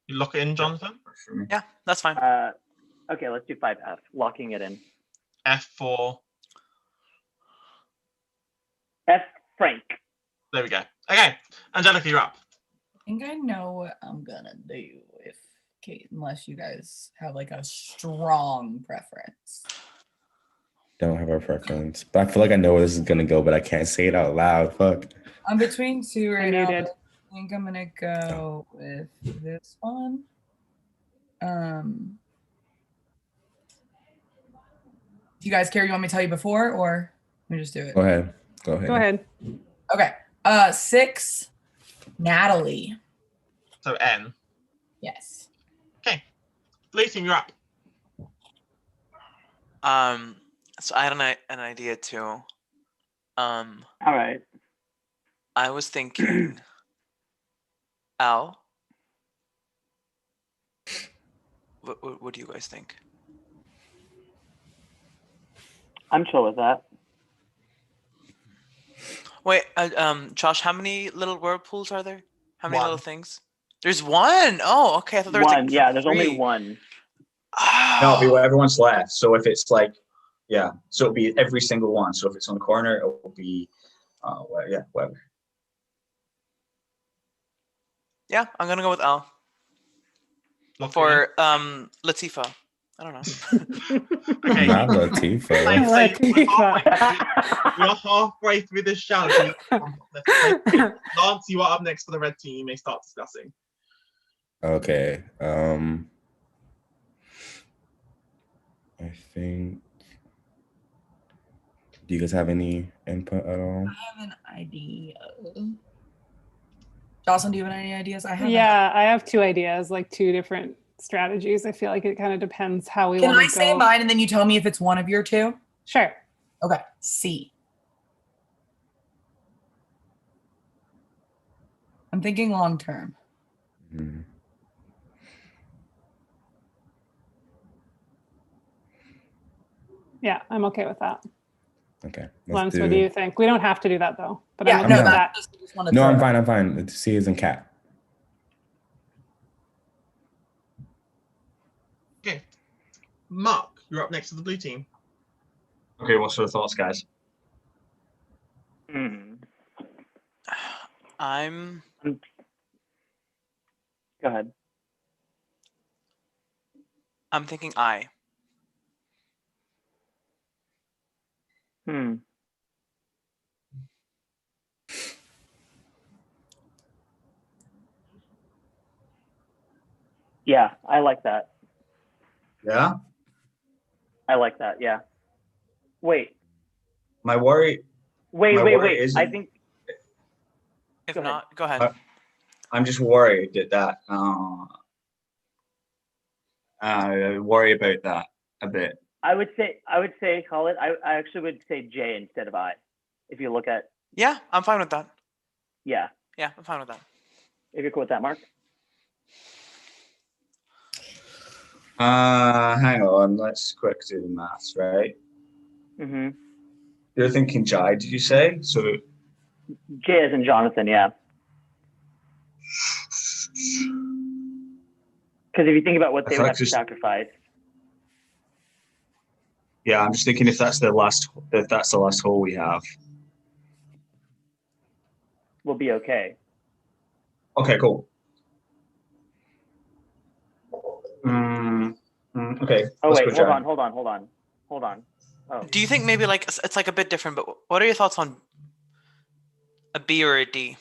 You lock it in, Jonathan? Yeah, that's fine. Okay, let's do 5F. Locking it in. F4. F Frank. There we go. Okay. Angelica, you're up. I think I know what I'm gonna do if Kate, unless you guys have like a strong preference. Don't have a preference, but I feel like I know where this is gonna go, but I can't say it out loud. Fuck. I'm between two right now. muted. But I think I'm gonna go with this one. Do you guys care? You want me to tell you before, or let me just do it? Go ahead. Go ahead. Go ahead. Okay. 6, Natalie. So N. Yes. Okay. Blue team, you're up. So I had an idea too. All right. I was thinking L. What do you guys think? I'm chill with that. Wait, Josh, how many little whirlpools are there? How many One. little things? There's one. Oh, okay. I thought there was One. like Yeah, there's 3. only one. no, it'll be whatever one's left. So if it's like, yeah, so it'll be every single one. So if it's on the corner, it will be, well, yeah, whatever. Yeah, I'm gonna go with L. Lock For Latifa. I don't know. Okay. Not Latifah. Like, Latifa. we're halfway through this challenge. Lance, you are up next for the red team. You may start discussing. Okay. I think. Do you guys have any input at all? I have an idea. Jocelyn, do you have any ideas? I have. Yeah, I have 2 ideas, like 2 different strategies. I feel like it kind of depends how we Can want to I go. say mine and then you tell me if it's one of your 2? Sure. Okay. C. I'm thinking long term. Mhm. Yeah, I'm okay with that. Okay. Lance, what do you think? We don't have to do that though. But Yeah, I'm no, okay with that's that. just wanna No, throw I'm it. fine. I'm fine. C is in cat. Okay. Mark, you're up next to the blue team. Okay, what's your thoughts, guys? I'm Go ahead. I'm thinking I. Yeah, I like that. Yeah? I like that. Yeah. Wait. My worry Wait. isn't- I think. If Go ahead. not, go ahead. I'm just worried that I worry about that a bit. I would say, call it. I actually would say J instead of I. If you look at. Yeah, I'm fine with that. Yeah. Yeah, I'm fine with that. If you're cool with that, Mark. Hang on, let's quick do the maths, right? Mm-hmm. You're thinking Jai, did you say? So J as in Jonathan, yeah. Because if you think about what I they feel would like have to just- sacrifice. Yeah, I'm just thinking if that's the last hole we have. We'll be okay. Okay, cool. Okay. Oh let's wait, go, hold Jared. on. Oh, Do you think maybe like it's like a bit different? But what are your thoughts on a B or a D?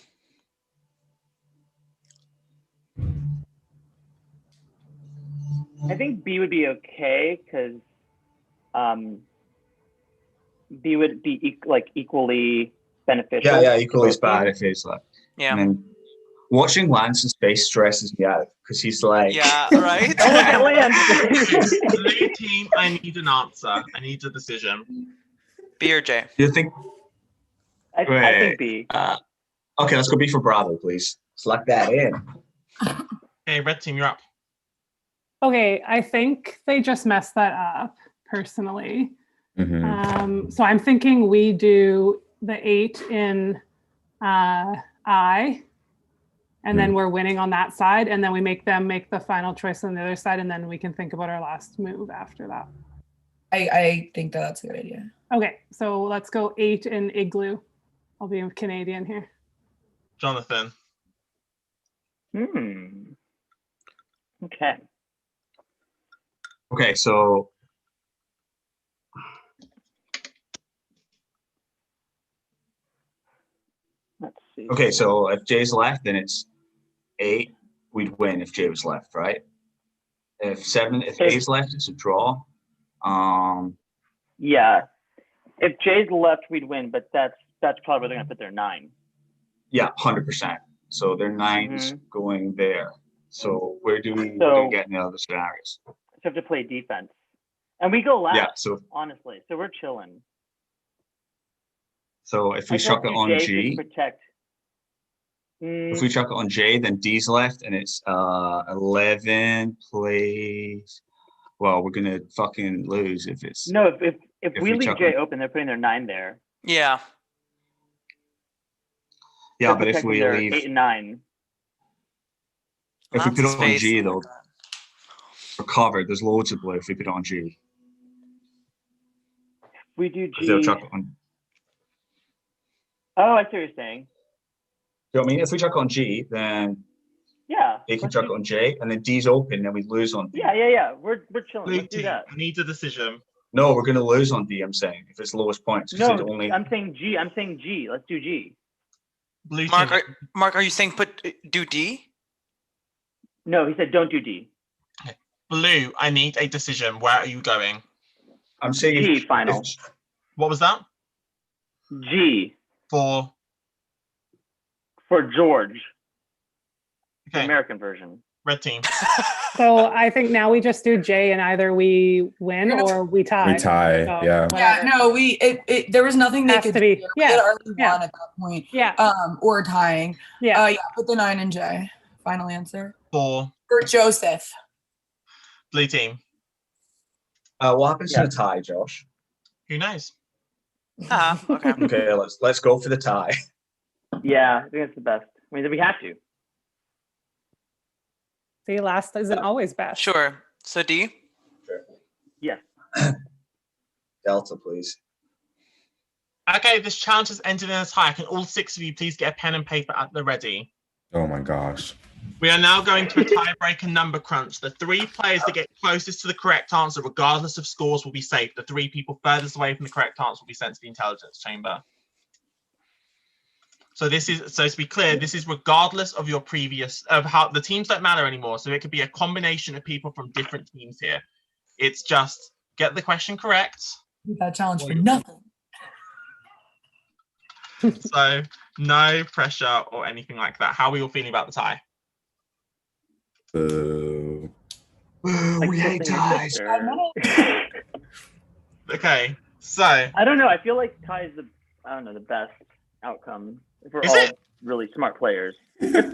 I think B would be okay because B would be equally beneficial. Yeah, to equally as both bad teams. if it's like. Yeah. And then watching Lance's face stresses me out because he's like. Yeah. Right. Don't look at Lance. Blue team, I need an answer. I need a decision. B or J? You think? I think B. Okay, let's go B for Bravo, please. Let's lock that in. Okay, red team, you're up. Okay, I think they just messed that up personally. So I'm thinking we do the 8 in I, and then we're winning on that side, and then we make them make the final choice on the other side, and then we can think about our last move after that. I think that's a good idea. Okay, so let's go 8 in Igloo. I'll be Canadian here. Jonathan. Okay. Okay, so. Let's see. Okay, so if Jay's left, then it's 8. We'd win if Jay was left, right? If A's left, it's a draw. Yeah. If Jay's left, we'd win, but that's probably where they're gonna put their 9. Yeah, 100%. So their 9's going there. So where do we get in the other scenarios? So we have to play defense, and we go last. Yeah. So honestly, so we're chilling. So if we chuck it on G, protect. If we chuck it on J, then D's left, and it's 11 plays. Well, we're gonna fucking lose if it's. No, if we leave J open, they're putting their 9 there. Yeah. Yeah, but if we leave 8 and 9. If we put it on G, though, we're covered. There's loads of blue if we put it on G. We do G. They'll chuck it on. Oh, I see what you're saying. You know what I mean? If we chuck on G, then they can chuck it on J, and then D's open, then we lose on D. Yeah. We're chilling. Blue Let's do team, that. I need a decision. No, we're going to lose on D, I'm saying, if it's lowest points. No, only... I'm saying G. Let's do G. Blue Mark, team. Mark, are you saying do D? No, he said don't do D. Okay. Blue, I need a decision. Where are you going? I'm saying G final. What was that? G. For George. Okay. The American version. Red team. So I think now we just do J, and either we win or we tie. We tie, So, yeah. Yeah, no, there was nothing they Has could to be. do. Yeah, They had already yeah. won at that point. Yeah. Or tying. Yeah. Put the 9 in J. Final answer. For Joseph. blue team. What happens to the tie, Josh? Who knows? Okay. Okay, let's go for the tie. Yeah, I think that's the best. I mean, we have to. See, last isn't always best. Sure. So D? Sure. Yes. Delta, please. Okay, this challenge has ended in a tie. Can all 6 of you please get a pen and paper at the ready? Oh my gosh. We are now going to a tiebreaker number crunch. The 3 players that get closest to the correct answer, regardless of scores, will be safe. The 3 people furthest away from the correct answer will be sent to the intelligence chamber. So to be clear, this is regardless of your previous, of how the teams don't matter anymore. So it could be a combination of people from different teams here. It's just get the question correct. That challenge for nothing. So no pressure or anything like that. How are we all feeling about the tie? Boo. We hate ties. Okay, so I don't know. I feel like tie is the best outcome if we're all really smart players.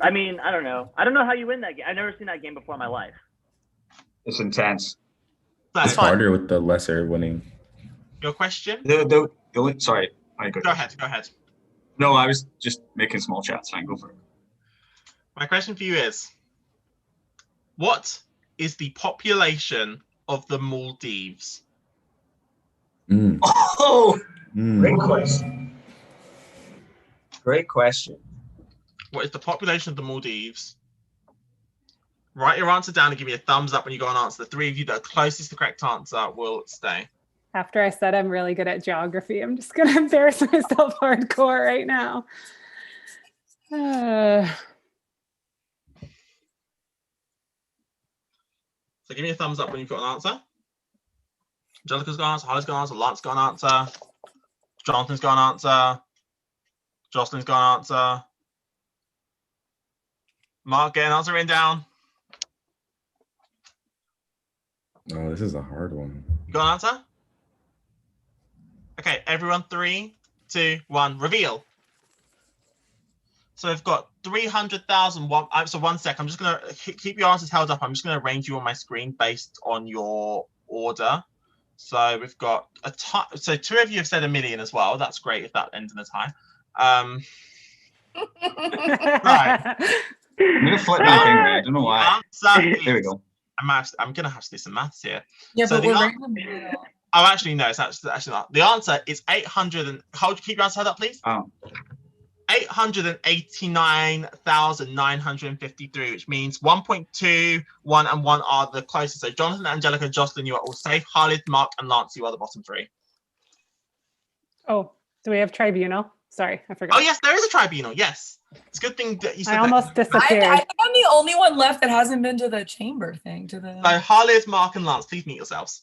I mean, I don't know. I don't know how you win that game. I've never seen that game before in my life. It's intense. It's harder with the lesser winning. Your question? Sorry. Go ahead. No, I was just making small chats. Fine, go for it. My question for you is, what is the population of the Maldives? Mm. Oh, Mm. great question. Great question. What is the population of the Maldives? Write your answer down and give me a thumbs up when you go and answer. The three of you that are closest to the correct answer will stay. After I said I'm really good at geography, I'm just going to embarrass myself hardcore right now. So give me a thumbs up when you've got an answer. Angelica's got an answer, Holly's got an answer, Lance's got an answer, Jonathan's got an answer, Jocelyn's got an answer. Mark, get an answer written down. Oh, this is a hard one. You got an answer? Okay, everyone, 3, 2, 1, reveal. So we've got 300,000. So 1 sec. I'm just gonna keep your answers held up. I'm just gonna arrange you on my screen based on your order. So we've got a tie. So 2 of you have said 1 million as well. That's great if that ends in a tie. Right. I'm gonna flip my finger. I don't know why. There we go. I'm gonna have to do some maths here. Yeah, so but we're right in the middle. Oh, actually, no. It's actually not. The answer is 800 and keep your answer held up, please. Oh. 889,953, which means 1.2, 1, and 1 are the closest. So Jonathan, Angelica, Jocelyn, you are all safe. Khalid, Mark, and Lance, you are the bottom 3. Oh, do we have tribunal? Sorry, I forgot. Oh, yes, there is a tribunal. Yes. It's a good thing that you said I almost disappeared. I think I'm the only one left that hasn't been to the chamber thing. So Khalid, Mark, and Lance, please meet yourselves.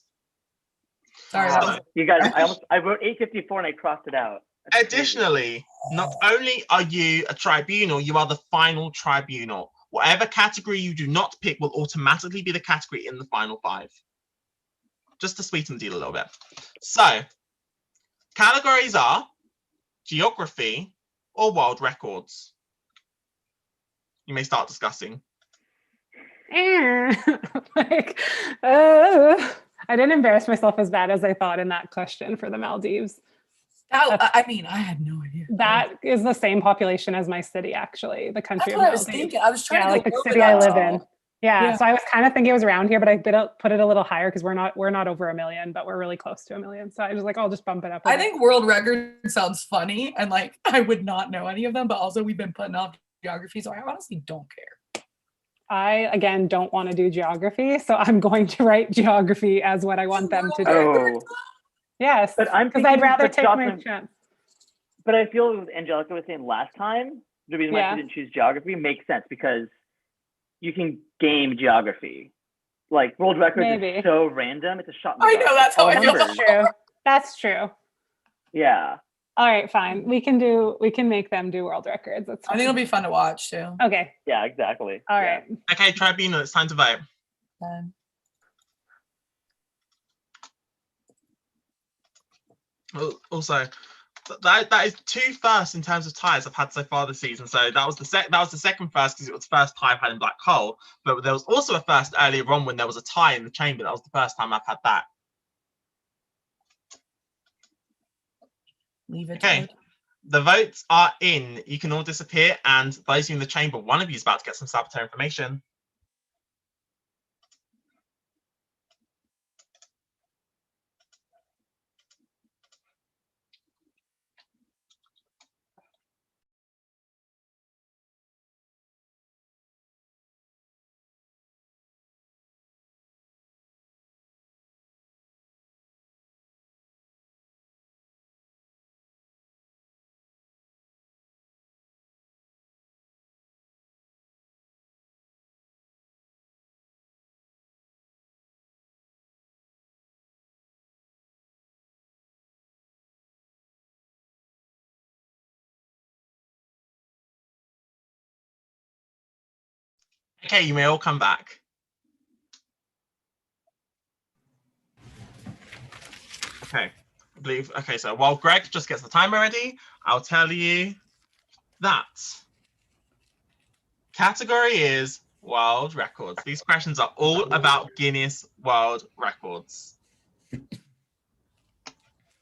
Sorry, you guys. I wrote 854 and I crossed it out. That's Additionally, not only are you a tribunal, you are the final tribunal. Whatever category you do not pick will automatically be the category in the final 5. Just to sweeten the deal a little bit. So, categories are geography or world records. You may start discussing. I didn't embarrass myself as bad as I thought in that question for the Maldives. I mean, I had no idea. That is the same population as my city, actually, the country That's of what I was Maldives. thinking. I was trying to like go the over city I that. live in. Yeah, Yeah. so I was kind of thinking it was around here, but I put it a little higher because we're not over 1 million, but we're really close to 1 million. So I was like, I'll just bump it up. I think world record sounds funny, and like I would not know any of them, but also we've been putting off geography, so I honestly don't care. I again don't want to do geography, so I'm going to write geography as what I want them to do. Oh. Yes, But I'm because I'd rather but take my Jocelyn- chance. But I feel what Angelica was saying last time, the reason why Yeah. she didn't choose geography makes sense because you can game geography. Like world records Maybe. is so random. It's a shot in the I dark. know, that's how I feel. Numbers. That's true. That's true. Yeah. All right, fine. We can make them do world records. That's I think it'll be fun to watch too. okay. Yeah, exactly. All Yeah. right. Okay, tribunal, it's time to vote. Also, that is 2 firsts in terms of ties I've had so far this season. So that was the second first because it was the first tie I've had in Black Hole. But there was also a first earlier on when there was a tie in the chamber. That was the first time I've had that. Leave it. Okay, the votes are in. You can all disappear, and those in the chamber, one of you is about to get some saboteur information. Okay, you may all come back. Okay, okay, so while Greg just gets the timer ready, I'll tell you that category is world records. These questions are all about Guinness World Records. I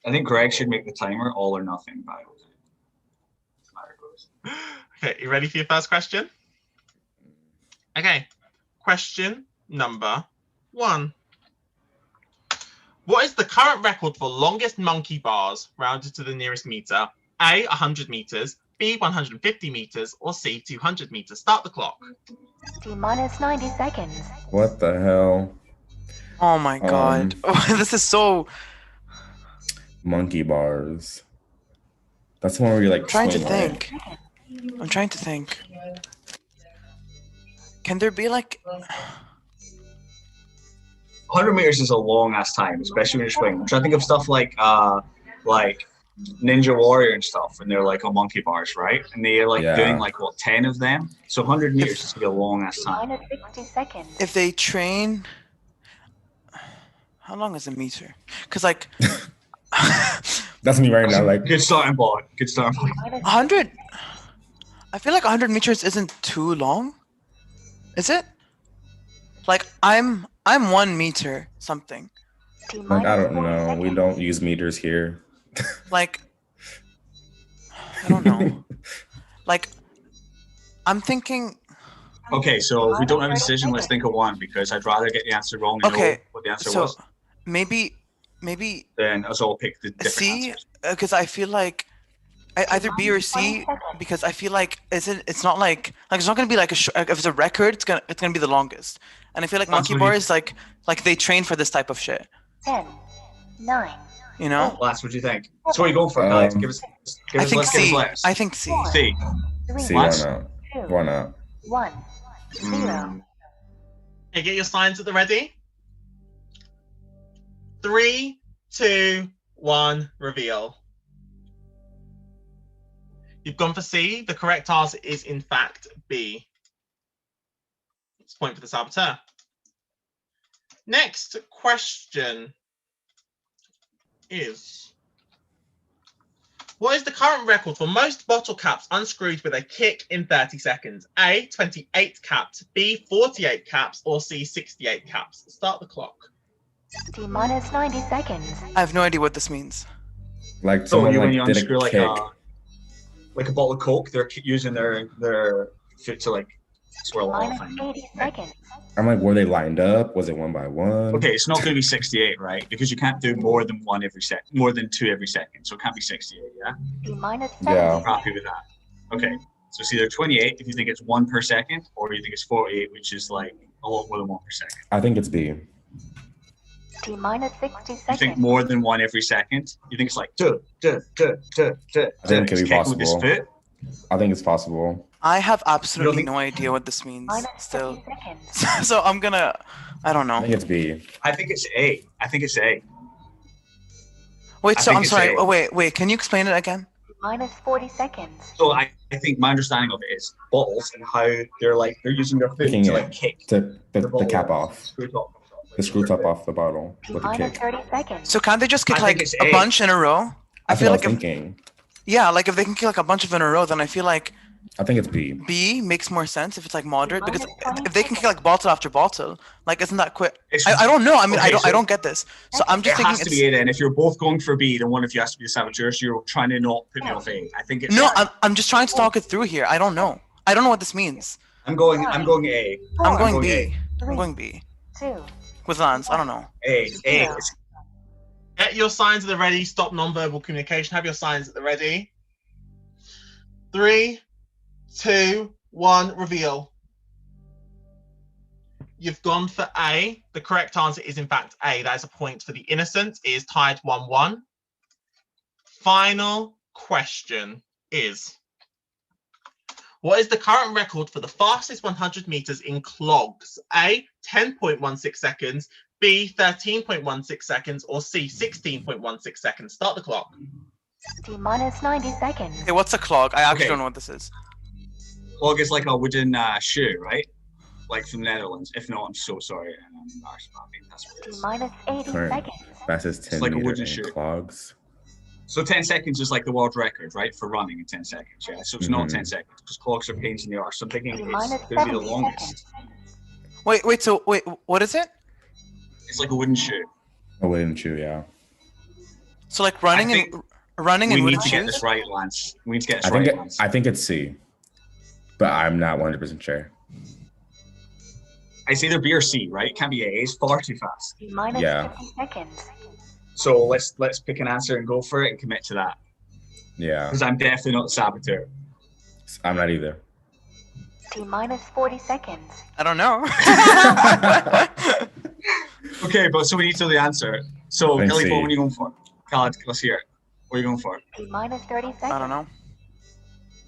think Greg should make the timer all or nothing. Okay, you ready for your first question? Okay, question number 1. What is the current record for longest monkey bars rounded to the nearest meter? A, 100 meters, B, 150 meters, or C, 200 meters? Start the clock. T minus 90 seconds. What the hell? Oh my god. This is so. Monkey bars. That's the one where you like Trying to swing, right? think. I'm trying to think. Can there be like 100 meters is a long ass time, especially when you're swinging. I'm trying to think of stuff like Ninja Warrior and stuff, and they're like on monkey bars, right? And they're like doing like what 10 of them. So 100 meters is gonna be a long ass time. Minus 60 seconds. if they train? How long is a meter? Because like That's me right now. Like good starting point. Good starting point. 100. I feel like 100 meters isn't too long. Is it? Like I'm 1 meter something. Like I don't know. We don't use meters here. Like I don't know. Like I'm thinking. Okay, so if we don't have a decision, let's think of one because I'd rather get the answer wrong and know what the answer was. Maybe then us all pick the different C, answers. because I feel like either B or C, because I feel like it's not like it's not gonna be like if it's a record, it's gonna be the longest, and I feel like monkey bars like they train for this type of shit. 10, 9. You know? Last, what do you think? So what are you going for, guys? Give us I think C. letters. I think C. C. See, why not? Why not? 1, 0. Okay, get your signs at the ready. 3, 2, 1, reveal. You've gone for C. The correct answer is in fact B. It's a point for the saboteur. Next question is, what is the current record for most bottle caps unscrewed with a kick in 30 seconds? A, 28 caps, B, 48 caps, or C, 68 caps? Start the clock. T minus 90 seconds. I have no idea what this means. Like So someone when you like did unscrew a like kick. a bottle of Coke, they're using their foot to like swirl it off. Minus 80 seconds. I'm like, were they lined up? Was it one by one? Okay, it's not going to be 68, right? Because you can't do more than one every second, more than 2 every second. So it can't be 68, yeah? T minus Yeah. 70. Happy with that. Okay, so it's either 28 if you think it's 1 per second, or you think it's 48, which is like a lot more than 1 per second. I think it's B. T minus 60 You think seconds. more than 1 every second? You think it's like I think it could be possible. I think it's possible. I have absolutely no idea what this means. Minus Still, 50 seconds. so I'm gonna. I don't I know. think it's B. I think it's A. I think it's A. Wait, I so think I'm it's sorry. A. Oh, wait. Can you explain it again? Minus 40 seconds. So I think my understanding of it is bottles and how they're using their foot Kicking to it. like kick The bottle cap off. Screw top. The screw top off the bottle T with a minus kick. 30 seconds. So can't they just kick I think like it's a A. bunch in a row? I That's what I feel was like if, thinking. yeah, like if they can kick like a bunch of in a row, then I feel like I think it's B. B makes more sense if it's like moderate, because Minus 20 if they can kick like bottle after bottle, like isn't that quick? It's- I don't know. I mean, Okay, I don't get this. So I'm just It thinking has to it's be A then. If you're both going for B, then one of you has to be the saboteur, so you're trying to not put me off A. I think it's no. I'm just trying to talk it through here. I don't know. I don't know what this means. I'm going A. I'm going going B. A. I'm going B 2. with Lance. I don't know. A. Yeah. Get your signs at the ready. Stop non-verbal communication. Have your signs at the ready. 3, 2, 1, reveal. You've gone for A. The correct answer is in fact A. That is a point for the innocent. It is tied 1-1. Final question is, what is the current record for the fastest 100 meters in clogs? A, 10.16 seconds, B, 13.16 seconds, or C, 16.16 seconds? Start the clock. T minus 90 seconds. Hey, what's a clog? I actually Okay. don't know what this is. Clog is like a wooden shoe, right? Like from the Netherlands. If not, I'm so sorry. And I'm embarrassed, but I think that's what it T is. minus 80 Current seconds. fastest 10 like a meter wooden in shoe. clogs. So 10 seconds is like the world record, right? For running in 10 seconds, yeah? So it's not Mhm. 10 seconds because clogs are pains in the arse. So I'm thinking T it's minus going to be the 70 longest. Wait. So what is it? It's like a wooden shoe. A wooden shoe, yeah. So like running think and running We in need wooden to get shoes? this right, Lance. We need to get this I think right, it, Lance. I think it's C, but I'm not 100% sure. It's either B or C, right? It can't be A. It's far too fast. T minus Yeah. 50 seconds. So let's pick an answer and go for it and commit to that. Yeah, Because I'm definitely not the saboteur. I'm not either. T minus 40 seconds. I don't know. Okay, but so we need to know the answer. So Thanks, Kelly, C. what are you going for? Khaled, let's hear it. What are you going for? T minus 30 seconds. I don't know.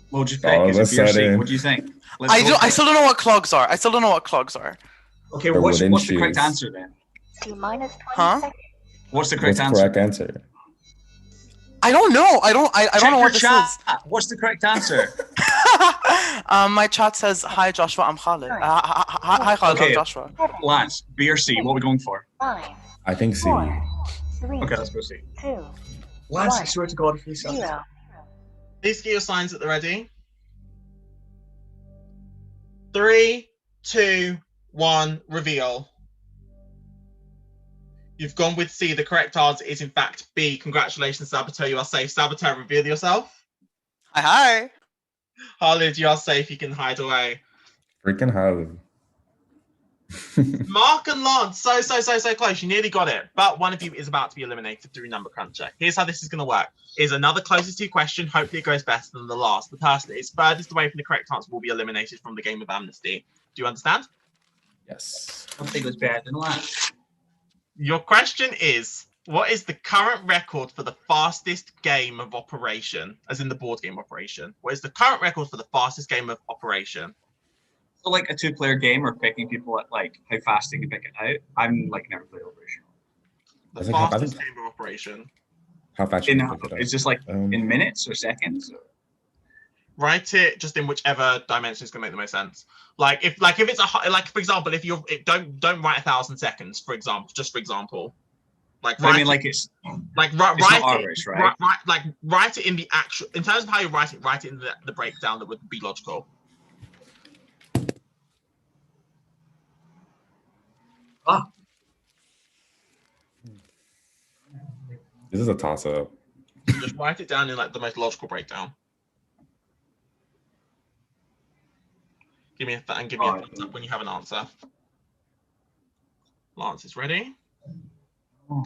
What would you pick? All Is of it a B or C? sudden- What do you think? Let's I go for it. still don't know what clogs are. I still don't know what clogs are. Okay, Or what's wooden the correct shoes. answer then? T minus 20 Huh? seconds. What's the What's correct the answer? correct answer? I don't know. I don't Check know your what this chat. is. What's the correct answer? My chat says, "Hi Joshua, I'm Khalid." Hi Khalid, I'm Okay. Joshua. Lance, B or C? What are we going for? 5, I think C. 4, 3, Okay, let's go C. 2, Lance, I One. swear to God, if you say 0. Please get your signs at the ready. 3, 2, 1, reveal. You've gone with C. The correct answer is in fact B. Congratulations, Saboteur. You are safe. Saboteur, reveal yourself. Hi. Khalid, you are safe. You can hide away. Freaking hell. Mark and Lance, so close. You nearly got it. But one of you is about to be eliminated through number cruncher. Here's how this is going to work. Here's another closest to question. Hopefully it goes better than the last. The person that is furthest away from the correct answer will be eliminated from the game of Amnesty. Do you understand? Yes. I think it was better than Lance. Your question is, what is the current record for the fastest game of Operation? As in the board game Operation. What is the current record for the fastest game of Operation? So like a 2-player game or picking people at like how fast they can pick it out. I'm like never played Operation. The I think how fastest fast- game of Operation. How fast In, you pick it up? it's just like in minutes or seconds. Or... Write it just in whichever dimension is going to make the most sense. Like if it's like for example, if you're don't write 1,000 seconds, for example, just for example. Like I mean, like it's write it's not it, hours, right? write it in the actual, in terms of how you write it in the breakdown that would be logical. Ah, This is a toss-up. Just write it down in like the most logical breakdown. Give me a thumbs up when you have an answer. Lance is ready. oh.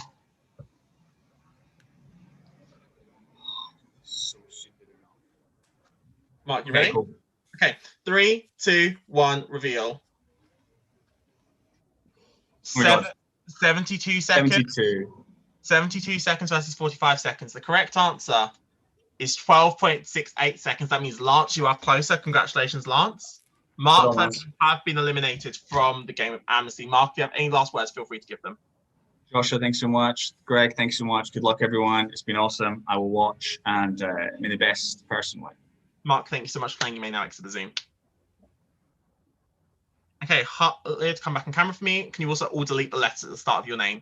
So stupid. Mark, you Okay, ready? cool. Okay, 3, 2, 1, reveal. Oh my God. 72 seconds. 72. 72 seconds versus 45 seconds. The correct answer is 12.68 seconds. That means Lance, you are closer. Congratulations, Lance. Mark, Well done, Lance. have been eliminated from the game of Amnesty. Mark, if you have any last words, feel free to give them. Joshua, thanks so much. Greg, thanks so much. Good luck, everyone. It's been awesome. I will watch and may the best person win. Mark, thank you so much for playing. You may now exit the Zoom. Okay, let's come back on camera for me. Can you also all delete the letters at the start of your name?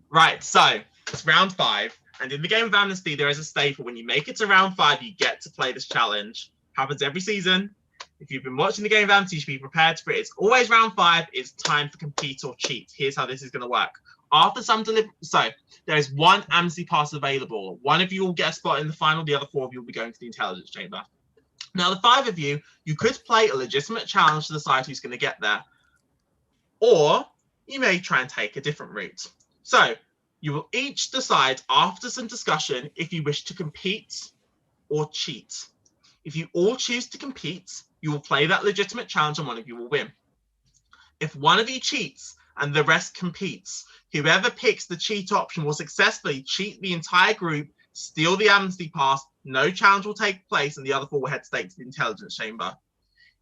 Right, so it's round 5. And in the game of Amnesty, there is a staple. When you make it to round 5, you get to play this challenge. Happens every season. If you've been watching the game of Amnesty, you should be prepared for it. It's always round 5. It's time for compete or cheat. Here's how this is going to work. After some so there is 1 Amnesty pass available. 1 of you will get a spot in the final. The other 4 of you will be going to the intelligence chamber. Now, the 5 of you, you could play a legitimate challenge to decide who's going to get there. Or you may try and take a different route. So you will each decide after some discussion if you wish to compete or cheat. If you all choose to compete, you will play that legitimate challenge and 1 of you will win. If 1 of you cheats and the rest competes, whoever picks the cheat option will successfully cheat the entire group, steal the Amnesty pass, no challenge will take place, and the other 4 will head straight to the intelligence chamber.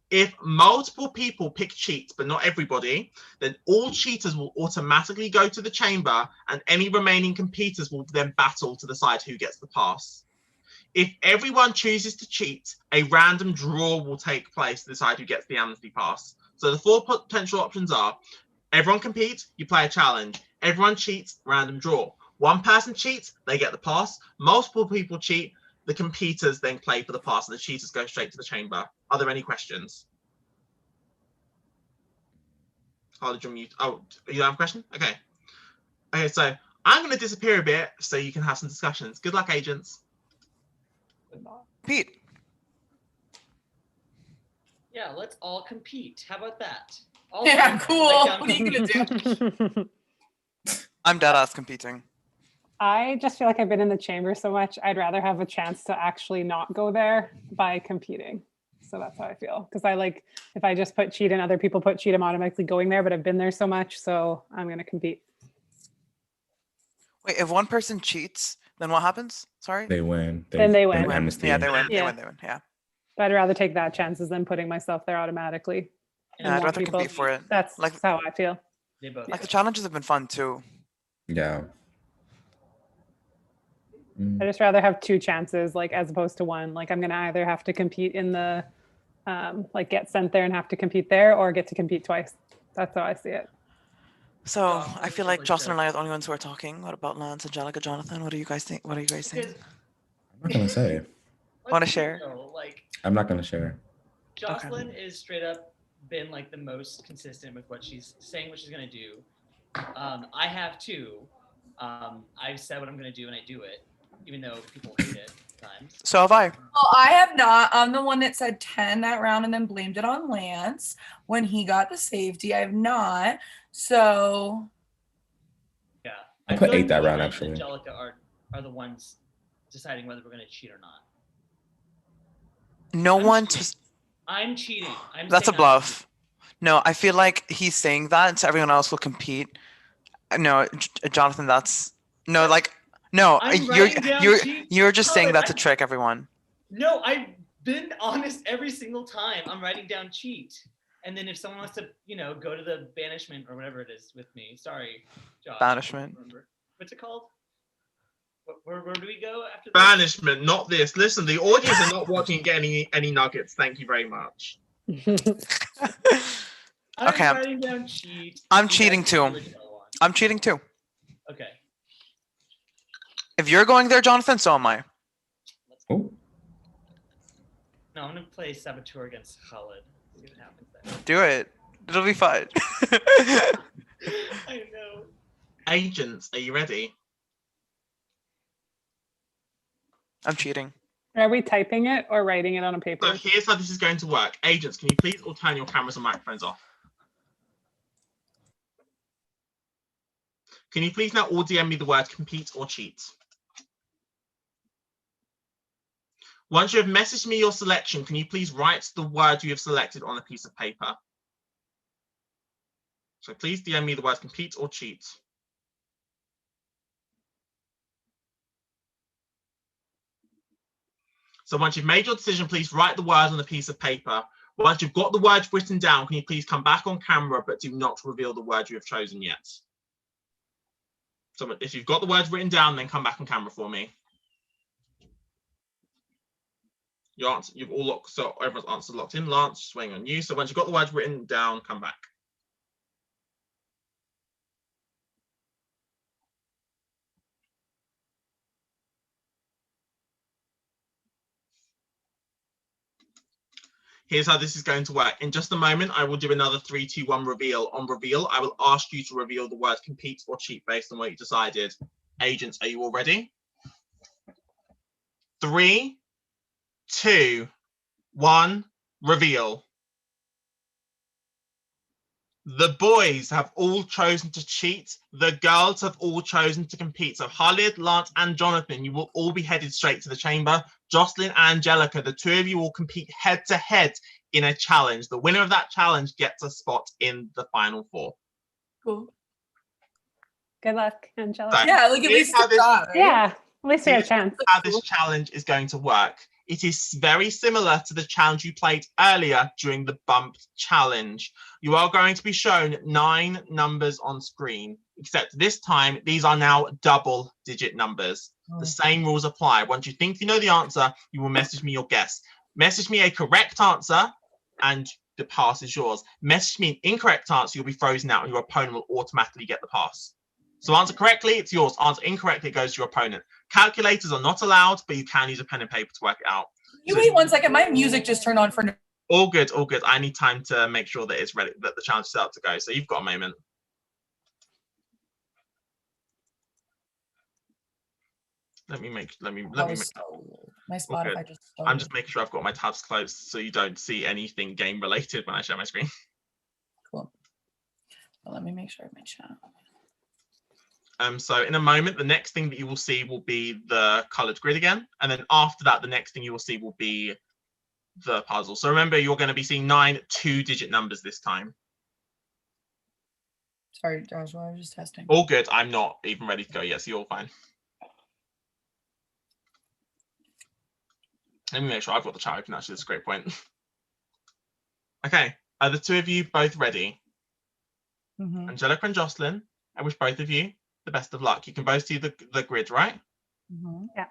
If multiple people pick cheat, but not everybody, then all cheaters will automatically go to the chamber, and any remaining competitors will then battle to decide who gets the pass. If everyone chooses to cheat, a random draw will take place to decide who gets the Amnesty pass. So the 4 potential options are: everyone competes, you play a challenge. Everyone cheats, random draw. 1 person cheats, they get the pass. Multiple people cheat, the competitors then play for the pass, and the cheaters go straight to the chamber. Are there any questions? Oh, did you mute? Oh, you don't have a question? Okay. Okay, so I'm going to disappear a bit so you can have some discussions. Good luck, agents. Pete. Yeah, let's all compete. How about that? Yeah, cool. What are you gonna do? I'm dead ass competing. I just feel like I've been in the chamber so much. I'd rather have a chance to actually not go there by competing. So that's how I feel. Because I like, if I just put cheat and other people put cheat, I'm automatically going there, but I've been there so much. So I'm going to compete. Wait, if one person cheats, then what happens? Sorry? They win. Then they win. Amnesty. Yeah, they win. Yeah. They win. Yeah. But I'd rather take that chances than putting myself there automatically. Yeah, I'd rather compete for it. That's Like how I feel. They both. Like the challenges have been fun too. Yeah. I just rather have two chances, like as opposed to one. Like I'm gonna either have to compete in the, like get sent there and have to compete there, or get to compete twice. That's how I see it. So I feel like Jocelyn and I are the only ones who are talking. What about Lance, Angelica, Jonathan? What do you guys think? What are you guys saying? I'm not gonna say. Want to share? Like I'm not gonna share. Jocelyn is straight up been like the most consistent with what she's saying, what she's gonna do. I have too. I've said what I'm gonna do and I do it, even though people hate it sometimes. So have I. Well, I have not. I'm the one that said 10 that round and then blamed it on Lance when he got the safety. I have not. So yeah, I put feel 8 that me round, and actually. Angelica are the ones deciding whether we're gonna cheat or not. No one. I'm cheating. That's a saying I'm bluff. No, I feel like he's saying that so everyone else will compete. No, Jonathan, that's no, like no. I'm writing down cheats. You're just saying that to Colin, trick everyone. No, I've been honest every single time. I'm writing down cheat. And then if someone wants to, go to the banishment or whatever it is with me, sorry, Josh. Banishment. What's it called? Where do we go after this? Banishment, not this. Listen, the audience are not watching get any nuggets. Thank you very much. I'm Okay, writing down cheat. I'm cheating too. I'm cheating too. Okay. If you're going there, Jonathan, so am I. Oh. No, I'm gonna play Saboteur against Khalid. See what happens there. Do it. It'll be fun. I know. Agents, are you ready? I'm cheating. Are we typing it or writing it on a paper? So here's how this is going to work. Agents, can you please all turn your cameras and microphones off? Can you please now all DM me the word compete or cheat? Once you have messaged me your selection, can you please write the word you have selected on a piece of paper? So please DM me the word compete or cheat. So once you've made your decision, please write the word on a piece of paper. Once you've got the word written down, can you please come back on camera, but do not reveal the word you have chosen yet? So if you've got the words written down, then come back on camera for me. Your answer, you've all locked, so everyone's answer locked in. Lance, swing on you. So once you've got the words written down, come back. Here's how this is going to work. In just a moment, I will do another 3, 2, 1 reveal. On reveal, I will ask you to reveal the word compete or cheat based on what you decided. Agents, are you all ready? 3, 2, 1, reveal. The boys have all chosen to cheat. The girls have all chosen to compete. So Khalid, Lance, and Jonathan, you will all be headed straight to the chamber. Jocelyn and Angelica, the two of you will compete head to head in a challenge. The winner of that challenge gets a spot in the final 4. cool. Good luck, Angelica. So, Yeah, like at least how this, right? Yeah, at least we have a here's chance. how this challenge is going to work. It is very similar to the challenge you played earlier during the bumped challenge. You are going to be shown 9 numbers on screen, except this time, these are now double-digit numbers. The same rules apply. Once you think you know the answer, you will message me your guess. Message me a correct answer, and the pass is yours. Message me an incorrect answer, you'll be frozen out, and your opponent will automatically get the pass. So answer correctly, it's yours. Answer incorrectly, it goes to your opponent. Calculators are not allowed, but you can use a pen and paper to work it out. You wait 1 second. My music just turned on for. All good, all good. I need time to make sure that it's ready, that the challenge is set up to go. So you've got a moment. Let me make My Okay. Spotify just. I'm just making sure I've got my tabs closed so you don't see anything game related when I share my screen. Cool. Well, let me make sure I have my chat. So in a moment, the next thing that you will see will be the colored grid again. And then after that, the next thing you will see will be the puzzle. So remember, you're going to be seeing 9 2-digit numbers this time. Sorry, Joshua, I was just testing. All good. I'm not even ready to go yet, so you're all fine. Let me make sure I've got the chat open, actually. That's a great point. Okay, are the two of you both ready? Mm-hmm. Angelica and Jocelyn, I wish both of you the best of luck. You can both see the grid, right? Mm-hmm. Yeah.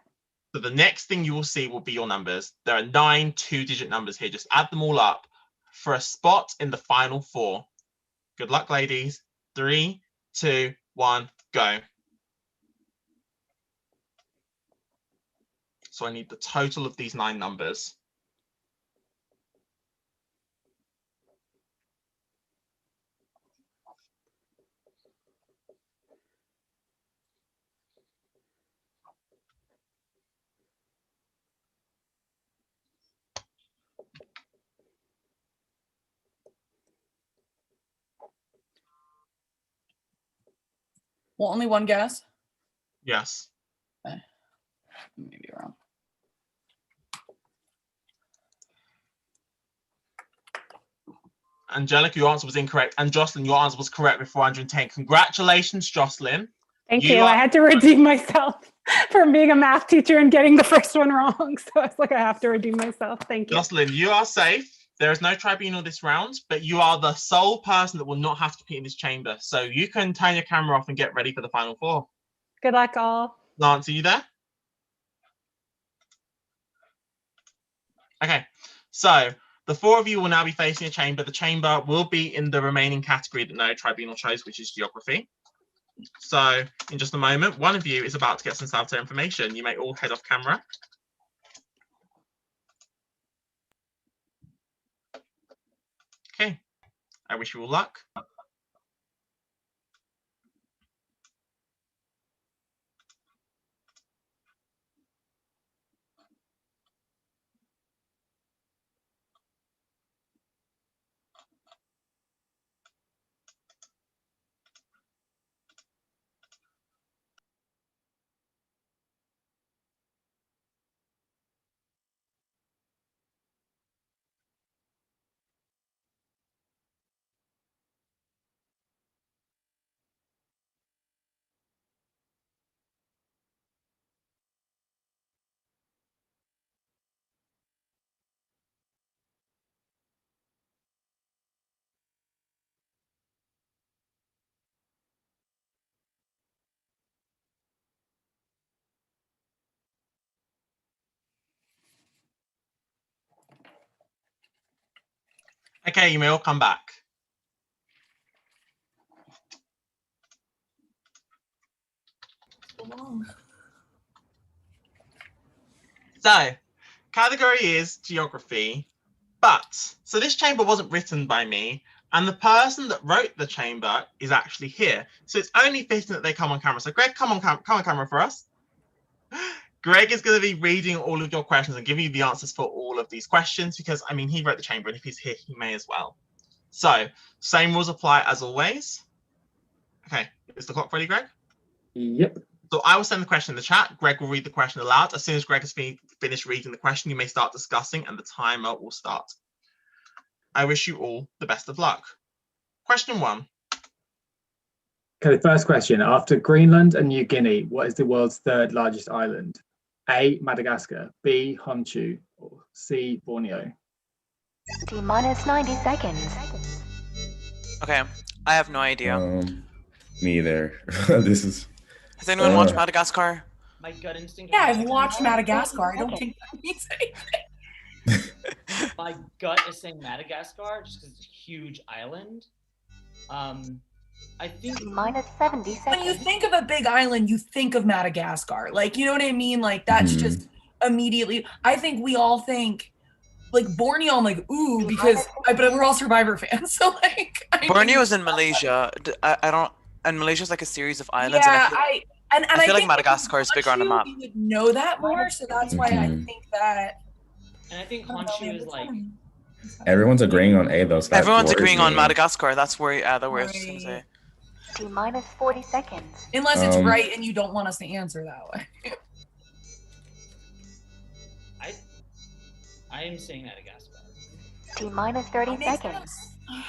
So the next thing you will see will be your numbers. There are 9 2-digit numbers here. Just add them all up for a spot in the final 4. Good luck, ladies. 3, 2, 1, go. So I need the total of these 9 numbers. Well, only one guess? Yes. Okay. Maybe wrong. Angelica, your answer was incorrect. And Jocelyn, your answer was correct with 410. Congratulations, Jocelyn. Thank you. I had to redeem myself from being a math teacher and getting the first one wrong. So it's like I have to redeem myself. Thank you. Jocelyn, you are safe. There is no tribunal this round, but you are the sole person that will not have to compete in this chamber. So you can turn your camera off and get ready for the final 4. Good luck, all. Lance, are you there? Okay, so the 4 of you will now be facing a chamber. The chamber will be in the remaining category that no tribunal chose, which is geography. So in just a moment, one of you is about to get some starter information. You may all head off camera. Okay, I wish you all luck. Okay, you may all come back. So, category is geography, so this chamber wasn't written by me, and the person that wrote the chamber is actually here. So it's only fitting that they come on camera. So Greg, come on camera for us. Greg is going to be reading all of your questions and giving you the answers for all of these questions because, I mean, he wrote the chamber, and if he's here, he may as well. So, same rules apply as always. Okay, is the clock ready, Greg? Yep. So I will send the question in the chat. Greg will read the question aloud. As soon as Greg has finished reading the question, you may start discussing and the timer will start. I wish you all the best of luck. Question 1. Okay, first question. After Greenland and New Guinea, what is the world's 3rd largest island? A, Madagascar, B, Honshu, or C, Borneo? T-minus 90 seconds. Okay, I have no idea. Me either. This is. Has anyone watched Madagascar? My gut instinct. Yeah, I've watched Madagascar. I don't think that means anything. My gut is saying Madagascar just because it's a huge island. I think T-minus 70 seconds. When you think of a big island, you think of Madagascar. Like, you know what I mean? Like, that's just immediately. I think we all think like Borneo. I'm like, ooh, because but we're all Survivor fans. So like, Borneo is in Malaysia. I don't. And Malaysia's like a series of islands. Yeah, and I feel like think Madagascar is bigger on the map. You would know that more, so that's why I think that. And I think Honshu is like. Everyone's agreeing on A though. So everyone's agreeing on Madagascar. That's where the worst thing to say. T minus 40 seconds. Unless it's right and you don't want us to answer that way. I am saying Madagascar. T minus 30 seconds.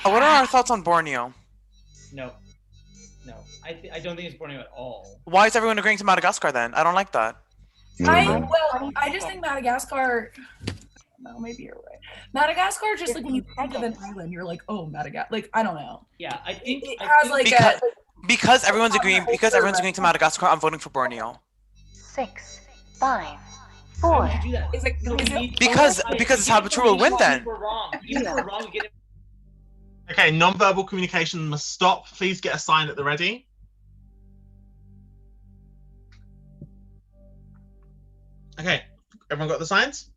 Oh, what are our thoughts on Borneo? No. I don't think it's Borneo at all. Why is everyone agreeing to Madagascar then? I don't like that. I just think Madagascar. No, maybe you're right. Madagascar, just like when you think of an island, you're like, oh, Madagascar. Like, I don't know. Yeah, I think it has like because everyone's agreeing to Madagascar. I'm voting for Borneo. 6, 5, 4. Because Saboteur will win then. We're wrong. Even if we're wrong, we get it. Okay, non-verbal communication must stop. Please get a sign at the ready. Okay, everyone got the signs?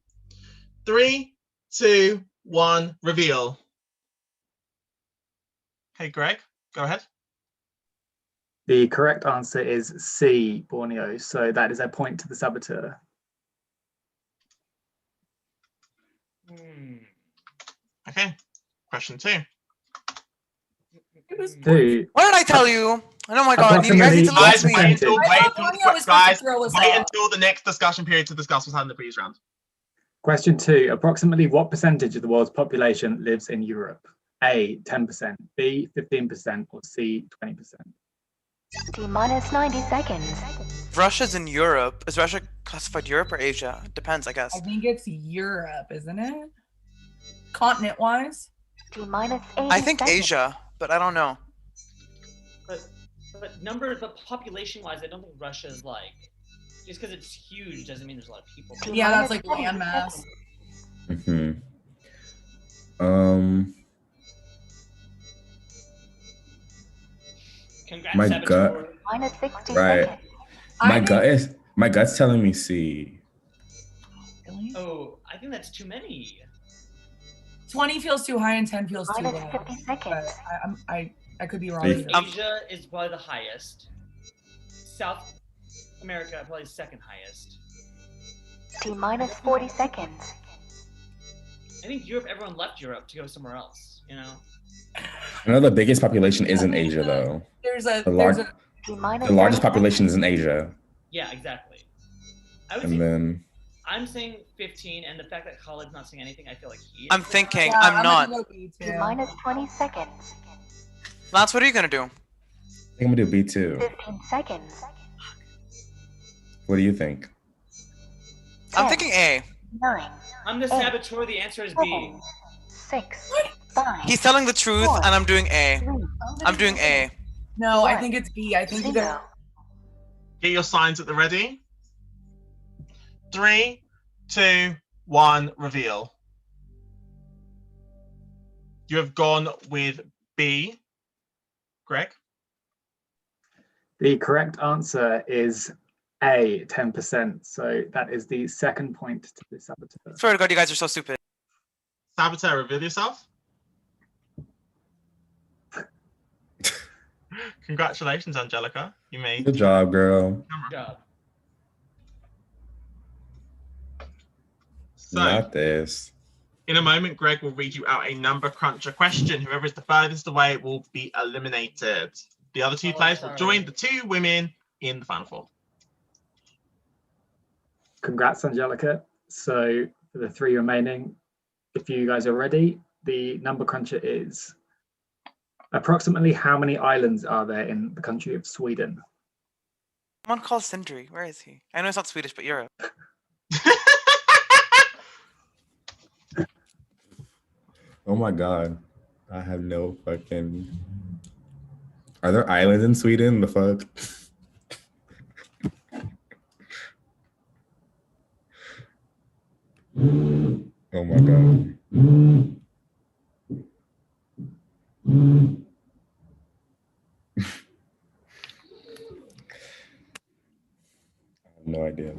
3, 2, 1, reveal. Okay, Greg, go ahead. The correct answer is C, Borneo. So that is a point to the saboteur. Okay, question 2. Two. What did I tell you? Oh my god, you guys need to Guys, listen. wait until the next discussion period to discuss what's happened in the previous round. Question 2. Approximately what percentage of the world's population lives in Europe? A, 10%, B, 15%, or C, 20%? T minus 90 seconds. Russia's in Europe. Is Russia classified Europe or Asia? Depends, I guess. I think it's Europe, isn't it? Continent-wise? T minus 80 I think seconds. Asia, but I don't know. But numbers, but population-wise, I don't think Russia's like. Just because it's huge doesn't mean there's a lot of people. Yeah, that's like landmass. Congrats, My Saboteur. gut. Minus 60 Right. seconds. My gut's telling me C. Oh, I think that's too many. 20 feels too high and 10 feels too Minus low. 50 seconds. I could be wrong. Asia is probably the highest. South America probably second highest. T minus 40 seconds. I think Europe. Everyone left Europe to go somewhere else. You know. I know the biggest population is in Asia, though. The largest population is in Asia. Yeah, exactly. I would And say then I'm saying 15, and the fact that Khaled's not saying anything, I feel like he is. I'm thinking. Yeah, I'm not. T minus 20 seconds. Lance, what are you gonna do? I think I'm gonna do B2. 15 seconds. What do you think? I'm thinking A. 9. I'm the saboteur. The answer is B. 6. 5. He's telling the truth, and I'm doing A. I'm doing A. No, I think it's B. I think you got. Get your signs at the ready. 3, 2, 1, reveal. You have gone with B. Greg? The correct answer is A, 10%. So that is the second point to the saboteur. Swear to God, you guys are so stupid. Saboteur, reveal yourself. Congratulations, Angelica. You made Good job, girl. Good job. So, Not this. in a moment, Greg will read you out a number cruncher question. Whoever is the furthest away will be eliminated. The other two players will join the 2 women in the final 4. Congrats, Angelica. So for the 3 remaining, if you guys are ready, the number cruncher is approximately how many islands are there in the country of Sweden? Someone call Sindri. Where is he? I know it's not Swedish, but Europe. Oh my God. I have no fucking. Are there islands in Sweden? The fuck? Oh my God. I have no idea.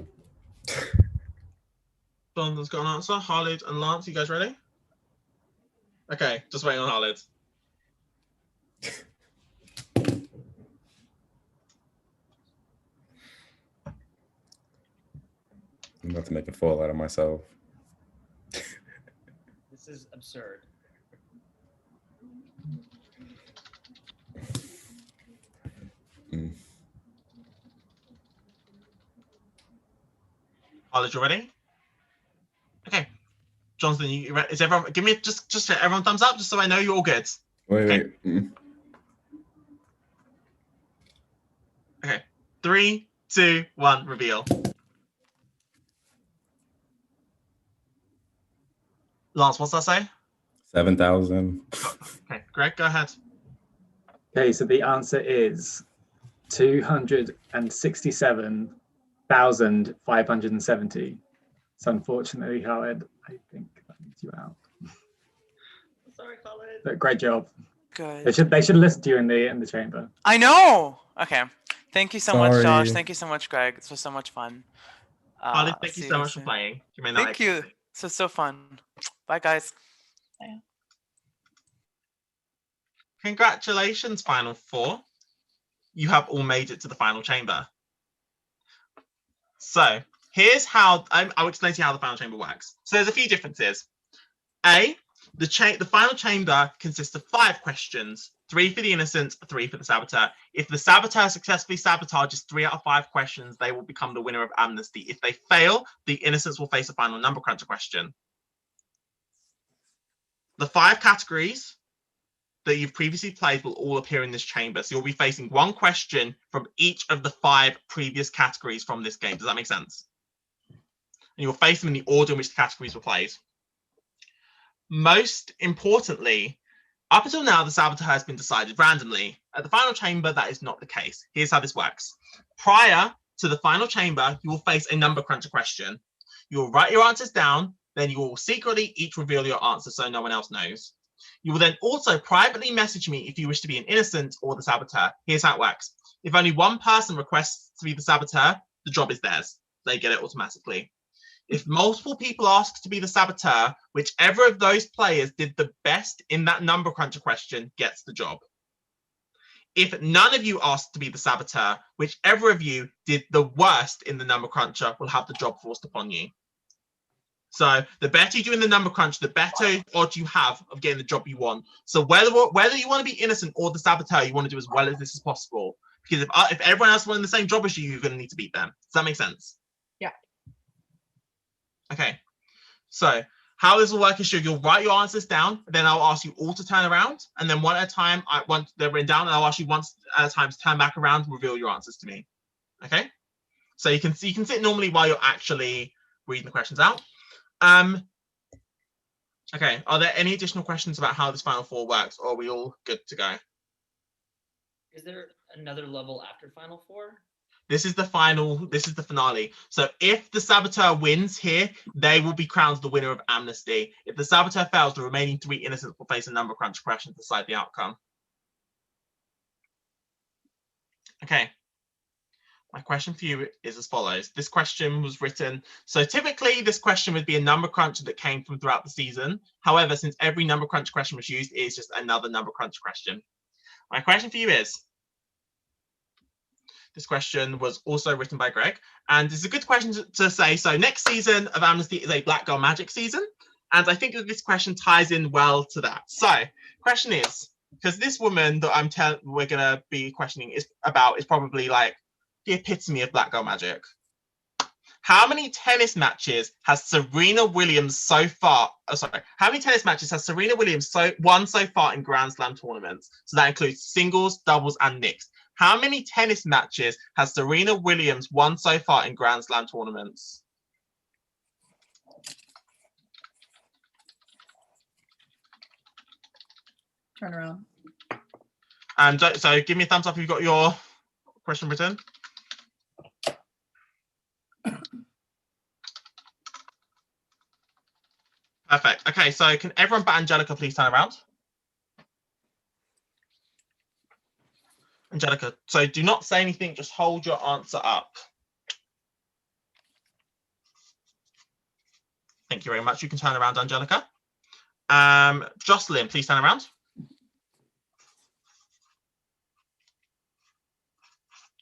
Don's got an answer. Khalid and Lance, you guys ready? Okay, just waiting on Khalid. I'm about to make a fool out of myself. This is absurd. College, you ready? Okay. Jonathan, is everyone, give me just everyone thumbs up just so I know you're all good. Wait. Okay. 3, 2, 1, reveal. Lance, what's that say? 7,000. Okay, Greg, go ahead. Okay, so the answer is 267,570. So unfortunately, Howard, I think that means you out. Sorry, Colin. But great job. Good. They should listen to you in the chamber. I know. Okay. Thank you so much, Josh. Sorry. Thank you so much, Greg. This was so much fun. Colin, thank you See so you much for soon. playing. You may now Thank you. This was so fun. Bye, guys. Congratulations, Final Four. You have all made it to the final chamber. So here's how I'll explain to you how the final chamber works. So there's a few differences. A, the final chamber consists of 5 questions, 3 for the innocent, 3 for the saboteur. If the saboteur successfully sabotages 3 out of 5 questions, they will become the winner of Amnesty. If they fail, the innocents will face a final number cruncher question. The 5 categories that you've previously played will all appear in this chamber. So you'll be facing 1 question from each of the 5 previous categories from this game. Does that make sense? And you'll face them in the order in which the categories were played. Most importantly, up until now, the saboteur has been decided randomly. At the final chamber, that is not the case. Here's how this works. Prior to the final chamber, you will face a number cruncher question. You will write your answers down, then you will secretly each reveal your answer so no one else knows. You will then also privately message me if you wish to be an innocent or the saboteur. Here's how it works. If only one person requests to be the saboteur, the job is theirs. They get it automatically. If multiple people ask to be the saboteur, whichever of those players did the best in that number cruncher question gets the job. If none of you asked to be the saboteur, whichever of you did the worst in the number cruncher will have the job forced upon you. So the better you do in the number crunch, the better odds you have of getting the job you want. So whether you want to be innocent or the saboteur, you want to do as well as this as possible. Because if everyone else wanting the same job as you, you're going to need to beat them. Does that make sense? Yeah. Okay. So how this will work is you'll write your answers down, then I'll ask you all to turn around, and then one at a time, once they're written down, and I'll ask you once at a time to turn back around and reveal your answers to me. Okay. So you can sit normally while you're actually reading the questions out. Okay, are there any additional questions about how this Final Four works, or are we all good to go? Is there another level after Final Four? This is the finale. So if the saboteur wins here, they will be crowned the winner of Amnesty. If the saboteur fails, the remaining 3 innocents will face a number crunch question to decide the outcome. Okay. My question for you is as follows. This question was written. So typically this question would be a number crunch that came from throughout the season. However, since every number crunch question was used, it is just another number crunch question. My question for you is, this question was also written by Greg, and it's a good question to say. So next season of Amnesty is a Black Girl Magic season. And I think that this question ties in well to that. So question is, because this woman that we're gonna be questioning is probably like the epitome of Black Girl Magic. How many tennis matches has Serena Williams won so far in Grand Slam tournaments? So that includes singles, doubles, and mixed. How many tennis matches has Serena Williams won so far in Grand Slam tournaments? Turn around. And so give me a thumbs up if you've got your question written. Perfect. Okay, so can everyone but Angelica please turn around? Angelica, so do not say anything, just hold your answer up. Thank you very much. You can turn around, Angelica. Jocelyn, please turn around.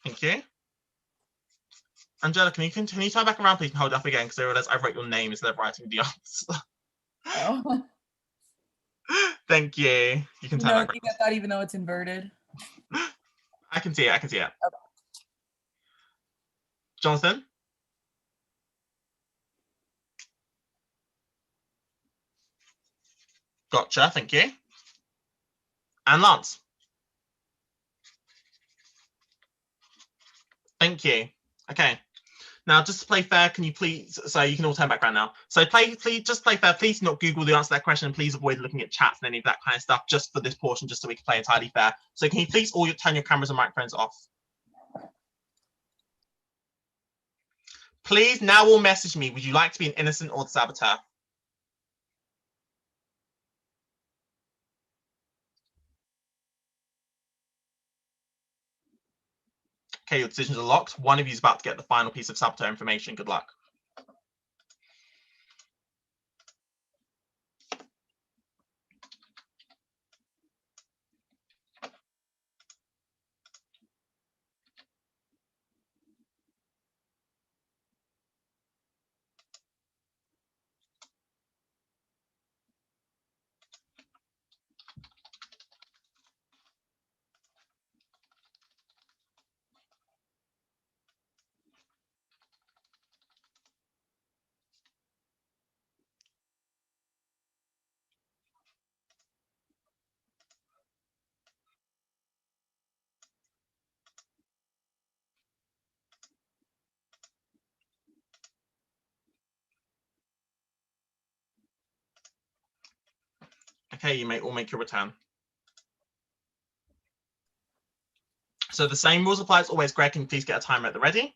Thank you. Angelica, can you turn back around, please, and hold it up again, because I realized I wrote your name instead of writing the answer. Oh. Thank you. You can turn back around. That even though it's inverted. I can see it. Okay. Jonathan? Gotcha, thank you. And Lance. Thank you. Okay. Now, just to play fair, can you please, so you can all turn back around now. So please just play fair. Please not Google the answer to that question. And please avoid looking at chats and any of that kind of stuff just for this portion, just so we can play entirely fair. So can you please all turn your cameras and microphones off? Please now all message me. Would you like to be an innocent or the saboteur? Okay, your decisions are locked. One of you is about to get the final piece of saboteur information. Good luck. Okay, you may all make your return. So the same rules apply as always. Greg, can you please get a timer at the ready?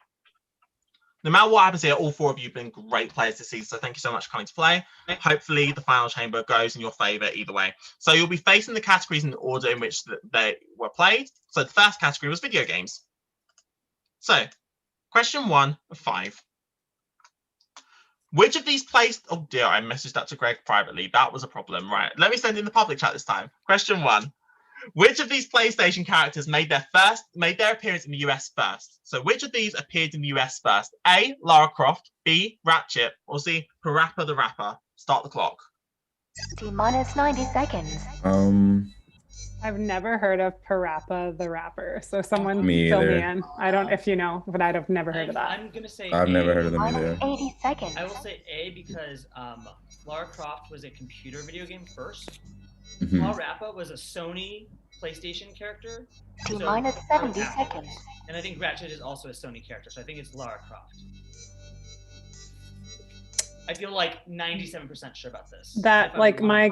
No matter what happens here, all four of you have been great players this season, so thank you so much for coming to play. Hopefully the final chamber goes in your favor either way. So you'll be facing the categories in the order in which they were played. So the first category was video games. So question 1 of 5. Which of these placed, oh dear, I messaged that to Greg privately. That was a problem. Right, let me send in the public chat this time. Question 1. Which of these PlayStation characters made their appearance in the US first? So which of these appeared in the US first? A, Lara Croft, B, Ratchet, or C, Parappa the Rapper? Start the clock. T-minus 90 seconds. I've never heard of Parappa the Rapper, so someone fill Me me either. in. I don't, if you know, but I've never heard of that. I'm gonna say I've A. never heard of them either. 80 seconds. I will say A because Lara Croft was a computer video game first. Mhm. Parappa was a Sony PlayStation character. T-minus 70 seconds. And I think Ratchet is also a Sony character, so I think it's Lara Croft. I feel like 97% sure about this. That, like, my...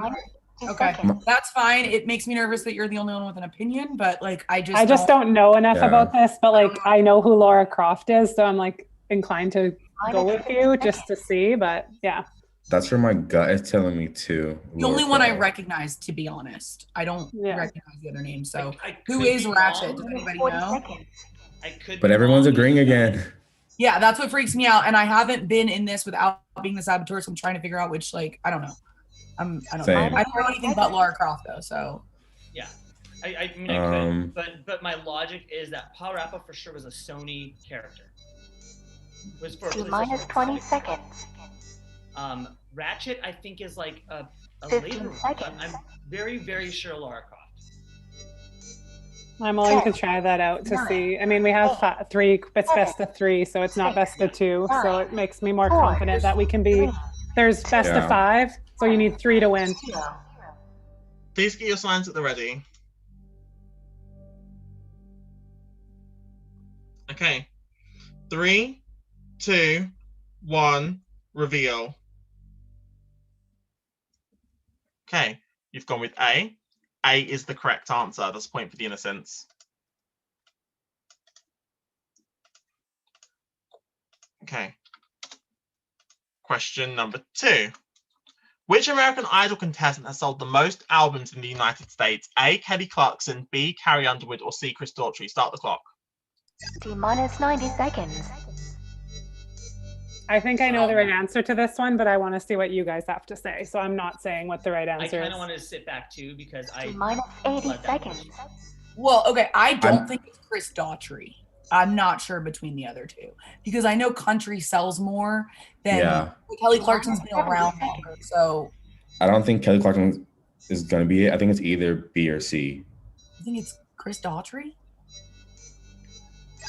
Okay, that's fine. It makes me nervous that you're the only one with an opinion, but like I just don't know enough Yeah. about this, but like I know who Lara Croft is, so I'm like inclined to go with you just to see, but yeah. That's where my gut is telling me too. the only one I recognize, to be honest. I don't recognize the other name. So who is Ratchet? Does anybody know? I could. But everyone's agreeing again. Yeah, that's what freaks me out. And I haven't been in this without being the saboteur, so I'm trying to figure out which, like, I don't know. I don't know. Same. I don't know anything about Lara Croft though, so. Yeah, I mean I could, but my logic is that Parappa for sure was a Sony character. Was for T-minus 20 seconds. Ratchet I think is like a 15 later one. seconds. I'm very, very sure Lara Croft. I'm willing to try that out to see. I mean, we have 3, it's best of 3, so it's not best of 2, so it makes me more confident that we can be, there's best of 5, so you need 3 to win. Please get your signs at the ready. Okay. 3, 2, 1, reveal. Okay, you've gone with A. A is the correct answer. That's a point for the innocents. Okay. Question number 2. Which American Idol contestant has sold the most albums in the United States? A, Kelly Clarkson, B, Carrie Underwood, or C, Chris Daughtry? Start the clock. T-minus 90 seconds. I think I know the right answer to this one, but I want to see what you guys have to say. So I'm not saying what the right I answer kind is. of wanted to sit back too because I. T-minus 80 seconds. Well, okay, I don't think it's Chris Daughtry. I'm not sure between the other two because I know country sells more than Kelly Clarkson's been around longer. So I don't think Kelly Clarkson is going to be it. I think it's either B or C. I think it's Chris Daughtry.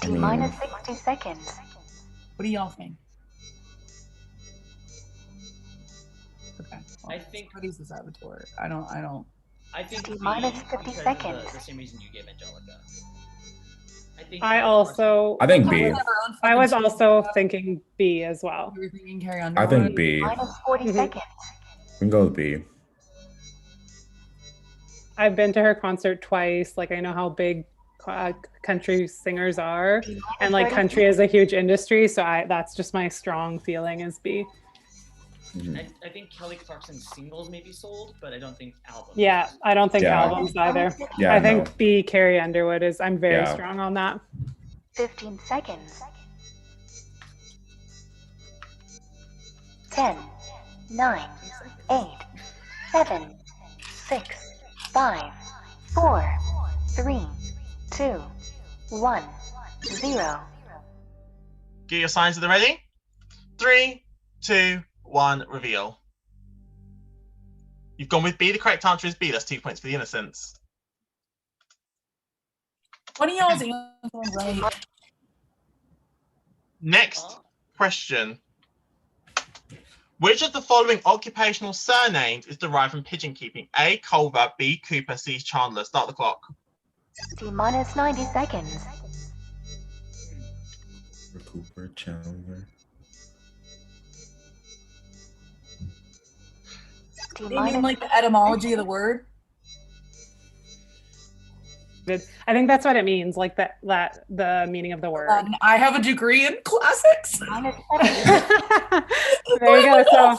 T-minus 60 seconds. What do y'all think? Okay. I think Somebody's the saboteur. I don't. I think T B, minus 50 because of seconds. the same reason you gave Angelica. I think I also. I think B. I was also thinking B as well. You were thinking Carrie I Underwood. think B. Minus 40 seconds. We can go with B. I've been to her concert twice. Like, I know how big country singers are, and like country is a huge industry. So that's just my strong feeling is B. I think Kelly Clarkson's singles may be sold, but I don't think albums. Yeah, I don't think Yeah. albums either. Yeah, I think no. B, Carrie Underwood is. I'm very Yeah. strong on that. 15 seconds. 10, 9, 8, 7, 6, 5, 4, 3, 2, 1, 0. Get your signs at the ready. 3, 2, 1, reveal. You've gone with B. The correct answer is B. That's 2 points for the innocents. What are y'all's answers right? Next question. Which of the following occupational surnames is derived from pigeon keeping? A. Culver, B. Cooper, C. Chandler. Start the clock. T minus 90 seconds. Cooper, Chandler. T You mean minus like the etymology of the word? I think that's what it means, like that the meaning of the word. I have a degree in classics. minus There you go. So,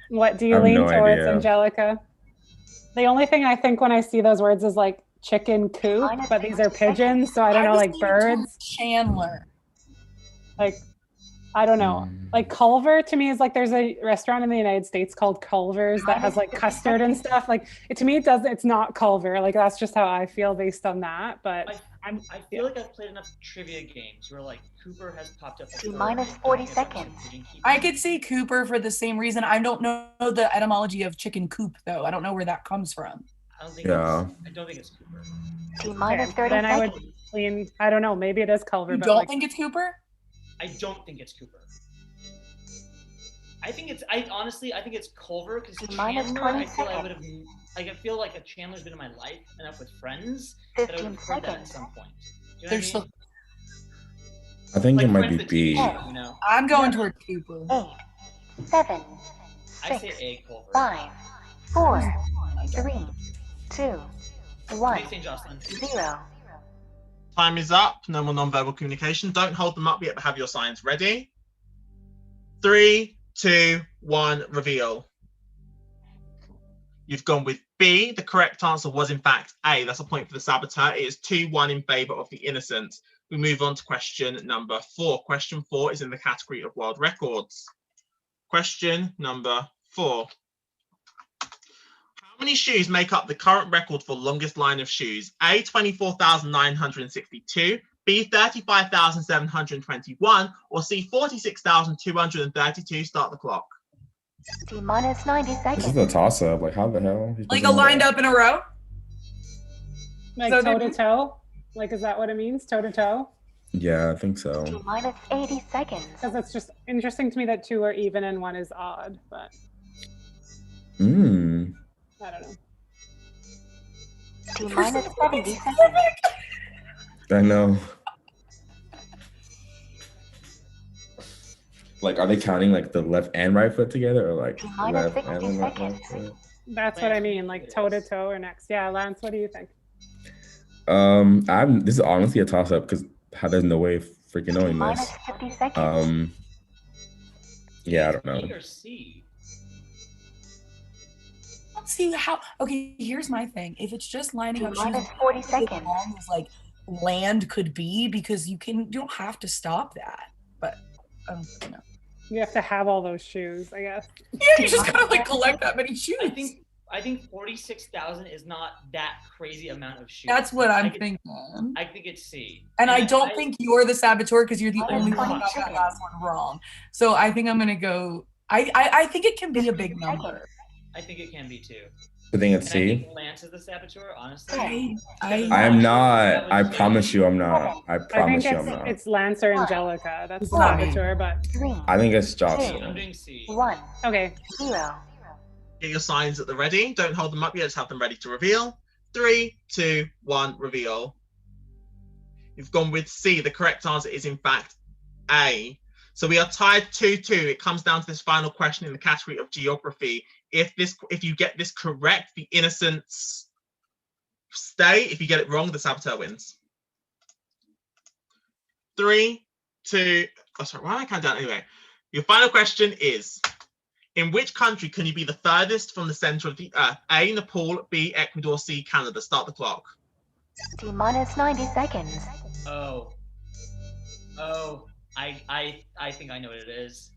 what do I you have lean no towards, idea. Angelica? The only thing I think when I see those words is like chicken coop, but these are pigeons, so I don't know, was like leaning towards birds. Chandler. Like, I don't know. Like Culver to me is like there's a restaurant in the United States called Culver's that has like custard and stuff. Like to me, it's not Culver. Like that's just how I feel based on that. But I feel like I've played enough trivia games where like Cooper has popped up. T minus 40 seconds. I could see Cooper for the same reason. I don't know the etymology of chicken coop though. I don't know where that comes from. I don't think Yeah. I don't think it's Cooper. T minus okay, 30 then I seconds. would lean. I don't know. Maybe it is Culver. You but don't like, think it's Cooper? I don't think it's Cooper. I think it's Culver because Minus Chandler. 20 I feel I seconds. would have like I feel like a Chandler's been in my life enough with friends that I would 15 have heard that at seconds. some point. Do you know There's what I mean? I think Like it might Friends be the B. TV show, you know? I'm going toward Cooper. 8, 7, I say 6, A, Culver. 5, 4, 3, 2, What 1, do you think, Jocelyn? 0. Time is up. No more non-verbal communication. Don't hold them up yet, but have your signs ready. 3, 2, 1, reveal. You've gone with B. The correct answer was in fact A. That's a point for the saboteur. It is 2-1 in favor of the innocent. We move on to question number 4. Question 4 is in the category of world records. Question number 4. How many shoes make up the current record for longest line of shoes? A, 24,962, B, 35,721, or C, 46,232. Start the clock. T minus 90 This is seconds. a toss up. Like, how the hell? Like a lined up in a row? like So toe they- to toe. Like, is that what it means? Toe to toe? Yeah, I think so. T minus 80 seconds. Because it's just interesting to me that 2 are even and 1 is odd. But I don't know. T minus 70 seconds. I know. Like, are they counting like the left and right foot together, or like Minus left and 60 then right seconds. foot? That's what I mean. Like toe to toe or next. Yeah, Lance, what do you think? This is honestly a toss up because there's no way of freaking knowing Minus this. 50 seconds. Yeah, I don't know. B or C? Let's see how. Okay, here's my thing. If it's just lining up shoes, Minus 40 as seconds. long as like land could be, because you don't have to stop that. But you know. You have to have all those shoes, I guess. Yeah, you just gotta like collect that many shoes. I think 46,000 is not that crazy amount of shoes. That's what I'm I think it's C. And I don't think you're the saboteur because you're the Minus only one 20 who got that seconds. last one wrong. So I think I'm gonna go. I think it can be a big number. I think it can be too. I think it's And I C. think Lance is the saboteur, honestly. I I'm not. I promise you, I'm not. I I think promise you, I'm not. it's Lance or Angelica. That's It's not me. saboteur, but 3, I think it's I'm Jocelyn. doing C. 1, okay. 0. Get your signs at the ready. Don't hold them up yet, just have them ready to reveal. 3, 2, 1, reveal. You've gone with C. The correct answer is in fact A. So we are tied 2-2. It comes down to this final question in the category of geography. If you get this correct, the innocents stay. If you get it wrong, the saboteur wins. 3, 2, oh sorry, why am I counting down anyway? Your final question is, in which country can you be the furthest from the center of the earth? A, Nepal, B, Ecuador, C, Canada. Start the clock. T-minus 90 seconds. Oh, I think I know what it is.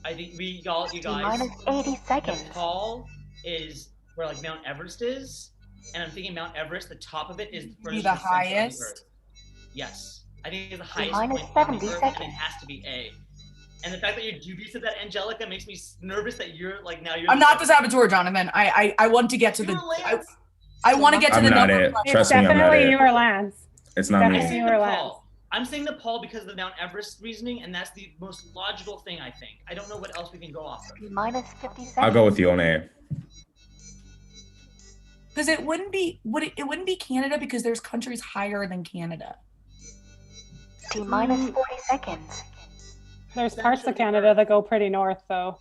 I think you guys. T-minus 80 seconds. Nepal is where like Mount Everest is, and I'm thinking Mount Everest. The top of it is Be the highest. Yes, I think it's the highest T-minus point on 70 the Earth, seconds. and it has to be A. And the fact that you said that, Angelica, makes me nervous that you're like now you're. I'm not the saboteur, Jonathan. I want to get to the. I want to get to I'm the not number. it. Trust me, I'm not Definitely it. you or Lance. It's not me. Definitely you or Lance. I'm saying Nepal because of the Mount Everest reasoning, and that's the most logical thing, I think. I don't know what else we can go off of. T-minus 50 seconds. I'll go with you on A. Because it wouldn't be it wouldn't be Canada because there's countries higher than Canada. T-minus 40 seconds. There's parts of Canada that go pretty north, though.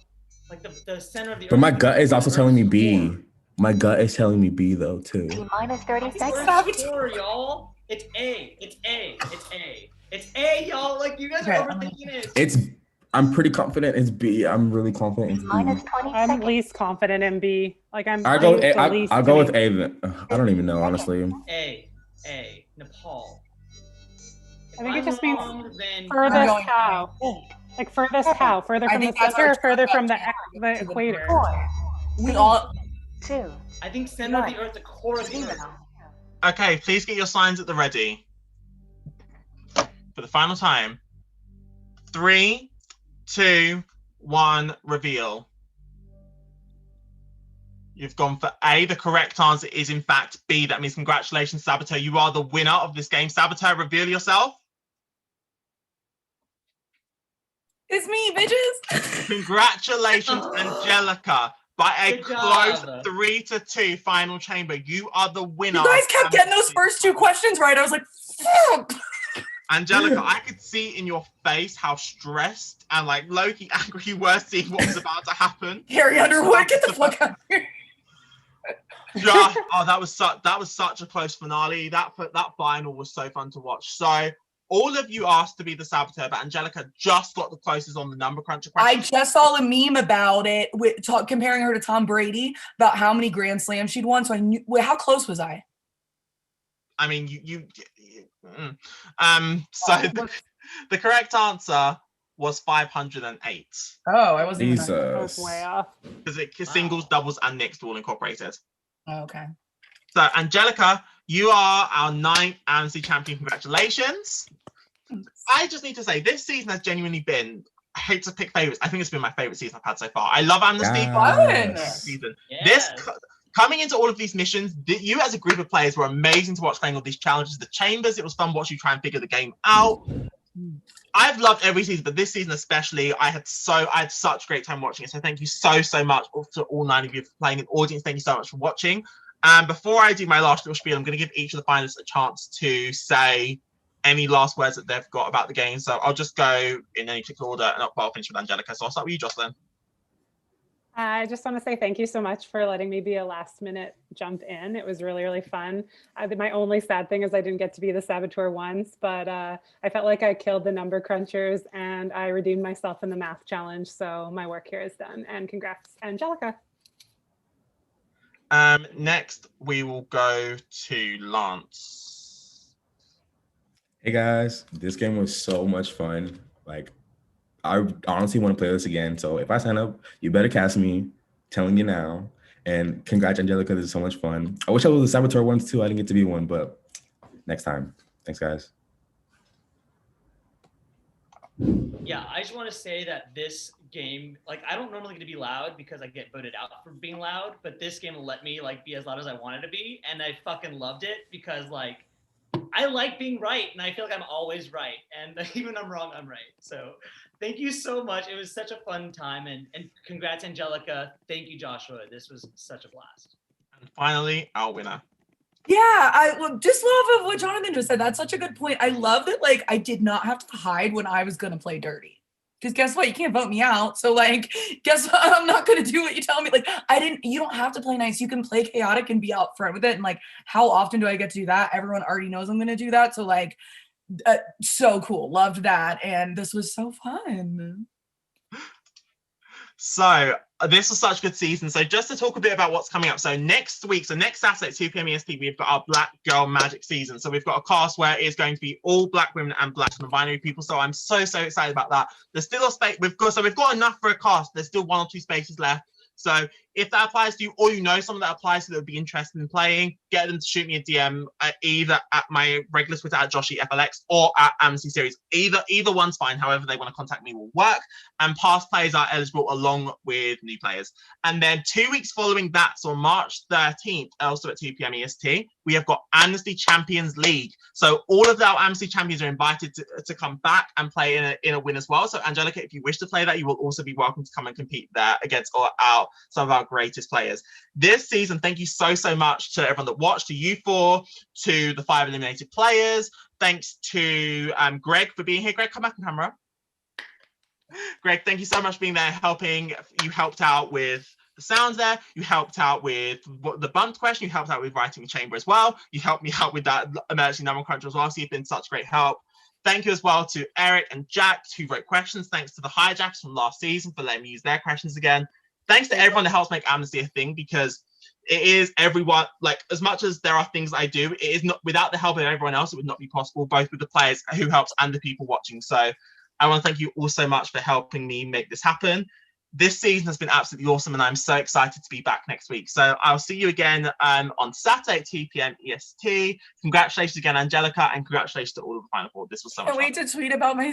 Like the center of the Earth. But my gut is also telling me B. My gut is telling me B though too. T-minus 30 seconds. Saboteur, y'all. It's A. It's A. It's A. It's A, y'all. Like you guys are overthinking it. I'm pretty confident it's B. I'm really confident it's B. Minus 20 I'm seconds. least confident in B. Like I'm. I'll go least with A then. I don't even know honestly. A. Nepal. I think it just means then furthest how. Like furthest how? Further from the center or further from the equator? We all. 2. I think center of the Earth, the core of the Earth. Okay, please get your signs at the ready. For the final time. 3, 2, 1, reveal. You've gone for A. The correct answer is in fact B. That means congratulations, Saboteur. You are the winner of this game. Saboteur, reveal yourself. It's me, bitches. Congratulations, Angelica. By a Good close job. 3-2 final chamber, you are the winner. You guys kept getting those first 2 questions right. I was like, fuck. Angelica, I could see in your face how stressed and like low-key angry you were seeing what was about to happen. Harry Underwood, get the fuck out of here. Yeah, oh, that was such a close finale. That final was so fun to watch. So all of you asked to be the saboteur, but Angelica just got the closest on the number cruncher question. I just saw a meme about it, comparing her to Tom Brady, about how many Grand Slams she'd won. So I knew. Wait, how close was I? I mean, so the correct answer was 508. Oh, I wasn't. Jesus. Way off. Because it's singles, doubles, and mixed all incorporated. Oh, okay. So Angelica, you are our 9th Amnesty champion. Congratulations. I just need to say, this season has genuinely been, I hate to pick favorites. I think it's been my favorite season I've had so far. I love Amnesty. Yes. Season. Yes. Coming into all of these missions, you as a group of players were amazing to watch playing all these challenges. The chambers, it was fun watching you try and figure the game out. I've loved every season, but this season especially, I had such a great time watching it. So thank you so much to all 9 of you for playing. And audience, thank you so much for watching. And before I do my last little spiel, I'm going to give each of the finalists a chance to say any last words that they've got about the game. So I'll just go in any particular order, and I'll finish with Angelica. So I'll start with you, Jocelyn. I just want to say thank you so much for letting me be a last minute jump in. It was really, really fun. My only sad thing is I didn't get to be the saboteur once, but I felt like I killed the number crunchers and I redeemed myself in the math challenge. So my work here is done, and congrats, Angelica. Next, we will go to Lance. Hey guys, this game was so much fun. Like, I honestly want to play this again. So if I sign up, you better cast me. Telling you now. And congrats, Angelica. This is so much fun. I wish I was a saboteur once too. I didn't get to be one, but next time. Thanks, guys. Yeah, I just want to say that this game, like, I don't normally get to be loud because I get voted out for being loud, but this game let me like be as loud as I wanted to be, and I fucking loved it because like I like being right, and I feel like I'm always right, and even when I'm wrong, I'm right. So Thank you so much. It was such a fun time, and congrats, Angelica. Thank you, Joshua. This was such a blast. And finally, our winner. Yeah, I just love of what Jonathan just said. That's such a good point. I love that, like, I did not have to hide when I was going to play dirty. Because guess what? You can't vote me out. So, like, guess what? I'm not going to do what you tell me. Like, you don't have to play nice. You can play chaotic and be out front with it. And, like, how often do I get to do that? Everyone already knows I'm going to do that. So, like, so cool. Loved that. And this was so fun. So this was such a good season. So just to talk a bit about what's coming up. So next week, so next Saturday at 2 p.m. EST, we've got our Black Girl Magic season. So we've got a cast where it is going to be all Black women and Black non-binary people. So I'm so excited about that. There's still a space. We've got enough for a cast. There's still 1 or 2 spaces left. So if that applies to you, or you know someone that applies to that would be interested in playing, get them to shoot me a DM either at my regular Twitter at JoshyFLX or at Amnesty Series. Either one's fine. However they want to contact me will work. And past players are eligible along with new players. And then 2 weeks following that, so on March 13th, also at 2 p.m. EST, we have got Amnesty Champions League. So all of our Amnesty champions are invited to come back and play in a win as well. So Angelica, if you wish to play that, you will also be welcome to come and compete there against some of our greatest players. This season, thank you so much to everyone that watched, to you 4, to the 5 eliminated players. Thanks to Greg for being here. Greg, come back on camera. Greg, thank you so much for being there, helping. You helped out with the sounds there. You helped out with the bumped question. You helped out with writing the chamber as well. You helped me out with that emergency number crunch as well. So you've been such great help. Thank you as well to Eric and Jack who wrote questions. Thanks to the Hijacks from last season for letting me use their questions again. Thanks to everyone that helps make Amnesty a thing, because it is everyone, like, as much as there are things I do, it is not, without the help of everyone else, it would not be possible, both with the players who helps and the people watching. So I want to thank you all so much for helping me make this happen. This season has been absolutely awesome, and I'm so excited to be back next week. So I'll see you again on Saturday at 2 p.m. EST. Congratulations again, Angelica, and congratulations to all of the Final Four. This was so much fun. Can't wait to tweet about my